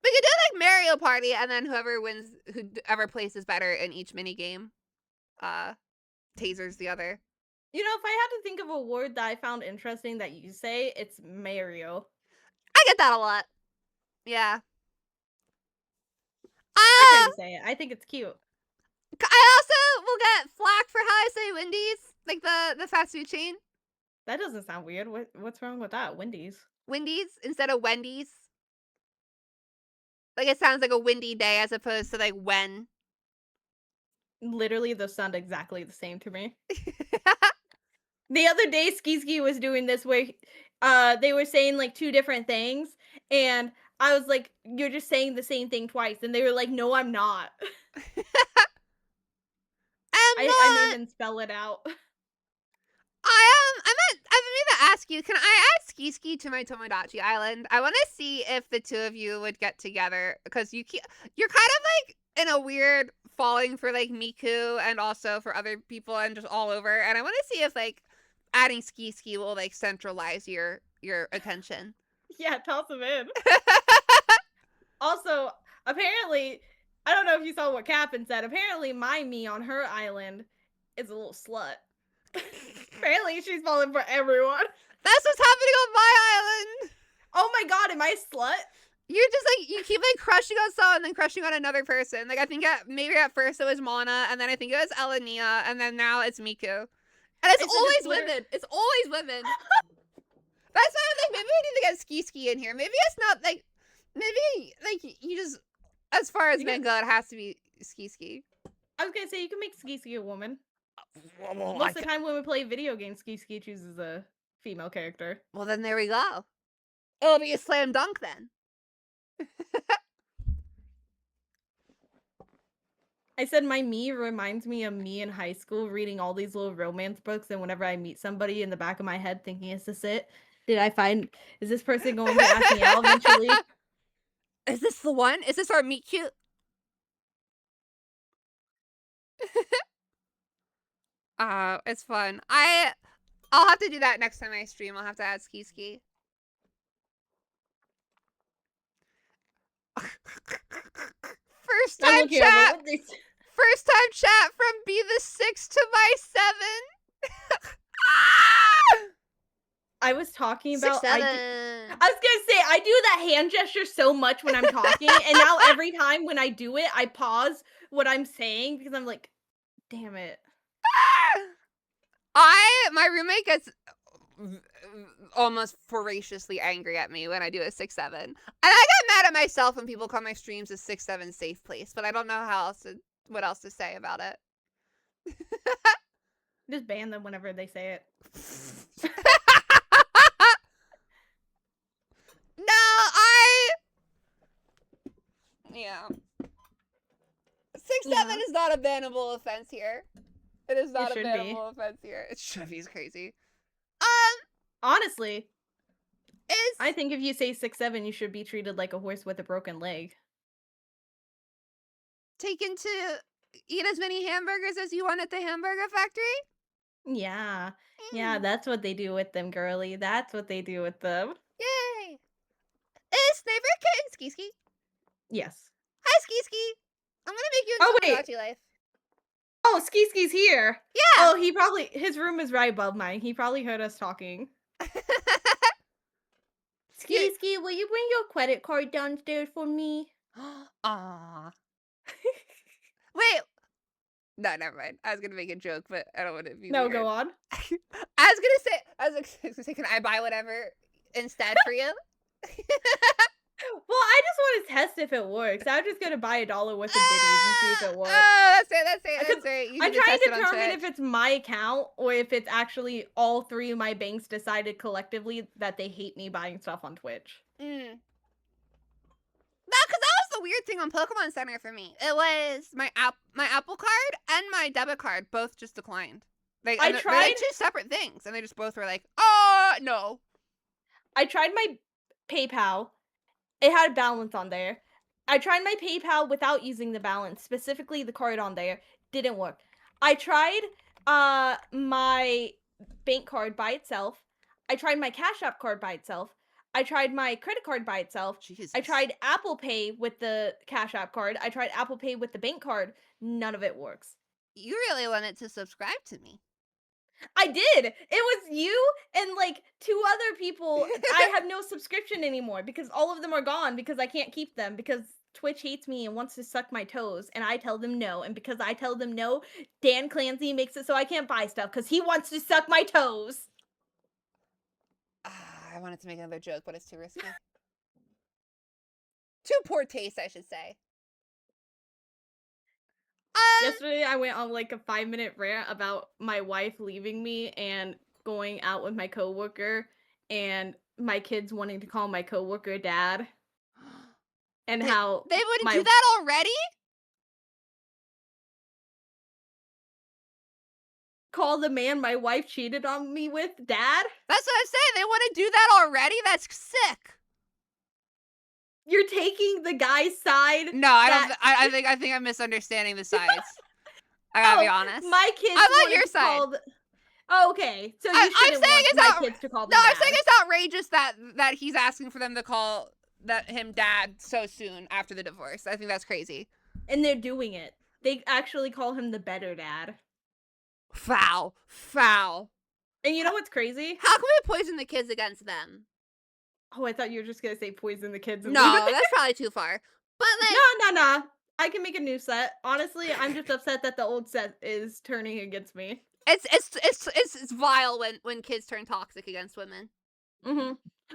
[SPEAKER 2] We could do like Mario Party, and then whoever places better in each mini game, tasers the other.
[SPEAKER 1] You know, if I had to think of a word that I found interesting that you say, it's Mario.
[SPEAKER 2] I get that a lot. Yeah.
[SPEAKER 1] I couldn't say it. I think it's cute.
[SPEAKER 2] I also will get flack for how I say Wendy's, like the fast food chain.
[SPEAKER 1] That doesn't sound weird. What's wrong with that? Wendy's.
[SPEAKER 2] Wendy's instead of Wendy's. Like, it sounds like a windy day as opposed to like when.
[SPEAKER 1] Literally, those sound exactly the same to me. The other day, Ski was doing this where they were saying like two different things, and I was like, "You're just saying the same thing twice," and they were like, "No, I'm not." I didn't even spell it out.
[SPEAKER 2] I meant to ask you, can I add Ski to my Tomodachi Island? I want to see if the two of you would get together, because you're kind of like in a weird falling for like Miku and also for other people and just all over, and I want to see if like adding Ski will like centralize your attention.
[SPEAKER 1] Yeah, toss him in. Also, apparently, I don't know if you saw what Cap'n said. Apparently, my me on her island is a little slut. Apparently, she's falling for everyone.
[SPEAKER 2] That's what's happening on my island.
[SPEAKER 1] Oh my god, am I a slut?
[SPEAKER 2] You're just like, you keep like crushing on someone and then crushing on another person. Like, I think maybe at first it was Mana, and then I think it was Elenia, and then now it's Miku. And it's always women. It's always women. That's why I'm like, maybe we need to get Ski in here. Maybe it's not like, maybe like you just, as far as men go, it has to be Ski.
[SPEAKER 1] I was gonna say, you can make Ski a woman.
[SPEAKER 2] Well,
[SPEAKER 1] Most of the time when we play video games, Ski chooses a female character.
[SPEAKER 2] Well, then there we go. It'll be a slam dunk then.
[SPEAKER 1] I said my me reminds me of me in high school reading all these little romance books, and whenever I meet somebody, in the back of my head thinking, is this it? Is this person going to ask me out eventually?
[SPEAKER 2] Is this the one? Is this our meet cute? It's fun. I'll have to do that next time I stream. I'll have to add Ski. First time chat from be the 6 to my 7.
[SPEAKER 1] I was talking about
[SPEAKER 2] 6, 7.
[SPEAKER 1] I was gonna say I do that hand gesture so much when I'm talking, and now every time when I do it, I pause what I'm saying because I'm like, damn it.
[SPEAKER 2] My roommate gets almost voraciously angry at me when I do a 6, 7. And I get mad at myself when people call my streams a 6, 7 safe place, but I don't know what else to say about it.
[SPEAKER 1] Just ban them whenever they say it.
[SPEAKER 2] Yeah. 6, 7 is not a bannable offense here. It is not a
[SPEAKER 1] should be.
[SPEAKER 2] bannable offense here. It should be crazy.
[SPEAKER 1] Honestly,
[SPEAKER 2] Is
[SPEAKER 1] I think if you say 6'7", you should be treated like a horse with a broken leg.
[SPEAKER 2] taken to eat as many hamburgers as you want at the hamburger factory?
[SPEAKER 1] Yeah. Yeah, that's what they do with them, girly. That's what they do with them.
[SPEAKER 2] Yay! Is Sniper kitten Ski Ski?
[SPEAKER 1] Yes.
[SPEAKER 2] Hi, Ski Ski. I'm gonna make you
[SPEAKER 1] Oh,
[SPEAKER 2] into
[SPEAKER 1] wait.
[SPEAKER 2] Tamagotchi life.
[SPEAKER 1] Oh, Ski Ski's here.
[SPEAKER 2] Yeah.
[SPEAKER 1] Oh, his room is right above mine. He probably heard us talking. Ski Ski, will you bring your credit card downstairs for me?
[SPEAKER 2] Aww. Wait. No, never mind. I was gonna make a joke, but I don't want to be
[SPEAKER 1] No,
[SPEAKER 2] weird.
[SPEAKER 1] go on.
[SPEAKER 2] I was gonna say, can I buy whatever instead for you?
[SPEAKER 1] Well, I just want to test if it works. I was just gonna buy $1 worth of biddies and see if it works.
[SPEAKER 2] Oh, that's right. You
[SPEAKER 1] I'm
[SPEAKER 2] need to
[SPEAKER 1] trying
[SPEAKER 2] test
[SPEAKER 1] to
[SPEAKER 2] it on
[SPEAKER 1] determine
[SPEAKER 2] Twitch.
[SPEAKER 1] if it's my account or if it's actually all 3 of my banks decided collectively that they hate me buying stuff on Twitch.
[SPEAKER 2] Because that was the weird thing on Pokemon Center for me. It was my Apple Card and my debit card both just declined. They're like 2 separate things, and they just both were like, no.
[SPEAKER 1] I tried my PayPal. It had a balance on there. I tried my PayPal without using the balance, specifically the card on there. Didn't work. I tried my bank card by itself. I tried my Cash App card by itself. I tried my credit card by itself.
[SPEAKER 2] Jesus.
[SPEAKER 1] I tried Apple Pay with the Cash App card. I tried Apple Pay with the bank card. None of it works.
[SPEAKER 2] You really wanted to subscribe to me.
[SPEAKER 1] I did. It was you and like 2 other people. I have no subscription anymore because all of them are gone because I can't keep them because Twitch hates me and wants to suck my toes and I tell them no. And because I tell them no, Dan Clancy makes it so I can't buy stuff because he wants to suck my toes.
[SPEAKER 2] I wanted to make another joke, but it's too risky. Too poor taste, I should say.
[SPEAKER 1] Yesterday, I went on like a 5-minute rant about my wife leaving me and going out with my coworker and my kids wanting to call my coworker dad. And how
[SPEAKER 2] they wouldn't do that already?
[SPEAKER 1] Call the man my wife cheated on me with dad?
[SPEAKER 2] That's what I'm saying. They want to do that already? That's sick.
[SPEAKER 1] You're taking the guy's side.
[SPEAKER 2] No, I think I'm misunderstanding the sides. I gotta be honest.
[SPEAKER 1] My kids.
[SPEAKER 2] I'm on your side.
[SPEAKER 1] Oh, okay. So you shouldn't want my kids to call them dad.
[SPEAKER 2] I'm saying it's outrageous that he's asking for them to call him dad so soon after the divorce. I think that's crazy.
[SPEAKER 1] And they're doing it. They actually call him the better dad.
[SPEAKER 2] Foul.
[SPEAKER 1] And you know what's crazy?
[SPEAKER 2] How can we poison the kids against them?
[SPEAKER 1] Oh, I thought you were just gonna say poison the kids.
[SPEAKER 2] No, that's probably too far. But like,
[SPEAKER 1] no. I can make a new set. Honestly, I'm just upset that the old set is turning against me.
[SPEAKER 2] It's vile when kids turn toxic against women.
[SPEAKER 1] Mm-hmm.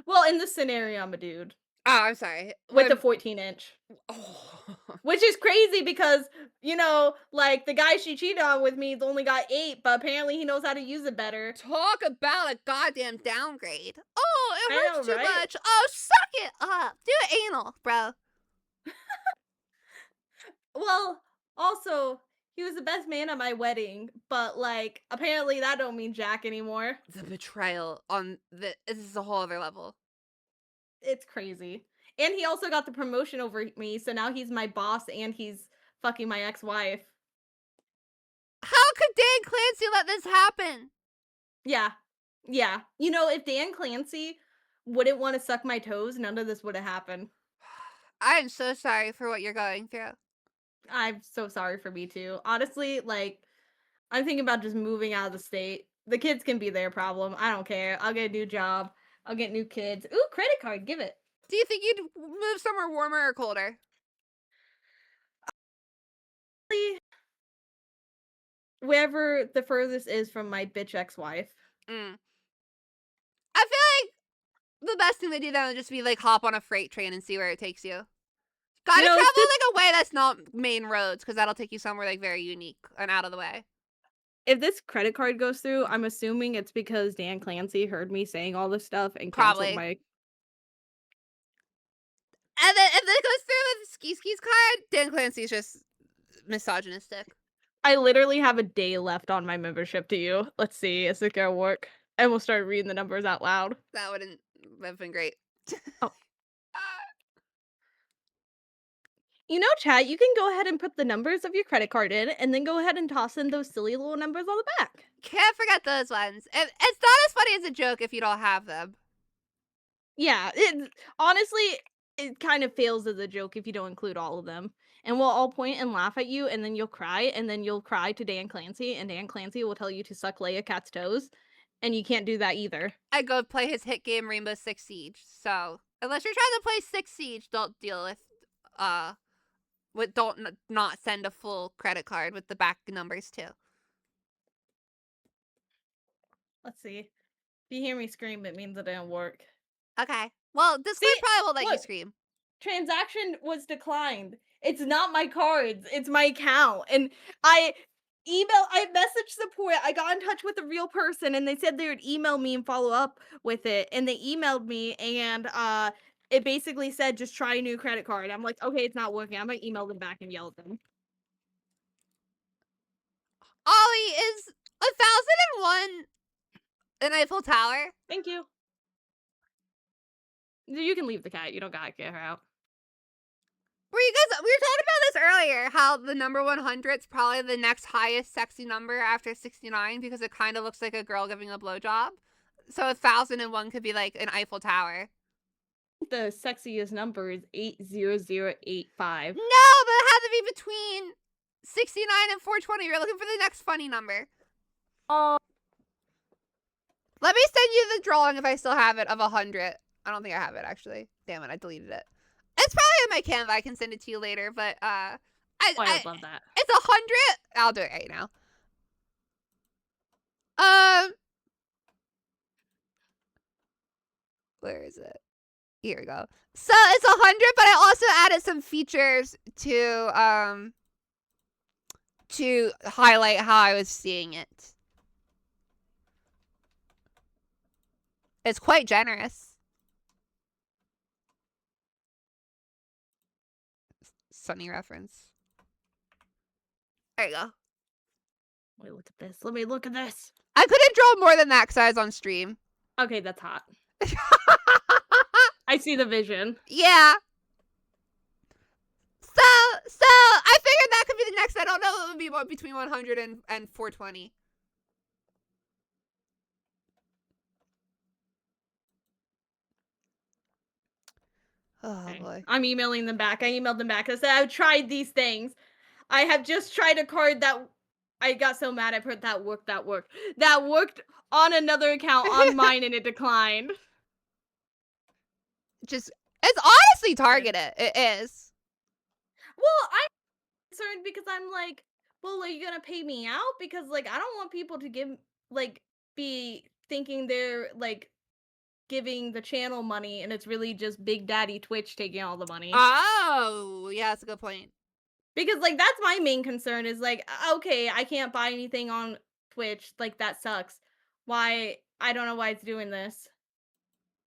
[SPEAKER 1] Well, in this scenario, I'm a dude.
[SPEAKER 2] Oh, I'm sorry.
[SPEAKER 1] With a 14-inch.
[SPEAKER 2] Oh.
[SPEAKER 1] Which is crazy because, you know, like, the guy she cheated on with me only got 8, but apparently he knows how to use it better.
[SPEAKER 2] Talk about a goddamn downgrade. Oh, it hurts too
[SPEAKER 1] right?
[SPEAKER 2] much. Oh, suck it up. Do it anal, bro.
[SPEAKER 1] Well, also, he was the best man at my wedding, but, like, apparently that don't mean jack anymore.
[SPEAKER 2] The betrayal this is a whole other level.
[SPEAKER 1] It's crazy. And he also got the promotion over me, so now he's my boss and he's fucking my ex-wife.
[SPEAKER 2] How could Dan Clancy let this happen?
[SPEAKER 1] Yeah. You know, if Dan Clancy wouldn't want to suck my toes, none of this would have happened.
[SPEAKER 2] I am so sorry for what you're going through.
[SPEAKER 1] I'm so sorry for me too. Honestly, like, I'm thinking about just moving out of the state. The kids can be their problem. I don't care. I'll get a new job. I'll get new kids. Ooh, credit card. Give it.
[SPEAKER 2] Do you think you'd move somewhere warmer or colder?
[SPEAKER 1] Wherever the furthest is from my bitch ex-wife.
[SPEAKER 2] I feel like the best thing to do then would just be like hop on a freight train and see where it takes you. Gotta travel like a way that's not main roads, because that'll take you somewhere like very unique and out of the way.
[SPEAKER 1] If this credit card goes through, I'm assuming it's because Dan Clancy heard me saying all this stuff and canceled my.
[SPEAKER 2] And then if it goes through with Ski Ski's card, Dan Clancy's just misogynistic.
[SPEAKER 1] I literally have a day left on my membership to you. Let's see, is it gonna work? And we'll start reading the numbers out loud.
[SPEAKER 2] That wouldn't have been great.
[SPEAKER 1] Oh. You know, chat, you can go ahead and put the numbers of your credit card in, and then go ahead and toss in those silly little numbers on the back.
[SPEAKER 2] Can't forget those ones. It's not as funny as a joke if you don't have them.
[SPEAKER 1] Yeah, honestly, it kind of fails as a joke if you don't include all of them. And we'll all point and laugh at you, and then you'll cry, and then you'll cry to Dan Clancy, and Dan Clancy will tell you to suck Leia Cat's toes, and you can't do that either.
[SPEAKER 2] I go play his hit game Rainbow Six Siege. So unless you're trying to play Six Siege, don't deal with not send a full credit card with the back numbers too.
[SPEAKER 1] Let's see. If you hear me scream, it means it didn't work.
[SPEAKER 2] Okay. Well, Discord probably won't let you scream.
[SPEAKER 1] Transaction was declined. It's not my cards. It's my account. And I messaged support. I got in touch with a real person, and they said they would email me and follow up with it. And they emailed me, and it basically said, just try a new credit card. I'm like, okay, it's not working. I'm going to email them back and yell at them.
[SPEAKER 2] Ollie, is 1001 an Eiffel Tower?
[SPEAKER 1] Thank you. You can leave the cat. You don't gotta get her out.
[SPEAKER 2] We were talking about this earlier, how the number 100 is probably the next highest sexy number after 69 because it kind of looks like a girl giving a blowjob. So 1001 could be like an Eiffel Tower.
[SPEAKER 1] The sexiest number is 80085.
[SPEAKER 2] No, but it had to be between 69 and 420. You're looking for the next funny number. Let me send you the drawing if I still have it of 100. I don't think I have it, actually. Damn it, I deleted it. It's probably in my Canva. I can send it to you later, but I
[SPEAKER 1] would love that.
[SPEAKER 2] It's 100. I'll do it right now. Where is it? Here we go. So it's 100, but I also added some features to highlight how I was seeing it. It's quite generous. Sunny reference. There you go.
[SPEAKER 1] Wait, look at this. Let me look at this.
[SPEAKER 2] I couldn't draw more than that because I was on stream.
[SPEAKER 1] Okay, that's hot. I see the vision.
[SPEAKER 2] Yeah. So I figured that could be the next. I don't know. It would be between 100 and 420. Oh,
[SPEAKER 1] Okay.
[SPEAKER 2] boy.
[SPEAKER 1] I'm emailing them back. I emailed them back. I said, I've tried these things. I have just tried a card that I got so mad I put that worked. That worked on another account on mine and it declined.
[SPEAKER 2] It's honestly targeted. It is.
[SPEAKER 1] Well, I'm concerned because I'm like, well, are you gonna pay me out? Because like I don't want people to be thinking they're like giving the channel money and it's really just Big Daddy Twitch taking all the money.
[SPEAKER 2] Oh, yeah, that's a good point.
[SPEAKER 1] Because like that's my main concern is like, okay, I can't buy anything on Twitch, like that sucks. Why? I don't know why it's doing this.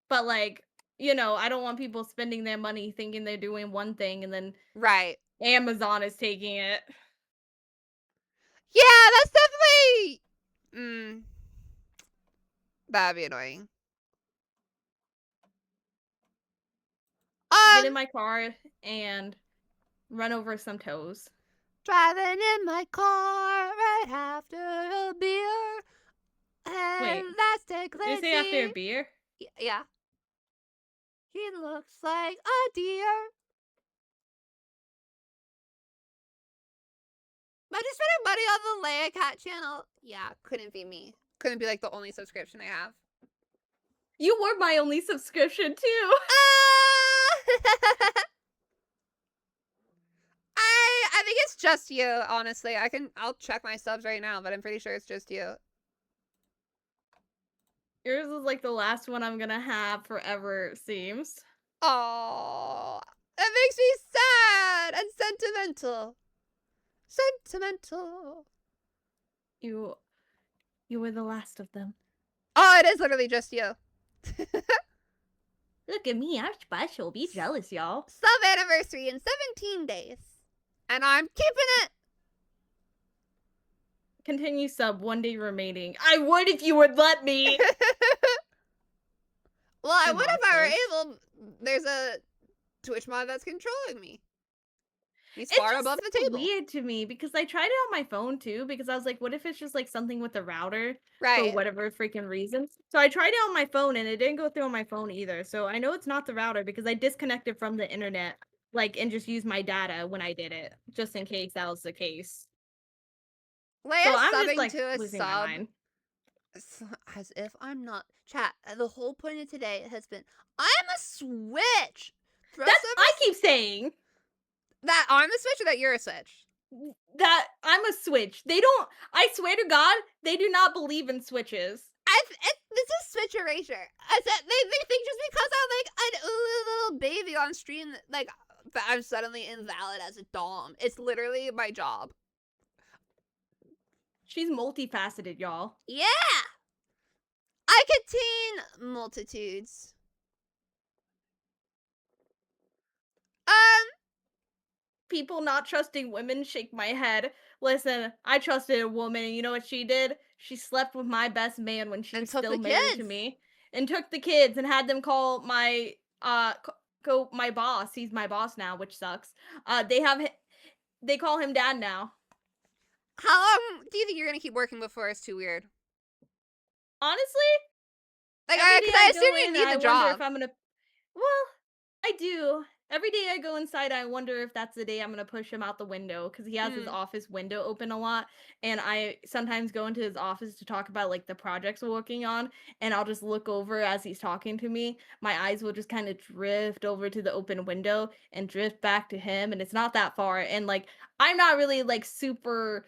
[SPEAKER 1] But like, you know, I don't want people spending their money thinking they're doing one thing and then
[SPEAKER 2] right.
[SPEAKER 1] Amazon is taking it.
[SPEAKER 2] Yeah, that's definitely that'd be annoying.
[SPEAKER 1] Get in my car and run over some toes.
[SPEAKER 2] Driving in my car right after a beer. And
[SPEAKER 1] Wait,
[SPEAKER 2] that's Did
[SPEAKER 1] you say after a beer?
[SPEAKER 2] Yeah. He looks like a deer. Am I just spending money on the Leia Cat channel? Yeah, couldn't be me. Couldn't be like the only subscription I have.
[SPEAKER 1] You were my only subscription too.
[SPEAKER 2] I think it's just you, honestly. I'll check my subs right now, but I'm pretty sure it's just you.
[SPEAKER 1] Yours is like the last one I'm gonna have forever, it seems.
[SPEAKER 2] Oh, it makes me sad and sentimental. Sentimental.
[SPEAKER 1] You were the last of them.
[SPEAKER 2] Oh, it is literally just you.
[SPEAKER 1] Look at me, I'm special. Be jealous, y'all.
[SPEAKER 2] Sub anniversary in 17 days. And I'm keeping it.
[SPEAKER 1] Continue sub, 1 day remaining. I would if you would let me.
[SPEAKER 2] Well, I
[SPEAKER 1] You
[SPEAKER 2] would if I
[SPEAKER 1] monsters.
[SPEAKER 2] were able. There's a Twitch mod that's controlling me. He's
[SPEAKER 1] It's
[SPEAKER 2] far
[SPEAKER 1] just
[SPEAKER 2] above the
[SPEAKER 1] so
[SPEAKER 2] table.
[SPEAKER 1] weird to me because I tried it on my phone too because I was like, what if it's just like something with the router for
[SPEAKER 2] Right.
[SPEAKER 1] whatever freaking reason? So I tried it on my phone and it didn't go through on my phone either. So I know it's not the router because I disconnected from the internet like and just used my data when I did it just in case that was the case.
[SPEAKER 2] Leia
[SPEAKER 1] So I'm just
[SPEAKER 2] subbing
[SPEAKER 1] like
[SPEAKER 2] to a
[SPEAKER 1] losing my
[SPEAKER 2] sub
[SPEAKER 1] mind.
[SPEAKER 2] as if I'm not. Chat, the whole point of today has been I'm a switch. Throw
[SPEAKER 1] That's
[SPEAKER 2] some
[SPEAKER 1] I keep saying
[SPEAKER 2] that I'm a switch or that you're a switch.
[SPEAKER 1] that I'm a switch. They don't. I swear to God, they do not believe in switches.
[SPEAKER 2] This is switch erasure. I said they think just because I'm like a little baby on stream, like that I'm suddenly invalid as a dom. It's literally my job.
[SPEAKER 1] She's multifaceted, y'all.
[SPEAKER 2] Yeah, I contain multitudes.
[SPEAKER 1] People not trusting women shake my head. Listen, I trusted a woman, and you know what she did? She slept with my best man when she
[SPEAKER 2] And
[SPEAKER 1] was
[SPEAKER 2] took
[SPEAKER 1] still
[SPEAKER 2] the
[SPEAKER 1] married to
[SPEAKER 2] kids.
[SPEAKER 1] me, and took the kids and had them call my my boss. He's my boss now, which sucks. They call him dad now.
[SPEAKER 2] How long do you think you're gonna keep working before it's too weird?
[SPEAKER 1] Honestly,
[SPEAKER 2] Like,
[SPEAKER 1] every day
[SPEAKER 2] because I
[SPEAKER 1] I
[SPEAKER 2] assume
[SPEAKER 1] go
[SPEAKER 2] you
[SPEAKER 1] in,
[SPEAKER 2] need
[SPEAKER 1] I
[SPEAKER 2] the
[SPEAKER 1] wonder
[SPEAKER 2] job.
[SPEAKER 1] if I'm gonna. Well, I do. Every day I go inside, I wonder if that's the day I'm gonna push him out the window because he has his office window open a lot, and I sometimes go into his office to talk about like the projects we're working on, and I'll just look over as he's talking to me. My eyes will just kind of drift over to the open window and drift back to him, and it's not that far. And like I'm not really like super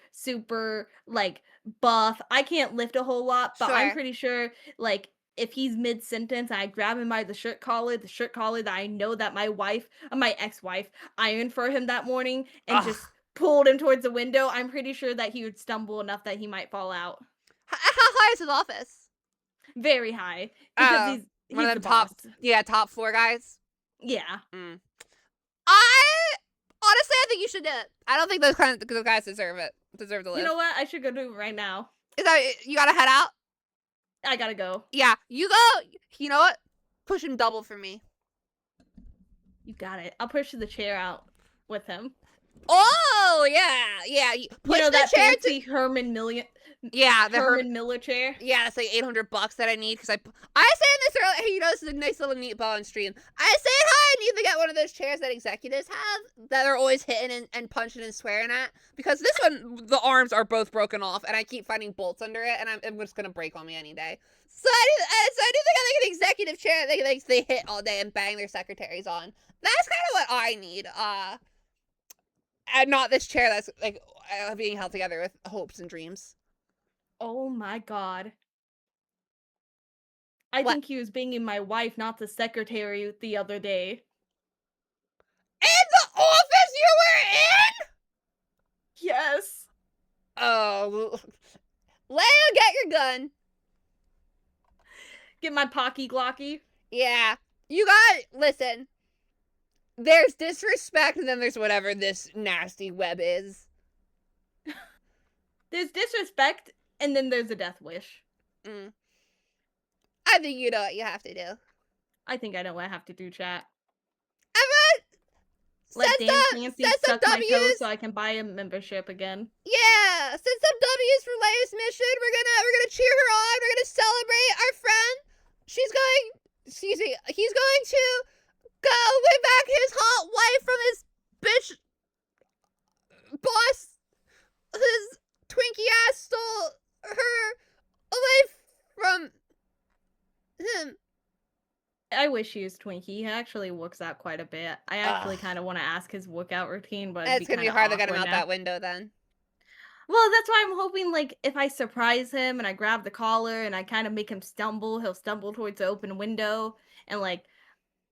[SPEAKER 1] like buff. I can't lift a whole lot, but I'm
[SPEAKER 2] Sure.
[SPEAKER 1] pretty sure like if he's mid sentence, I grab him by the shirt collar that I know that my ex-wife, ironed for him that morning and
[SPEAKER 2] Ugh.
[SPEAKER 1] just pulled him towards the window, I'm pretty sure that he would stumble enough that he might fall out.
[SPEAKER 2] How high is his office?
[SPEAKER 1] Very high because
[SPEAKER 2] One
[SPEAKER 1] he's
[SPEAKER 2] of
[SPEAKER 1] the
[SPEAKER 2] them top,
[SPEAKER 1] boss.
[SPEAKER 2] top floor guys.
[SPEAKER 1] Yeah.
[SPEAKER 2] Honestly, I think you should do it. I don't think those guys deserve to live.
[SPEAKER 1] You know what? I should go do it right now.
[SPEAKER 2] Is that you gotta head out?
[SPEAKER 1] I gotta go.
[SPEAKER 2] Yeah, you go. You know what? Push him double for me.
[SPEAKER 1] You got it. I'll push the chair out with him.
[SPEAKER 2] Oh yeah. Push
[SPEAKER 1] you know
[SPEAKER 2] the
[SPEAKER 1] that
[SPEAKER 2] chair
[SPEAKER 1] fancy Herman Miller chair.
[SPEAKER 2] Yeah, that's like $800 that I need because I say in this earlier. Hey, you know, this is a nice little neat ball on stream. I say hi. I need to get one of those chairs that executives have that are always hitting and punching and swearing at because this one the arms are both broken off and I keep finding bolts under it and I'm just gonna break on me any day. So I do think I like an executive chair that they hit all day and bang their secretaries on. That's kind of what I need. And not this chair that's like being held together with hopes and dreams.
[SPEAKER 1] Oh my god. I think he was banging my wife, not the secretary, the other day.
[SPEAKER 2] In the office you were in?
[SPEAKER 1] Yes.
[SPEAKER 2] Oh. Leia, get your gun.
[SPEAKER 1] Get my Pocky Glocky.
[SPEAKER 2] Yeah. Listen. There's disrespect and then there's whatever this nasty web is.
[SPEAKER 1] There's disrespect and then there's a death wish.
[SPEAKER 2] I think you know what you have to do.
[SPEAKER 1] I think I know what I have to do, chat.
[SPEAKER 2] Let
[SPEAKER 1] Dan Clancy suck my toes so I can buy a membership again.
[SPEAKER 2] Yeah, send some W's for Leia's mission. We're gonna cheer her on. We're gonna celebrate our friend. He's going to go win back his hot wife from his bitch boss. His Twinkie ass stole her away from him.
[SPEAKER 1] I wish he was Twinkie. He actually works out quite a bit. I actually kind of want to ask his workout routine, but
[SPEAKER 2] It's gonna be hard to get him out that window then.
[SPEAKER 1] Well, that's why I'm hoping, like, if I surprise him and I grab the collar and I kind of make him stumble, he'll stumble towards the open window. And, like,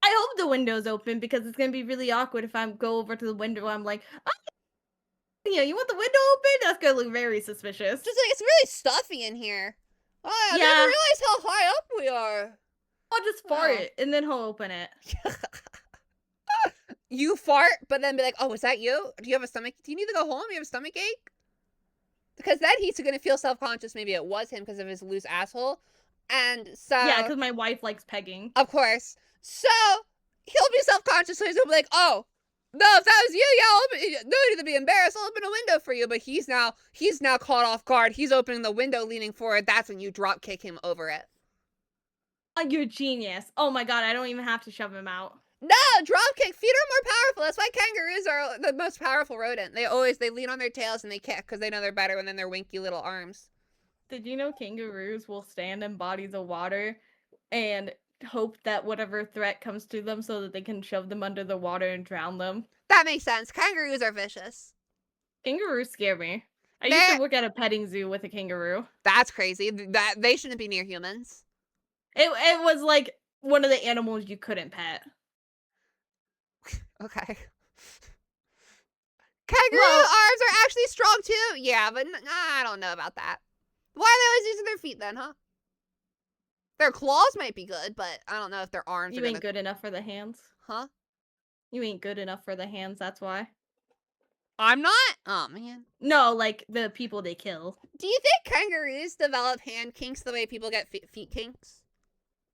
[SPEAKER 1] I hope the window's open because it's going to be really awkward if I go over to the window. I'm like, oh, yeah, you want the window open? That's going to look very suspicious.
[SPEAKER 2] Just like, it's really stuffy in here. Oh, I
[SPEAKER 1] Yeah.
[SPEAKER 2] didn't realize how high up we are.
[SPEAKER 1] I'll just fart it and then he'll open it.
[SPEAKER 2] You fart, but then be like, oh, is that you? Do you have a stomach? Do you need to go home? You have a stomach ache? because then he's going to feel self-conscious. Maybe it was him because of his loose asshole. And so...
[SPEAKER 1] Yeah, because my wife likes pegging.
[SPEAKER 2] Of course. So, he'll be self-conscious, so he's going to be like, oh, no, if that was you, yeah, no need to be embarrassed. I'll open a window for you. But he's now caught off guard. He's opening the window, leaning forward. That's when you drop kick him over it.
[SPEAKER 1] Oh, you're a genius. Oh my god, I don't even have to shove him out.
[SPEAKER 2] No, drop kick. Feet are more powerful. That's why kangaroos are the most powerful rodent. They lean on their tails and they kick because they know they're better than their winky little arms.
[SPEAKER 1] Did you know kangaroos will stand in bodies of water and hope that whatever threat comes to them so that they can shove them under the water and drown them?
[SPEAKER 2] That makes sense. Kangaroos are vicious.
[SPEAKER 1] Kangaroos scare me. I used to work at a petting zoo with a kangaroo.
[SPEAKER 2] That's crazy. That they shouldn't be near humans.
[SPEAKER 1] It was like one of the animals you couldn't pet.
[SPEAKER 2] Okay. Kangaroo arms are actually strong too. Yeah, but I don't know about that. Why are they always using their feet then, huh? Their claws might be good, but I don't know if their arms
[SPEAKER 1] You ain't good enough for the hands.
[SPEAKER 2] Huh?
[SPEAKER 1] You ain't good enough for the hands, that's why.
[SPEAKER 2] I'm not? Oh, man.
[SPEAKER 1] No, like the people they kill.
[SPEAKER 2] Do you think kangaroos develop hand kinks the way people get feet kinks?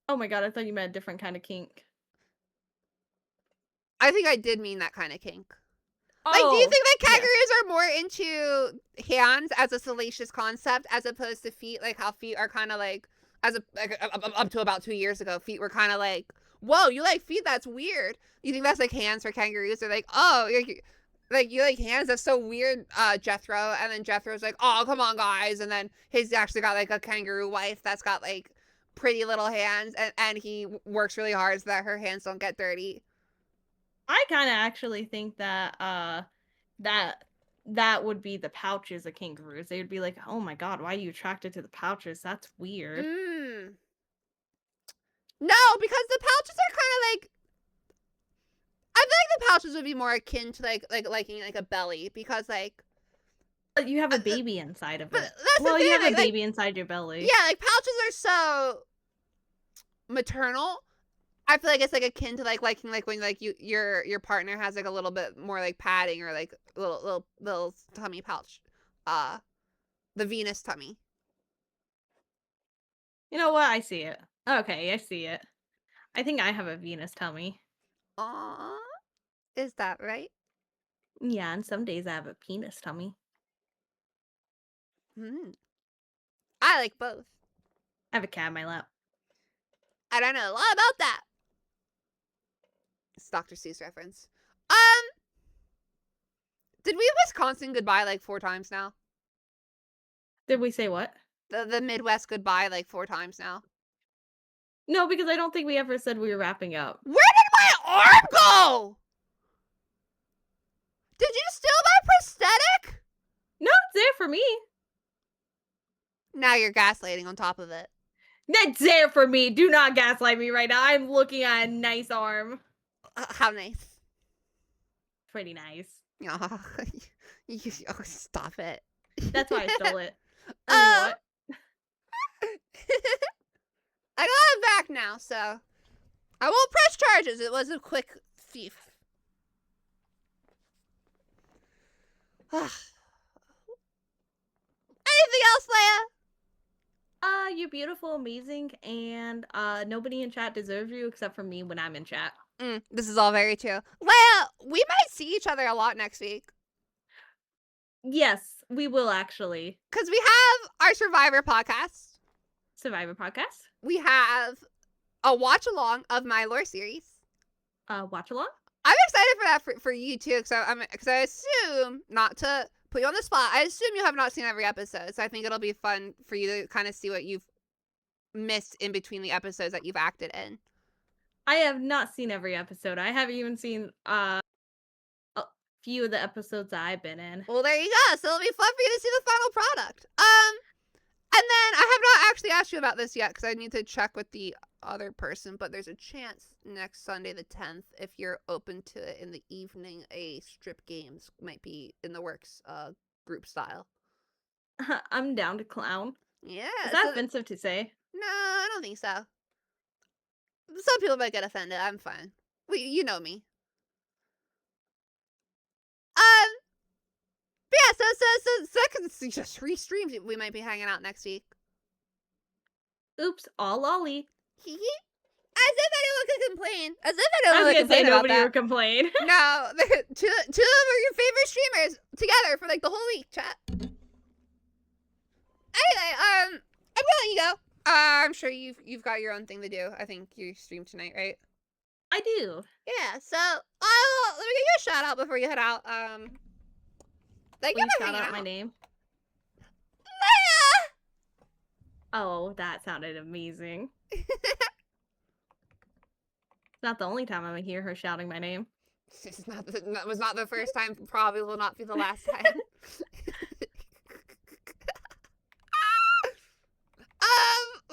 [SPEAKER 1] Oh my god, I thought you meant a different kind of kink.
[SPEAKER 2] I think I did mean that kind of kink.
[SPEAKER 1] Oh,
[SPEAKER 2] Like, do you think that kangaroos are more into hands as a salacious concept as opposed to feet? Like how feet are kind of like, up to about 2 years ago, feet were kind of like, whoa, you like feet? That's weird. You think that's like hands for kangaroos? They're like, oh, you like hands? That's so weird, Jethro. And then Jethro's like, oh, come on, guys. And then he's actually got like a kangaroo wife that's got like pretty little hands, and he works really hard so that her hands don't get dirty.
[SPEAKER 1] I kind of actually think that that would be the pouches of kangaroos. They would be like, "Oh my god, why are you attracted to the pouches? That's weird."
[SPEAKER 2] No, because the pouches are kind of like, I feel like the pouches would be more akin to liking like a belly, because like,
[SPEAKER 1] but you have a baby inside of it.
[SPEAKER 2] That's
[SPEAKER 1] well,
[SPEAKER 2] the thing,
[SPEAKER 1] you have
[SPEAKER 2] like,
[SPEAKER 1] a baby inside your belly.
[SPEAKER 2] Yeah, like pouches are so maternal. I feel like it's like akin to like liking like when like your partner has like a little bit more like padding or like little tummy pouch, the Venus tummy.
[SPEAKER 1] You know what? I see it. Okay, I see it. I think I have a Venus tummy.
[SPEAKER 2] Aww, is that right?
[SPEAKER 1] Yeah, and some days I have a penis tummy.
[SPEAKER 2] I like both.
[SPEAKER 1] I have a cat in my lap.
[SPEAKER 2] I don't know a lot about that. It's Dr. Seuss reference. Did we Wisconsin goodbye like 4 times now?
[SPEAKER 1] Did we say what?
[SPEAKER 2] The Midwest goodbye like 4 times now.
[SPEAKER 1] No, because I don't think we ever said we were wrapping up.
[SPEAKER 2] Where did my arm go? Did you steal my prosthetic?
[SPEAKER 1] No, it's there for me.
[SPEAKER 2] Now you're gaslighting on top of it.
[SPEAKER 1] That's there for me. Do not gaslight me right now. I'm looking at a nice arm.
[SPEAKER 2] How nice?
[SPEAKER 1] Pretty nice.
[SPEAKER 2] Oh, stop it.
[SPEAKER 1] That's why I stole it. What?
[SPEAKER 2] I got it back now, so I won't press charges. It was a quick thief. Anything else, Leia?
[SPEAKER 1] You're beautiful, amazing, and nobody in chat deserves you except for me when I'm in chat.
[SPEAKER 2] This is all very true. Leia, we might see each other a lot next week.
[SPEAKER 1] Yes, we will actually.
[SPEAKER 2] Because we have our Survivor podcast.
[SPEAKER 1] Survivor podcast.
[SPEAKER 2] We have a watch along of my lore series.
[SPEAKER 1] Watch along?
[SPEAKER 2] I'm excited for that for you too, because I assume, not to put you on the spot, I assume you have not seen every episode, so I think it'll be fun for you to kind of see what you've missed in between the episodes that you've acted in.
[SPEAKER 1] I have not seen every episode. I haven't even seen a few of the episodes that I've been in.
[SPEAKER 2] Well, there you go. So it'll be fun for you to see the final product. And then I have not actually asked you about this yet because I need to check with the other person, but there's a chance next Sunday the 10th, if you're open to it in the evening, a strip games might be in the works, group style.
[SPEAKER 1] I'm down to clown.
[SPEAKER 2] Yeah.
[SPEAKER 1] Is that offensive to say?
[SPEAKER 2] No, I don't think so. Some people might get offended. I'm fine. You know me. But yeah, so just 3 streams we might be hanging out next week.
[SPEAKER 1] Oops, all lolly.
[SPEAKER 2] As if anyone could complain. As if
[SPEAKER 1] I
[SPEAKER 2] anyone
[SPEAKER 1] was
[SPEAKER 2] would
[SPEAKER 1] gonna say
[SPEAKER 2] complain about
[SPEAKER 1] nobody
[SPEAKER 2] that.
[SPEAKER 1] would complain.
[SPEAKER 2] No, two of your favorite streamers together for like the whole week, chat. Anyway, I'm gonna let you go. I'm sure you've got your own thing to do. I think you stream tonight, right?
[SPEAKER 1] I do.
[SPEAKER 2] Yeah. So let me give you a shout out before you head out. Thank you
[SPEAKER 1] Please
[SPEAKER 2] for
[SPEAKER 1] shout
[SPEAKER 2] hanging
[SPEAKER 1] out my
[SPEAKER 2] out.
[SPEAKER 1] name.
[SPEAKER 2] Leia!
[SPEAKER 1] Oh, that sounded amazing. It's not the only time I'm gonna hear her shouting my name.
[SPEAKER 2] That was not the first time. Probably will not be the last time.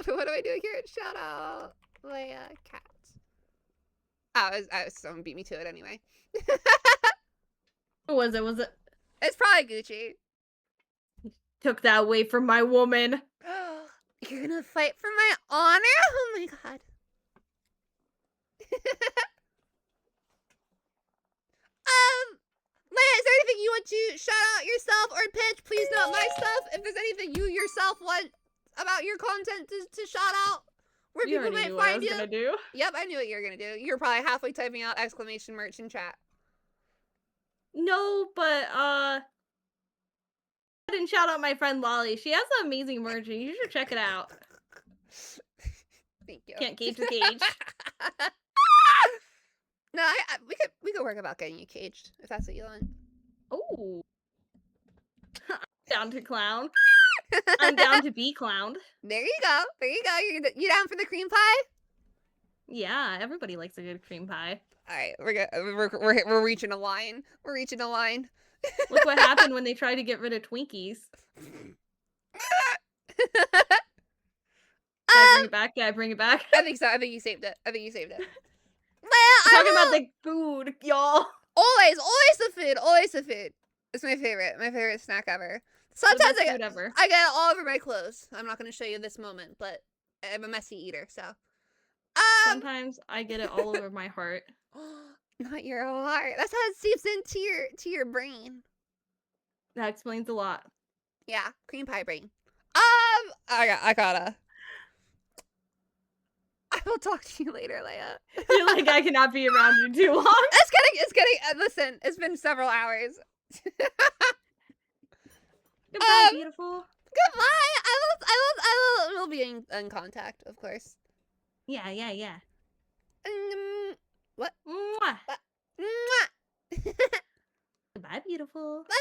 [SPEAKER 2] What do I do here? Shout out Leia Cat. Someone beat me to it anyway.
[SPEAKER 1] Who was it? Was it?
[SPEAKER 2] It's probably Gucci.
[SPEAKER 1] Took that away from my woman.
[SPEAKER 2] You're gonna fight for my honor? Oh my god. Leia, is there anything you want to shout out yourself or pitch? Please not my stuff. If there's anything you yourself want about your content to shout out, where people might find you.
[SPEAKER 1] Gonna do.
[SPEAKER 2] Yep, I knew what you were gonna do. You're probably halfway typing out exclamation merch in chat.
[SPEAKER 1] No, but I didn't shout out my friend Lolly. She has an amazing merch, and you should check it out.
[SPEAKER 2] Thank you.
[SPEAKER 1] Can't cage the cage.
[SPEAKER 2] No, we could work about getting you caged if that's what you want.
[SPEAKER 1] Oh, down to clown. I'm down to be clowned.
[SPEAKER 2] There you go. There you go. You down for the cream pie?
[SPEAKER 1] Yeah, everybody likes a good cream pie.
[SPEAKER 2] All right, we're reaching a line. We're reaching a line.
[SPEAKER 1] Look what happened when they tried to get rid of Twinkies. Bring it back. Yeah, bring it back.
[SPEAKER 2] I think so. I think you saved it.
[SPEAKER 1] I'm talking about the food, y'all.
[SPEAKER 2] Always the food. Always the food. It's my favorite snack ever. Sometimes I get it all over my clothes. I'm not going to show you this moment, but I'm a messy eater, so.
[SPEAKER 1] Sometimes I get it all over my heart.
[SPEAKER 2] Not your heart. That's how it seeps into your brain.
[SPEAKER 1] That explains a lot.
[SPEAKER 2] Yeah, cream pie brain. I gotta. I will talk to you later, Leia.
[SPEAKER 1] You're like, I cannot be around you too long.
[SPEAKER 2] It's getting. Listen, it's been several hours.
[SPEAKER 1] Goodbye, beautiful.
[SPEAKER 2] Goodbye. I will be in contact, of course.
[SPEAKER 1] Yeah.
[SPEAKER 2] What?
[SPEAKER 1] Mwah.
[SPEAKER 2] Mwah.
[SPEAKER 1] Goodbye, beautiful.
[SPEAKER 2] Bye.